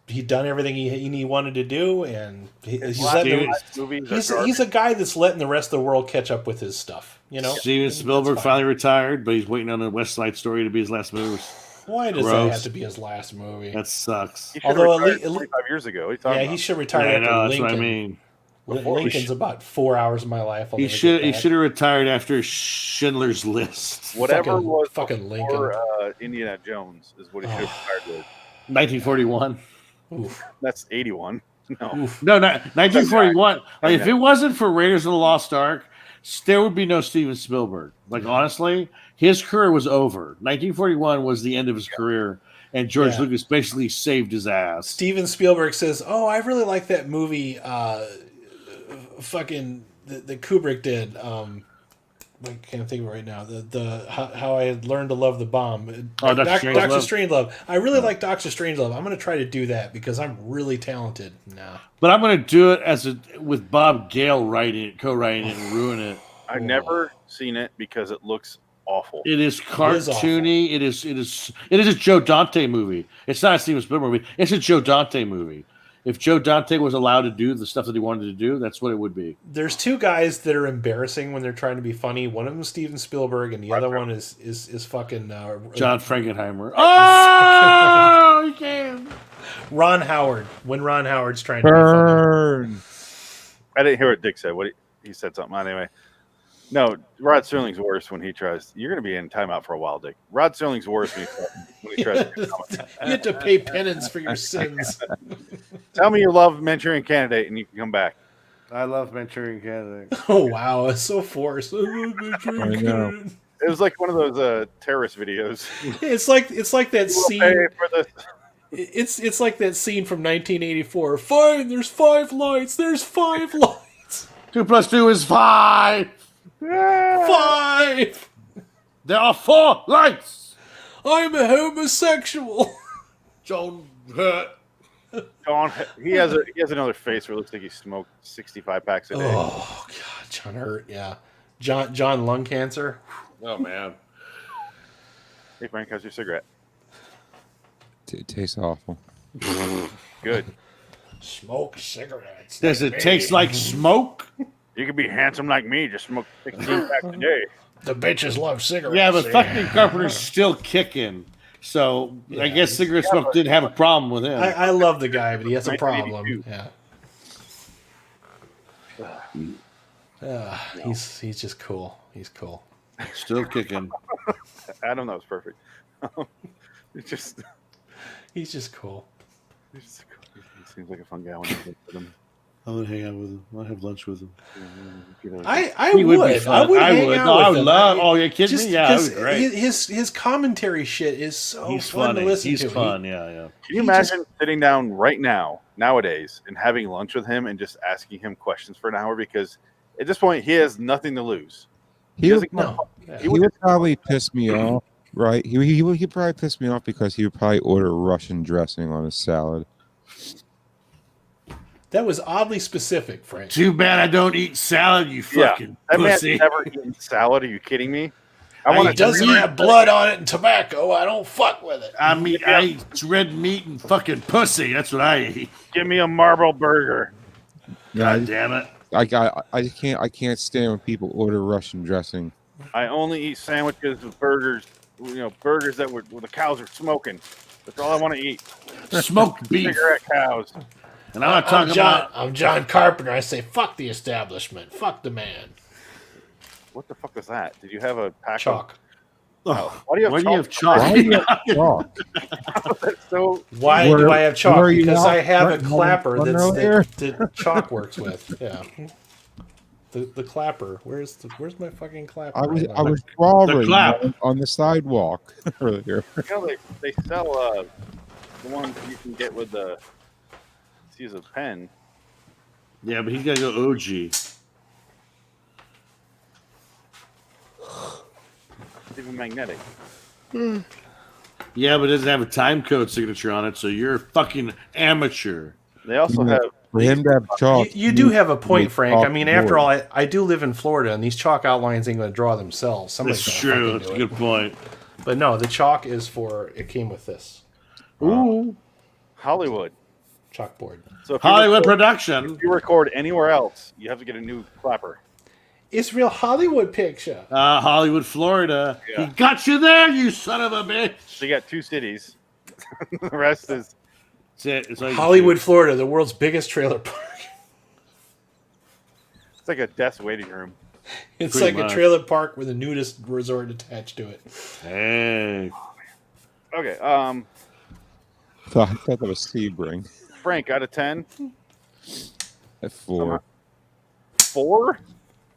Speaker 3: he'd done everything he wanted to do, and he's a guy that's letting the rest of the world catch up with his stuff. You know,
Speaker 1: Steven Spielberg finally retired, but he's waiting on a West Side Story to be his last movie.
Speaker 3: Why does that
Speaker 1: Gross.
Speaker 3: have to be his last movie?
Speaker 1: That sucks.
Speaker 2: He should have
Speaker 3: Although
Speaker 2: retired
Speaker 3: at le-
Speaker 2: 25 years ago. What are you
Speaker 3: Yeah,
Speaker 2: talking
Speaker 3: he
Speaker 2: about?
Speaker 3: should retire
Speaker 1: I
Speaker 3: after
Speaker 1: know, that's
Speaker 3: Lincoln.
Speaker 1: what I mean.
Speaker 3: Lincoln's about 4 hours of my life. I'll
Speaker 1: He
Speaker 3: never
Speaker 1: should
Speaker 3: get back.
Speaker 1: have retired after Schindler's List.
Speaker 2: Whatever was
Speaker 3: fucking
Speaker 2: before,
Speaker 3: Lincoln.
Speaker 2: Indiana Jones is what he should have retired with.
Speaker 1: 1941.
Speaker 3: Oof.
Speaker 2: That's 81. No.
Speaker 3: Oof.
Speaker 1: No, 1941. Like, if
Speaker 2: Yeah.
Speaker 1: it wasn't for Raiders of the Lost Ark, there would be no Steven Spielberg. Like, honestly, his career was over. 1941 was the end of his career, and George
Speaker 3: Yeah.
Speaker 1: Lucas basically saved his ass.
Speaker 3: Steven Spielberg says, "Oh, I really like that movie. Fucking the Kubrick did. I can't think of it right now. The how I had learned to love the bomb.
Speaker 1: Oh, Dr.
Speaker 3: Doctor
Speaker 1: Strangelove.
Speaker 3: Strangelove. I really like Doctor Strangelove. I'm going to try to do that because I'm really talented. Nah.
Speaker 1: But I'm going to do it with Bob Gale writing it, co-writing it, and ruin it.
Speaker 2: I've never seen it because it looks awful.
Speaker 1: It is cartoony. It is a Joe Dante movie. It's not a Steven Spielberg movie. It's a Joe Dante movie. If Joe Dante was allowed to do the stuff that he wanted to do, that's what it would be.
Speaker 3: There's two guys that are embarrassing when they're trying to be funny. One of them is Steven Spielberg, and the other one is fucking
Speaker 1: John Frankenheimer. Oh, you can't.
Speaker 3: Ron Howard. When Ron Howard's trying to
Speaker 5: Burn.
Speaker 2: I didn't hear what Dick said. He said something anyway. No, Rod Serling's worse when he tries. You're going to be in timeout for a while, Dick. Rod Serling's worse when he tries to
Speaker 3: be funny. You have to pay penance for your sins.
Speaker 2: Tell me you love Manchurian Candidate and you can come back.
Speaker 1: I love Manchurian Candidate.
Speaker 3: Oh wow, it's so forced.
Speaker 5: I know.
Speaker 2: It was like one of those terrorist videos.
Speaker 3: It's like that scene.
Speaker 2: Pay for the
Speaker 3: It's like that scene from 1984. Fine, there's 5 lights. There's 5 lights.
Speaker 1: 2 + 2 is 5.
Speaker 3: 5.
Speaker 1: There are 4 lights.
Speaker 3: I'm a homosexual.
Speaker 1: John Hurt.
Speaker 2: John, he has another face where it looks like he smoked 65 packs a day.
Speaker 3: Oh God, John Hurt. Yeah, John lung cancer.
Speaker 1: Oh man.
Speaker 2: Hey Frank, how's your cigarette?
Speaker 5: It tastes awful.
Speaker 2: Good.
Speaker 3: Smoke cigarettes.
Speaker 1: Does it taste like smoke?
Speaker 2: You could be handsome like me, just smoke 16 packs a day.
Speaker 3: The bitches love cigarettes.
Speaker 1: Yeah, but fucking Carpenter's still kicking. So I guess cigarette smoke didn't have a problem with him.
Speaker 3: I love the guy, but he has a problem. Yeah. He's just cool. He's cool.
Speaker 1: Still kicking.
Speaker 2: Adam, that was perfect. It's just,
Speaker 3: He's just cool.
Speaker 2: he seems like a fun guy when you look at him.
Speaker 1: I would hang out with him. I'd have lunch with him.
Speaker 3: I
Speaker 1: He
Speaker 3: would.
Speaker 1: be fun.
Speaker 3: I would hang
Speaker 1: would.
Speaker 3: out
Speaker 1: No,
Speaker 3: with
Speaker 1: I would
Speaker 3: him.
Speaker 1: love. Oh, you kidding
Speaker 3: Just
Speaker 1: me? Yeah, that would be
Speaker 3: because
Speaker 1: great.
Speaker 3: his commentary shit is so
Speaker 1: He's
Speaker 3: fun
Speaker 1: funny.
Speaker 3: to listen
Speaker 1: He's
Speaker 3: to.
Speaker 1: fun. Yeah.
Speaker 2: Can you imagine sitting down right now, nowadays, and having lunch with him and just asking him questions for an hour? Because at this point, he has nothing to lose.
Speaker 5: He would,
Speaker 2: He
Speaker 5: he would probably piss me off, right? He'd probably piss me off because he would probably order Russian dressing on his salad.
Speaker 3: That was oddly specific, Frank.
Speaker 1: Too bad I don't eat salad, you fucking
Speaker 2: that
Speaker 1: pussy.
Speaker 2: man's never eaten salad. Are you kidding me? want
Speaker 3: It doesn't have blood on it and tobacco. I don't fuck with it.
Speaker 1: I mean, I eat red meat and fucking pussy. That's what I eat.
Speaker 2: Give me a marble burger.
Speaker 1: God damn it.
Speaker 5: I can't stand when people order Russian dressing.
Speaker 2: I only eat sandwiches with burgers. Burgers where the cows are smoking. That's all I want to eat.
Speaker 1: Smoked beef.
Speaker 2: Cigarette cows.
Speaker 1: And I'm not talking about.
Speaker 3: I'm John Carpenter. I say, fuck the establishment. Fuck the man.
Speaker 2: What the fuck was that? Did you have a pack
Speaker 3: Chalk.
Speaker 1: Oh,
Speaker 2: Why do you have
Speaker 1: why
Speaker 2: chalk?
Speaker 1: do you have chalk?
Speaker 2: That's so.
Speaker 3: Why do I have chalk?
Speaker 5: were you
Speaker 3: Because
Speaker 5: out
Speaker 3: I have a
Speaker 5: having
Speaker 3: clapper
Speaker 5: fun earlier?
Speaker 3: that chalk works with. Yeah. The clapper. Where's my fucking clapper?
Speaker 5: I was
Speaker 3: The
Speaker 5: drawing
Speaker 1: clap.
Speaker 5: on the sidewalk earlier.
Speaker 2: They sell the ones you can get with the. Let's use a pen.
Speaker 1: Yeah, but he's got to go OG.
Speaker 2: It's even magnetic.
Speaker 1: Yeah, but it doesn't have a time code signature on it, so you're a fucking amateur.
Speaker 2: They also have.
Speaker 5: For him to have chalk,
Speaker 3: You do have a point,
Speaker 5: need
Speaker 3: Frank. I
Speaker 5: chalk
Speaker 3: mean,
Speaker 5: board.
Speaker 3: after all, I do live in Florida, and these chalk outlines ain't going to draw themselves. Somebody's
Speaker 1: That's
Speaker 3: gonna
Speaker 1: true.
Speaker 3: fucking
Speaker 1: That's a
Speaker 3: do
Speaker 1: good point.
Speaker 3: it. But no, the chalk is for. It came with this
Speaker 1: Ooh.
Speaker 2: Hollywood.
Speaker 3: chalkboard.
Speaker 2: So if
Speaker 1: Hollywood
Speaker 2: you record,
Speaker 1: production.
Speaker 2: if you record anywhere else, you have to get a new clapper.
Speaker 3: It's real Hollywood picture.
Speaker 1: Hollywood, Florida.
Speaker 2: Yeah.
Speaker 1: He got you there, you son of a bitch.
Speaker 2: So you got 2 cities. The rest is.
Speaker 1: That's it. It's like
Speaker 3: Hollywood, Florida, the world's biggest trailer park.
Speaker 2: It's like a desk waiting room.
Speaker 3: It's
Speaker 1: Pretty
Speaker 3: like
Speaker 1: much.
Speaker 3: a trailer park with a nudist resort attached to it.
Speaker 1: Hey.
Speaker 2: Okay.
Speaker 5: I thought that was Sebring.
Speaker 2: Frank, out of 10,
Speaker 5: At 4.
Speaker 2: 4.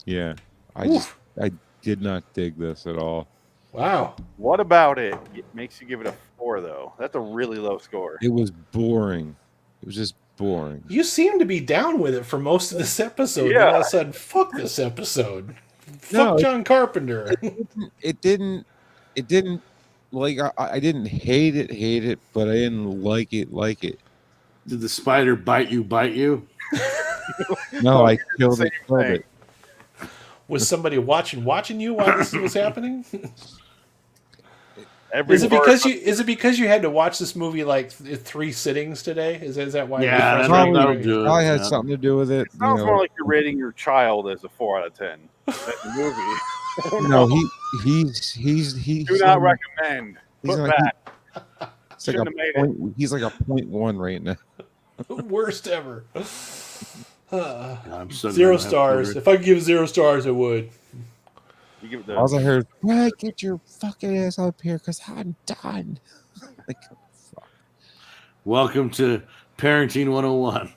Speaker 5: Yeah, I did not dig this at all.
Speaker 3: Wow.
Speaker 2: What about it? It makes you give it a 4, though. That's a really low score.
Speaker 5: It was boring. It was just boring.
Speaker 3: You seem to be down with it for most of this episode.
Speaker 2: Yeah.
Speaker 3: Then all of a sudden, fuck this episode.
Speaker 5: No,
Speaker 3: Fuck John Carpenter.
Speaker 5: It didn't. Like I didn't hate it, but I didn't like it.
Speaker 1: Did the spider bite you?
Speaker 5: No, I killed
Speaker 2: Same
Speaker 5: it.
Speaker 3: Was somebody watching you while this was happening?
Speaker 2: Every
Speaker 3: Is it
Speaker 2: part-
Speaker 3: because you had to watch this movie like 3 sittings today? Is that why?
Speaker 1: Yeah,
Speaker 3: you're
Speaker 1: that's
Speaker 3: frustrated?
Speaker 1: that'll do it.
Speaker 5: Probably had
Speaker 1: Yeah.
Speaker 5: something to do with it.
Speaker 2: It sounds more like you're rating your child as a 4 out of 10. That movie.
Speaker 5: No, he's
Speaker 2: Do not recommend.
Speaker 5: he's
Speaker 2: Put
Speaker 5: like-
Speaker 2: back.
Speaker 5: it's like
Speaker 2: shouldn't have made it.
Speaker 5: he's like a 0.1 right now.
Speaker 3: Worst ever.
Speaker 1: I'm so
Speaker 3: 0
Speaker 1: gonna have
Speaker 3: stars.
Speaker 1: to-
Speaker 3: If I could give 0 stars, I would.
Speaker 2: You give it the.
Speaker 5: All I heard, "Right, get your fucking ass up here, cause I'm done." Like, fuck.
Speaker 1: Welcome to Parenting 101.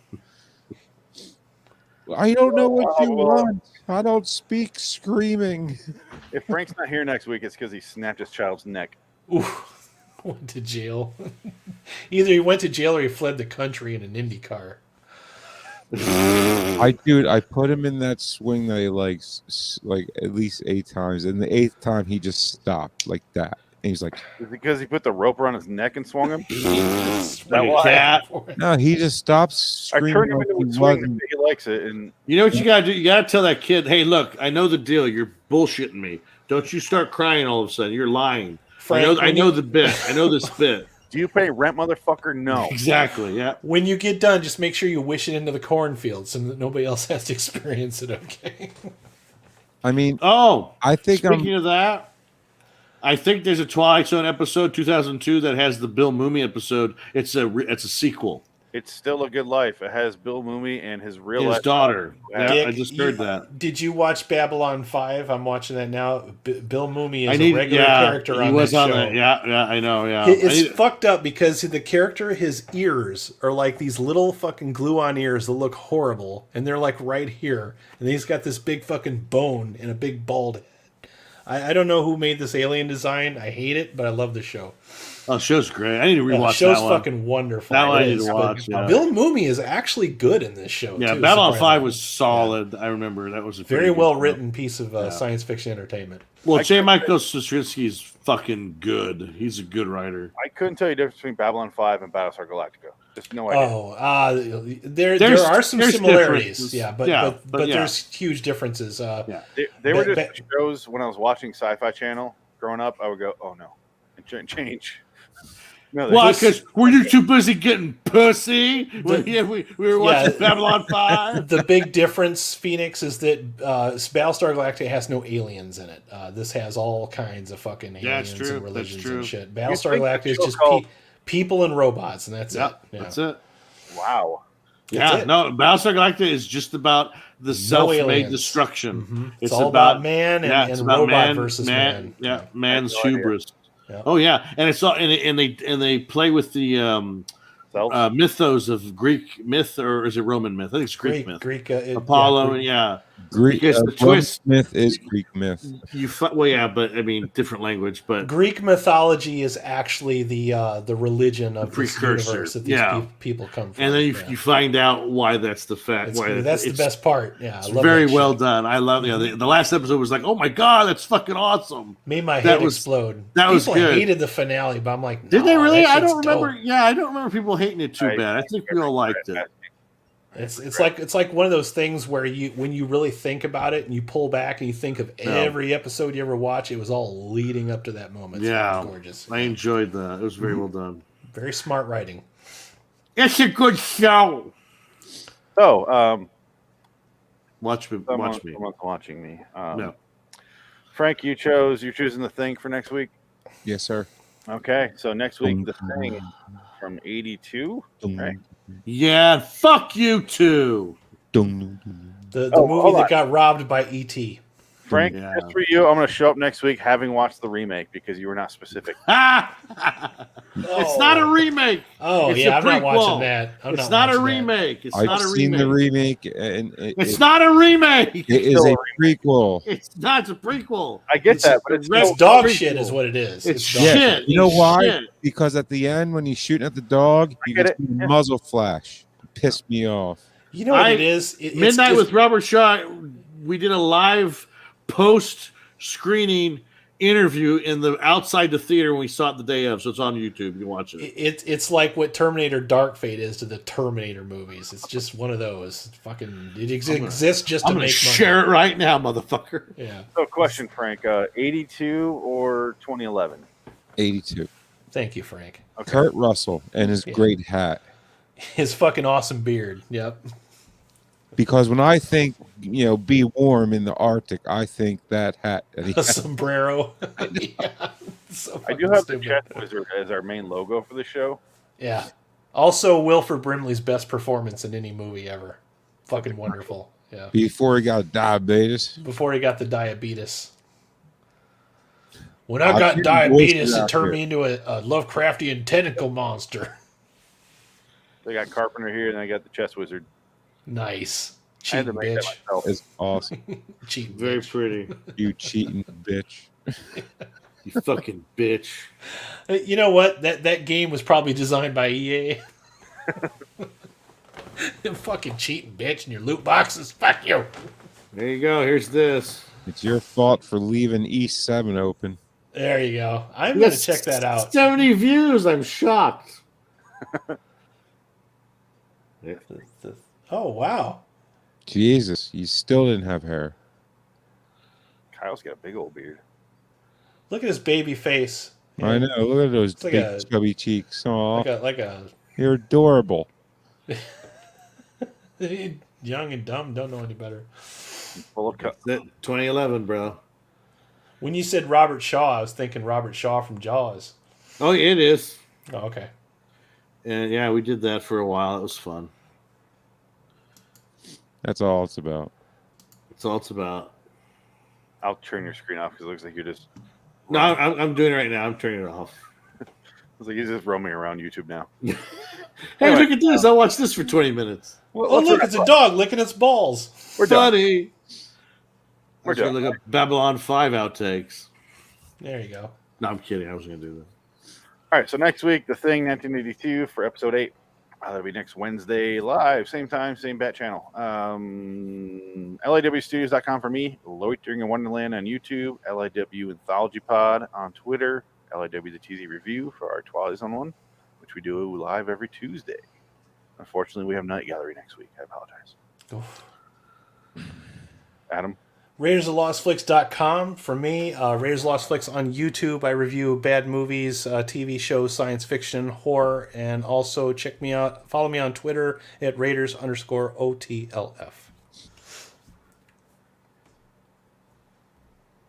Speaker 5: I don't know what you want. I don't speak screaming.
Speaker 2: If Frank's not here next week, it's because he snapped his child's neck.
Speaker 3: Ooh, went to jail. Either he went to jail or he fled the country in an Indy car.
Speaker 5: I put him in that swing that he likes like at least 8 times, and the 8th time he just stopped like that, and he's like,
Speaker 2: Is it because he put the rope around his neck and swung him?
Speaker 1: Like a cat.
Speaker 5: no, he just stopped
Speaker 2: I
Speaker 5: screaming.
Speaker 2: turned him
Speaker 5: like
Speaker 2: into
Speaker 5: he
Speaker 2: a swing
Speaker 5: wasn't-
Speaker 2: and he likes it. And
Speaker 1: You know what you gotta do? You gotta tell that kid, hey, look, I know the deal. You're bullshitting me. Don't you start crying all of a sudden. You're lying.
Speaker 3: Frank,
Speaker 1: I know the bit. I know this bit.
Speaker 2: do you pay rent, motherfucker? No.
Speaker 1: Exactly. Yeah.
Speaker 3: When you get done, just make sure you wish it into the cornfield so that nobody else has to experience it, okay?
Speaker 5: I mean,
Speaker 1: Oh,
Speaker 5: I think
Speaker 1: speaking of that, I think there's a Twilight Zone episode 2002 that has the Bill Mooney episode. It's a sequel.
Speaker 2: It's still a good life. It has Bill Mooney and his real
Speaker 1: His
Speaker 2: life
Speaker 1: daughter. Yeah,
Speaker 3: Dick,
Speaker 1: I just heard that.
Speaker 3: Did you watch Babylon 5? I'm watching that now. Bill Mooney
Speaker 1: I
Speaker 3: is
Speaker 1: need
Speaker 3: a regular character
Speaker 1: he
Speaker 3: on
Speaker 1: was
Speaker 3: that
Speaker 1: on
Speaker 3: show.
Speaker 1: that. Yeah, I know. Yeah,
Speaker 3: It's fucked up because the character, his ears are like these little fucking glue-on ears that look horrible, and they're like right here, and he's got this big fucking bone and a big bald head. I don't know who made this alien design. I hate it, but I love the show.
Speaker 1: Oh, the show's great. I need to
Speaker 3: The
Speaker 1: rewatch
Speaker 3: show's
Speaker 1: that one.
Speaker 3: fucking wonderful.
Speaker 1: That one I
Speaker 3: It
Speaker 1: need
Speaker 3: is,
Speaker 1: to
Speaker 3: but
Speaker 1: watch, yeah.
Speaker 3: Bill Mooney is actually good in this show.
Speaker 1: Yeah,
Speaker 3: too,
Speaker 1: Babylon 5
Speaker 3: surprisingly.
Speaker 1: was solid. I remember that was a
Speaker 3: Very
Speaker 1: pretty good
Speaker 3: well
Speaker 1: show.
Speaker 3: written piece of science fiction entertainment.
Speaker 1: Well, J. Michael Straczynski's fucking good. He's a good writer.
Speaker 2: I couldn't tell you the difference between Babylon 5 and Battlestar Galactica. Just no idea.
Speaker 3: Oh, there
Speaker 1: There's-
Speaker 3: are some
Speaker 1: there's
Speaker 3: similarities.
Speaker 1: differences.
Speaker 3: Yeah, but
Speaker 1: Yeah, but yeah.
Speaker 3: there's huge differences.
Speaker 2: They were
Speaker 3: Ba-
Speaker 2: just shows when I was watching Sci-Fi Channel growing up, I would go, "Oh no," and change. No,
Speaker 1: Why?
Speaker 2: this-
Speaker 1: Because were you too busy getting pussy when we were watching Babylon 5?
Speaker 3: The big difference, Phoenix, is that Battlestar Galactica has no aliens in it. This has all kinds of fucking aliens
Speaker 1: That's true.
Speaker 3: and religions
Speaker 1: That's true.
Speaker 3: and shit.
Speaker 2: You'd
Speaker 3: Battlestar
Speaker 2: think
Speaker 3: Galactica
Speaker 2: the
Speaker 3: is
Speaker 2: show
Speaker 3: just
Speaker 2: called-
Speaker 3: people and robots, and that's
Speaker 1: Yeah,
Speaker 3: it. Yeah.
Speaker 1: that's it.
Speaker 2: wow.
Speaker 1: Yeah,
Speaker 3: it.
Speaker 1: no, Battlestar Galactica is just about the self-made
Speaker 3: aliens.
Speaker 1: destruction.
Speaker 3: Mhm. It's all about man and,
Speaker 1: it's
Speaker 3: and
Speaker 1: about
Speaker 3: robot versus man.
Speaker 1: Yeah, man's
Speaker 2: I had no idea.
Speaker 1: hubris.
Speaker 3: Yeah.
Speaker 1: Oh yeah, and it's all and they play with the
Speaker 2: Self.
Speaker 1: mythos of Greek myth, or is it Roman myth? I think it's Greek myth.
Speaker 3: yeah,
Speaker 1: Apollo,
Speaker 3: Greek.
Speaker 1: yeah.
Speaker 5: Greek
Speaker 1: Because the
Speaker 5: Roman
Speaker 1: twist-
Speaker 5: myth is Greek myth.
Speaker 1: Well, yeah, but I mean different language, but
Speaker 3: Greek mythology is actually the religion of
Speaker 1: The
Speaker 3: this
Speaker 1: precursor.
Speaker 3: universe that these
Speaker 1: Yeah.
Speaker 3: people come from.
Speaker 1: and then
Speaker 3: yeah.
Speaker 1: you find out why that's the fact.
Speaker 3: That's the best part. Yeah, I
Speaker 1: It's
Speaker 3: love
Speaker 1: very
Speaker 3: that
Speaker 1: well
Speaker 3: shit.
Speaker 1: done. I love the last episode was like, oh my god, that's fucking awesome.
Speaker 3: Made my
Speaker 1: That
Speaker 3: head
Speaker 1: was-
Speaker 3: explode.
Speaker 1: that was
Speaker 3: People
Speaker 1: good.
Speaker 3: hated the finale, but I'm like,
Speaker 1: Did they
Speaker 3: "No,
Speaker 1: really?
Speaker 3: that
Speaker 1: I
Speaker 3: shit's
Speaker 1: don't remember.
Speaker 3: dope."
Speaker 1: Yeah, I don't remember people hating it too bad. I think we all liked it.
Speaker 3: It's like one of those things where when you really think about it and you pull back and you think of every episode you ever watch, it was all leading up to that moment. It's
Speaker 1: Yeah,
Speaker 3: fucking gorgeous.
Speaker 1: I enjoyed that. It was very well done.
Speaker 3: Very smart writing.
Speaker 1: It's a good show.
Speaker 2: So,
Speaker 1: Watch me.
Speaker 2: Someone's watching me.
Speaker 1: No.
Speaker 2: Frank, you're choosing The Thing for next week.
Speaker 5: Yes, sir.
Speaker 2: Okay, so next week, The Thing from 82. Right?
Speaker 1: Yeah, fuck you too.
Speaker 3: The
Speaker 2: Oh,
Speaker 3: movie
Speaker 2: hold
Speaker 3: that
Speaker 2: on.
Speaker 3: got robbed by E E.T.
Speaker 2: Frank,
Speaker 1: Yeah.
Speaker 2: just for you, I'm going to show up next week having watched the remake because you were not specific.
Speaker 1: It's not a remake.
Speaker 3: Oh,
Speaker 1: It's
Speaker 3: yeah,
Speaker 1: a
Speaker 3: I'm not
Speaker 1: prequel.
Speaker 3: watching that.
Speaker 1: It's not a remake. It's
Speaker 5: I've
Speaker 1: not a
Speaker 5: seen
Speaker 1: remake.
Speaker 5: the remake, and
Speaker 1: It's not a remake.
Speaker 5: It is
Speaker 2: still
Speaker 5: a
Speaker 2: a
Speaker 5: prequel.
Speaker 1: It's not. It's a prequel.
Speaker 2: I get
Speaker 1: It's
Speaker 2: that,
Speaker 1: a
Speaker 2: but it's
Speaker 1: red
Speaker 3: It's dog
Speaker 1: prequel.
Speaker 3: shit is what it is.
Speaker 1: It's
Speaker 3: dog
Speaker 1: shit.
Speaker 5: Yeah, you know
Speaker 1: It's
Speaker 5: why?
Speaker 1: shit.
Speaker 5: Because at the end, when he's shooting at the dog, you
Speaker 2: get
Speaker 5: can
Speaker 2: it.
Speaker 5: see the
Speaker 2: Yeah.
Speaker 5: muzzle flash. It pissed me off.
Speaker 3: You know what it is?
Speaker 1: Midnight with Robert Shaw. We did a live post screening interview in the outside the theater when we saw it the day of, so it's on YouTube. You can watch it.
Speaker 3: It's like what Terminator Dark Fate is to the Terminator movies. It's just one of those. It exists just to
Speaker 1: I'm gonna
Speaker 3: make
Speaker 1: share
Speaker 3: money.
Speaker 1: it right now, motherfucker.
Speaker 3: Yeah.
Speaker 2: So, question, Frank: 82 or 2011?
Speaker 5: 82.
Speaker 3: Thank you, Frank.
Speaker 2: Okay.
Speaker 5: Kurt Russell and his
Speaker 3: Yeah.
Speaker 5: great hat.
Speaker 3: His fucking awesome beard. Yep.
Speaker 5: Because when I think, be warm in the Arctic, I think that hat. that he
Speaker 3: A
Speaker 5: had.
Speaker 3: sombrero. Yeah. So
Speaker 2: I do
Speaker 3: fucking
Speaker 2: have the
Speaker 3: stupid.
Speaker 2: chest wizard as our main logo for the show.
Speaker 3: Yeah. Also, Wilford Brimley's best performance in any movie ever. Fucking wonderful. Yeah.
Speaker 5: Before he got diabetes.
Speaker 3: Before he got the diabetes. When I
Speaker 5: I'll
Speaker 3: got
Speaker 5: get
Speaker 3: diabetes,
Speaker 5: voices
Speaker 3: it
Speaker 5: out
Speaker 3: turned
Speaker 5: here.
Speaker 3: me into a Lovecraftian tentacle monster.
Speaker 2: They got Carpenter here, and I got the chest wizard.
Speaker 3: Nice.
Speaker 2: I had to
Speaker 3: Cheating
Speaker 2: make that
Speaker 3: bitch.
Speaker 2: myself.
Speaker 5: It's awesome.
Speaker 3: Cheating
Speaker 1: Very
Speaker 3: bitch.
Speaker 1: pretty.
Speaker 5: You cheating bitch.
Speaker 1: You fucking bitch.
Speaker 3: You know what? That game was probably designed by EA. You fucking cheating bitch in your loot boxes. Fuck you.
Speaker 1: There you go. Here's this.
Speaker 5: It's your fault for leaving East 7 open.
Speaker 3: There you go. I'm
Speaker 1: We
Speaker 3: going
Speaker 1: got
Speaker 3: to check that out.
Speaker 1: 70 views. I'm shocked.
Speaker 3: Oh, wow.
Speaker 5: Jesus, you still didn't have hair.
Speaker 2: Kyle's got a big old beard.
Speaker 3: Look at his baby face.
Speaker 5: I know. Look at those
Speaker 3: It's like
Speaker 5: big
Speaker 3: a-
Speaker 5: chubby cheeks. Oh,
Speaker 3: Like a
Speaker 5: you're adorable.
Speaker 3: young and dumb, don't know any better.
Speaker 2: Full of cup.
Speaker 1: That 2011, bro.
Speaker 3: When you said Robert Shaw, I was thinking Robert Shaw from Jaws.
Speaker 1: Oh, it is.
Speaker 3: Oh, okay.
Speaker 1: And yeah, we did that for a while. It was fun.
Speaker 5: That's all it's about.
Speaker 1: That's all it's about.
Speaker 2: I'll turn your screen off because it looks like you're just.
Speaker 1: No, I'm doing it right now. I'm turning it off.
Speaker 2: Looks like he's just roaming around YouTube now.
Speaker 1: Hey,
Speaker 2: Anyway.
Speaker 1: look at this. I'll watch this for 20 minutes.
Speaker 3: Oh, look, it's a dog licking its balls.
Speaker 2: We're done.
Speaker 1: Funny.
Speaker 2: We're
Speaker 1: I'm trying to
Speaker 2: done.
Speaker 1: look up Babylon 5 outtakes.
Speaker 3: There you go.
Speaker 1: No, I'm kidding. I was going to do that.
Speaker 2: All right, so next week, The Thing 1982 for episode 8. That'll be next Wednesday live, same time, same bat channel. LIWstudios.com for me, Loitering in Wonderland on YouTube, LIW Anthology Pod on Twitter, LIW The TZ Review for our Twilight Zone one, which we do live every Tuesday. Unfortunately, we have Night Gallery next week. I apologize.
Speaker 3: Oof.
Speaker 2: Adam?
Speaker 3: RaidersOfLostFlicks.com for me. Raiders of Lost Flicks on YouTube. I review bad movies, TV shows, science fiction, horror, and also check me out. Follow me on Twitter at Raiders_OTLF.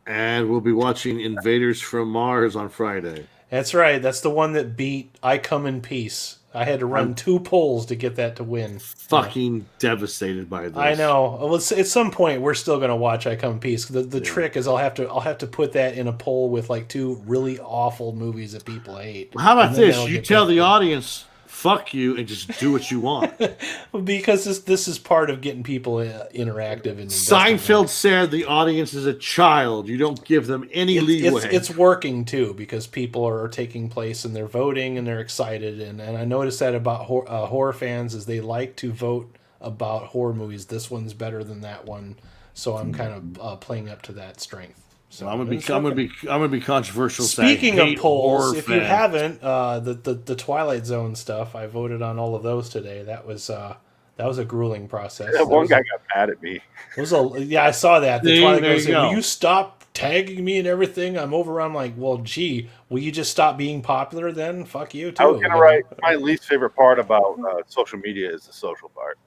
Speaker 1: And we'll be watching Invaders from Mars on Friday.
Speaker 3: That's right. That's the one that beat I Come in Peace. I had to run 2 polls to get that to win.
Speaker 1: Fucking devastated by this.
Speaker 3: I know. Well, at some point, we're still going to watch I Come in Peace. The trick is I'll have to put that in a poll with like 2 really awful movies that people hate.
Speaker 1: How about this? You tell the audience, fuck you, and just do what you want.
Speaker 3: Because this is part of getting people interactive. And
Speaker 1: Seinfeld said the audience is a child. You don't give them any leeway.
Speaker 3: It's working, too, because people are taking place and they're voting and they're excited. And I noticed that about horror fans is they like to vote about horror movies. This one's better than that one. So I'm kind of playing up to that strength. So
Speaker 1: I'm gonna be controversial.
Speaker 3: Speaking of polls, if you haven't, the Twilight Zone stuff, I voted on all of those today. That was a grueling process.
Speaker 2: That one guy got mad at me.
Speaker 3: I saw that. The Twilight
Speaker 1: there
Speaker 3: said, "Will you stop tagging me and everything?" I'm over. I'm like, well, gee, will you just stop being popular then? Fuck you too.
Speaker 2: I was gonna write my least favorite part about social media is the social part.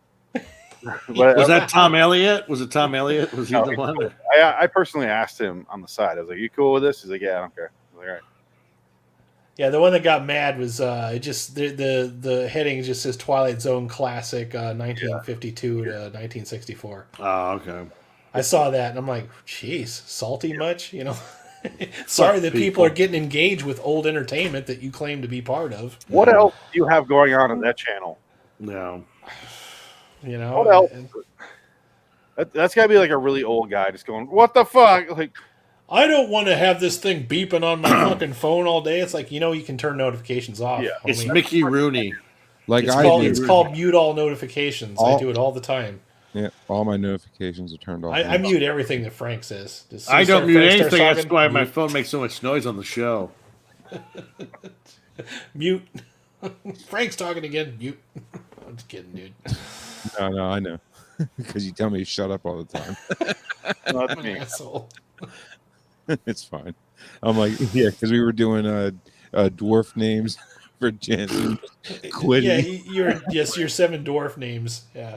Speaker 1: Was that Tom Elliott? Was it Tom Elliott? Was he the one?
Speaker 2: I personally asked him on the side. I was like, "You cool with this?" He's like, "Yeah, I don't care." I was like, "All right."
Speaker 3: Yeah, the one that got mad was just the heading just says Twilight Zone Classic 1952 to 1964.
Speaker 1: Oh, okay.
Speaker 3: I saw that and I'm like, "Jeez, salty much?" You know. Sorry that people are getting engaged with old entertainment that you claim to be part of.
Speaker 2: What else do you have going on that channel?
Speaker 1: No.
Speaker 3: You know,
Speaker 2: what else? That's got to be like a really old guy just going, "What the fuck?" Like,
Speaker 3: I don't want to have this thing beeping on my fucking phone all day. It's like, you can turn notifications off.
Speaker 2: Yeah,
Speaker 1: it's Mickey Rooney.
Speaker 3: It's called mute all notifications. I do it all the time.
Speaker 5: Yeah, all my notifications are turned off.
Speaker 3: I mute everything that Frank says.
Speaker 1: I don't mute anything. That's why my phone makes so much noise on the show.
Speaker 3: Mute. Frank's talking again. Mute. I'm just kidding, dude.
Speaker 5: No, I know. Because you tell me to shut up all the time.
Speaker 3: I'm an asshole.
Speaker 1: It's fine.
Speaker 5: I'm like, yeah, because we were doing dwarf names for Jen. Quitting.
Speaker 3: Yeah, your 7 dwarf names. Yeah.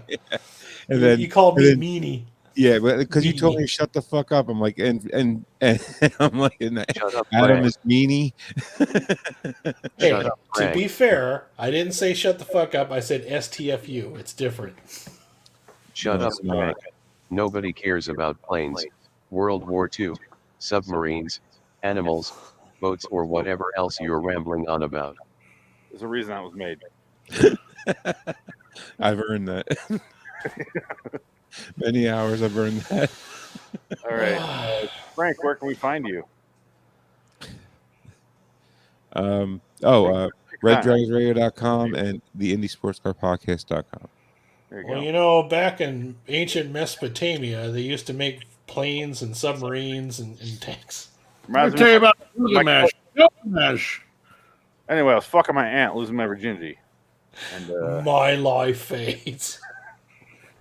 Speaker 5: And then
Speaker 3: you called me meanie.
Speaker 5: Yeah, but because you told me to shut the fuck up, I'm like, and I'm like, Adam is meanie.
Speaker 3: Hey, to be fair, I didn't say shut the fuck up. I said STFU. It's different.
Speaker 7: Shut up, Frank. Nobody cares about planes, World War II, submarines, animals, boats, or whatever else you're rambling on about.
Speaker 2: There's a reason that was made.
Speaker 5: I've earned that. Many hours I've earned that.
Speaker 2: All right. Frank, where can we find you?
Speaker 5: RedDragsRadio.com and the IndieSportsCarPodcast.com.
Speaker 3: Well, back in ancient Mesopotamia, they used to make planes and submarines and tanks.
Speaker 1: I'll tell you about Gilgamesh.
Speaker 2: Anyway, I was fucking my aunt, losing my virginity. And
Speaker 3: my life fades.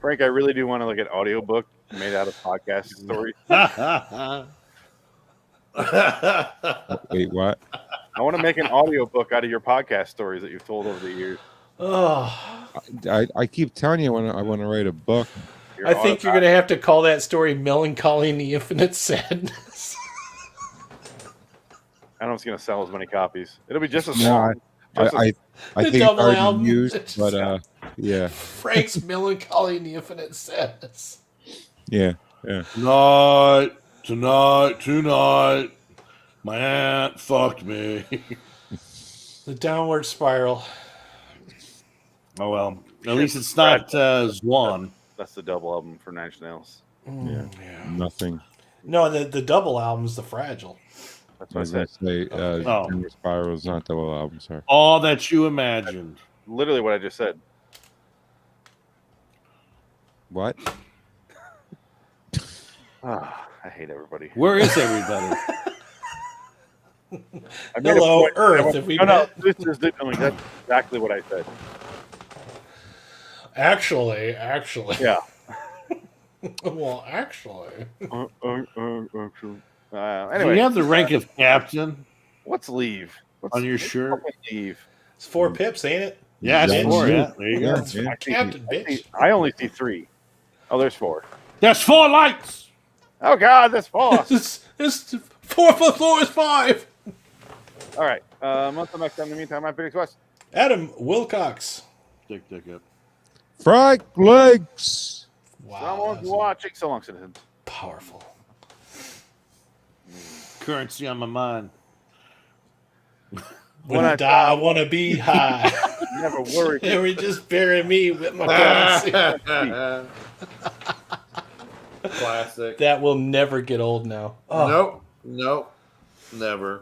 Speaker 2: Frank, I really do want to look at an audiobook made out of podcast stories.
Speaker 5: Wait, what?
Speaker 2: I want to make an audiobook out of your podcast stories that you've told over the years.
Speaker 3: Oh,
Speaker 5: I keep telling you I want to write a book.
Speaker 3: I think you're going to have to call that story Melancholy and the Infinite Sadness.
Speaker 2: I don't know if it's going to sell as many copies. It'll be just as
Speaker 5: long. I think it's already used, but yeah.
Speaker 3: Frank's Melancholy and the Infinite Sadness.
Speaker 5: Yeah.
Speaker 1: Tonight, my aunt fucked me.
Speaker 3: The Downward Spiral.
Speaker 1: Oh, well. At least it's not Zwan.
Speaker 2: That's the double album for Nine Inch Nails.
Speaker 5: Yeah. Nothing.
Speaker 3: No, the double album's The Fragile.
Speaker 2: That's
Speaker 5: what I was going to say. Downward Spiral is not double album, sorry.
Speaker 1: All that you imagined.
Speaker 2: Literally what I just said.
Speaker 5: What?
Speaker 2: I hate everybody.
Speaker 1: Where is everybody?
Speaker 3: Hello, Earth. If we
Speaker 2: that's exactly what I said.
Speaker 3: Actually.
Speaker 2: Yeah.
Speaker 3: Well, actually.
Speaker 2: Anyway,
Speaker 1: you have the rank of captain
Speaker 2: what's leave? What's
Speaker 1: on your shirt?
Speaker 2: leave?
Speaker 3: It's 4 pips, ain't it?
Speaker 1: Yeah, it's
Speaker 5: Yeah,
Speaker 1: four.
Speaker 5: you-
Speaker 1: Yeah, there you go.
Speaker 3: That's my captain, bitch.
Speaker 2: I only see 3. Oh, there's 4.
Speaker 1: There's 4 lights.
Speaker 2: Oh God, there's 4.
Speaker 3: It's 4 plus 4 is 5.
Speaker 2: All right. Month of next time. In the meantime, I'm Phoenix West.
Speaker 3: Adam Wilcox.
Speaker 1: Dick up.
Speaker 5: Frank Lakes.
Speaker 3: Wow.
Speaker 2: Someone's
Speaker 3: that's
Speaker 2: watching. So long, citizens.
Speaker 3: powerful.
Speaker 1: Currency on my mind.
Speaker 3: When I die, I want to be high.
Speaker 2: Never worry.
Speaker 3: Never just bury me with my currency.
Speaker 1: Classic.
Speaker 3: That will never get old now. Oh.
Speaker 1: Nope. Never.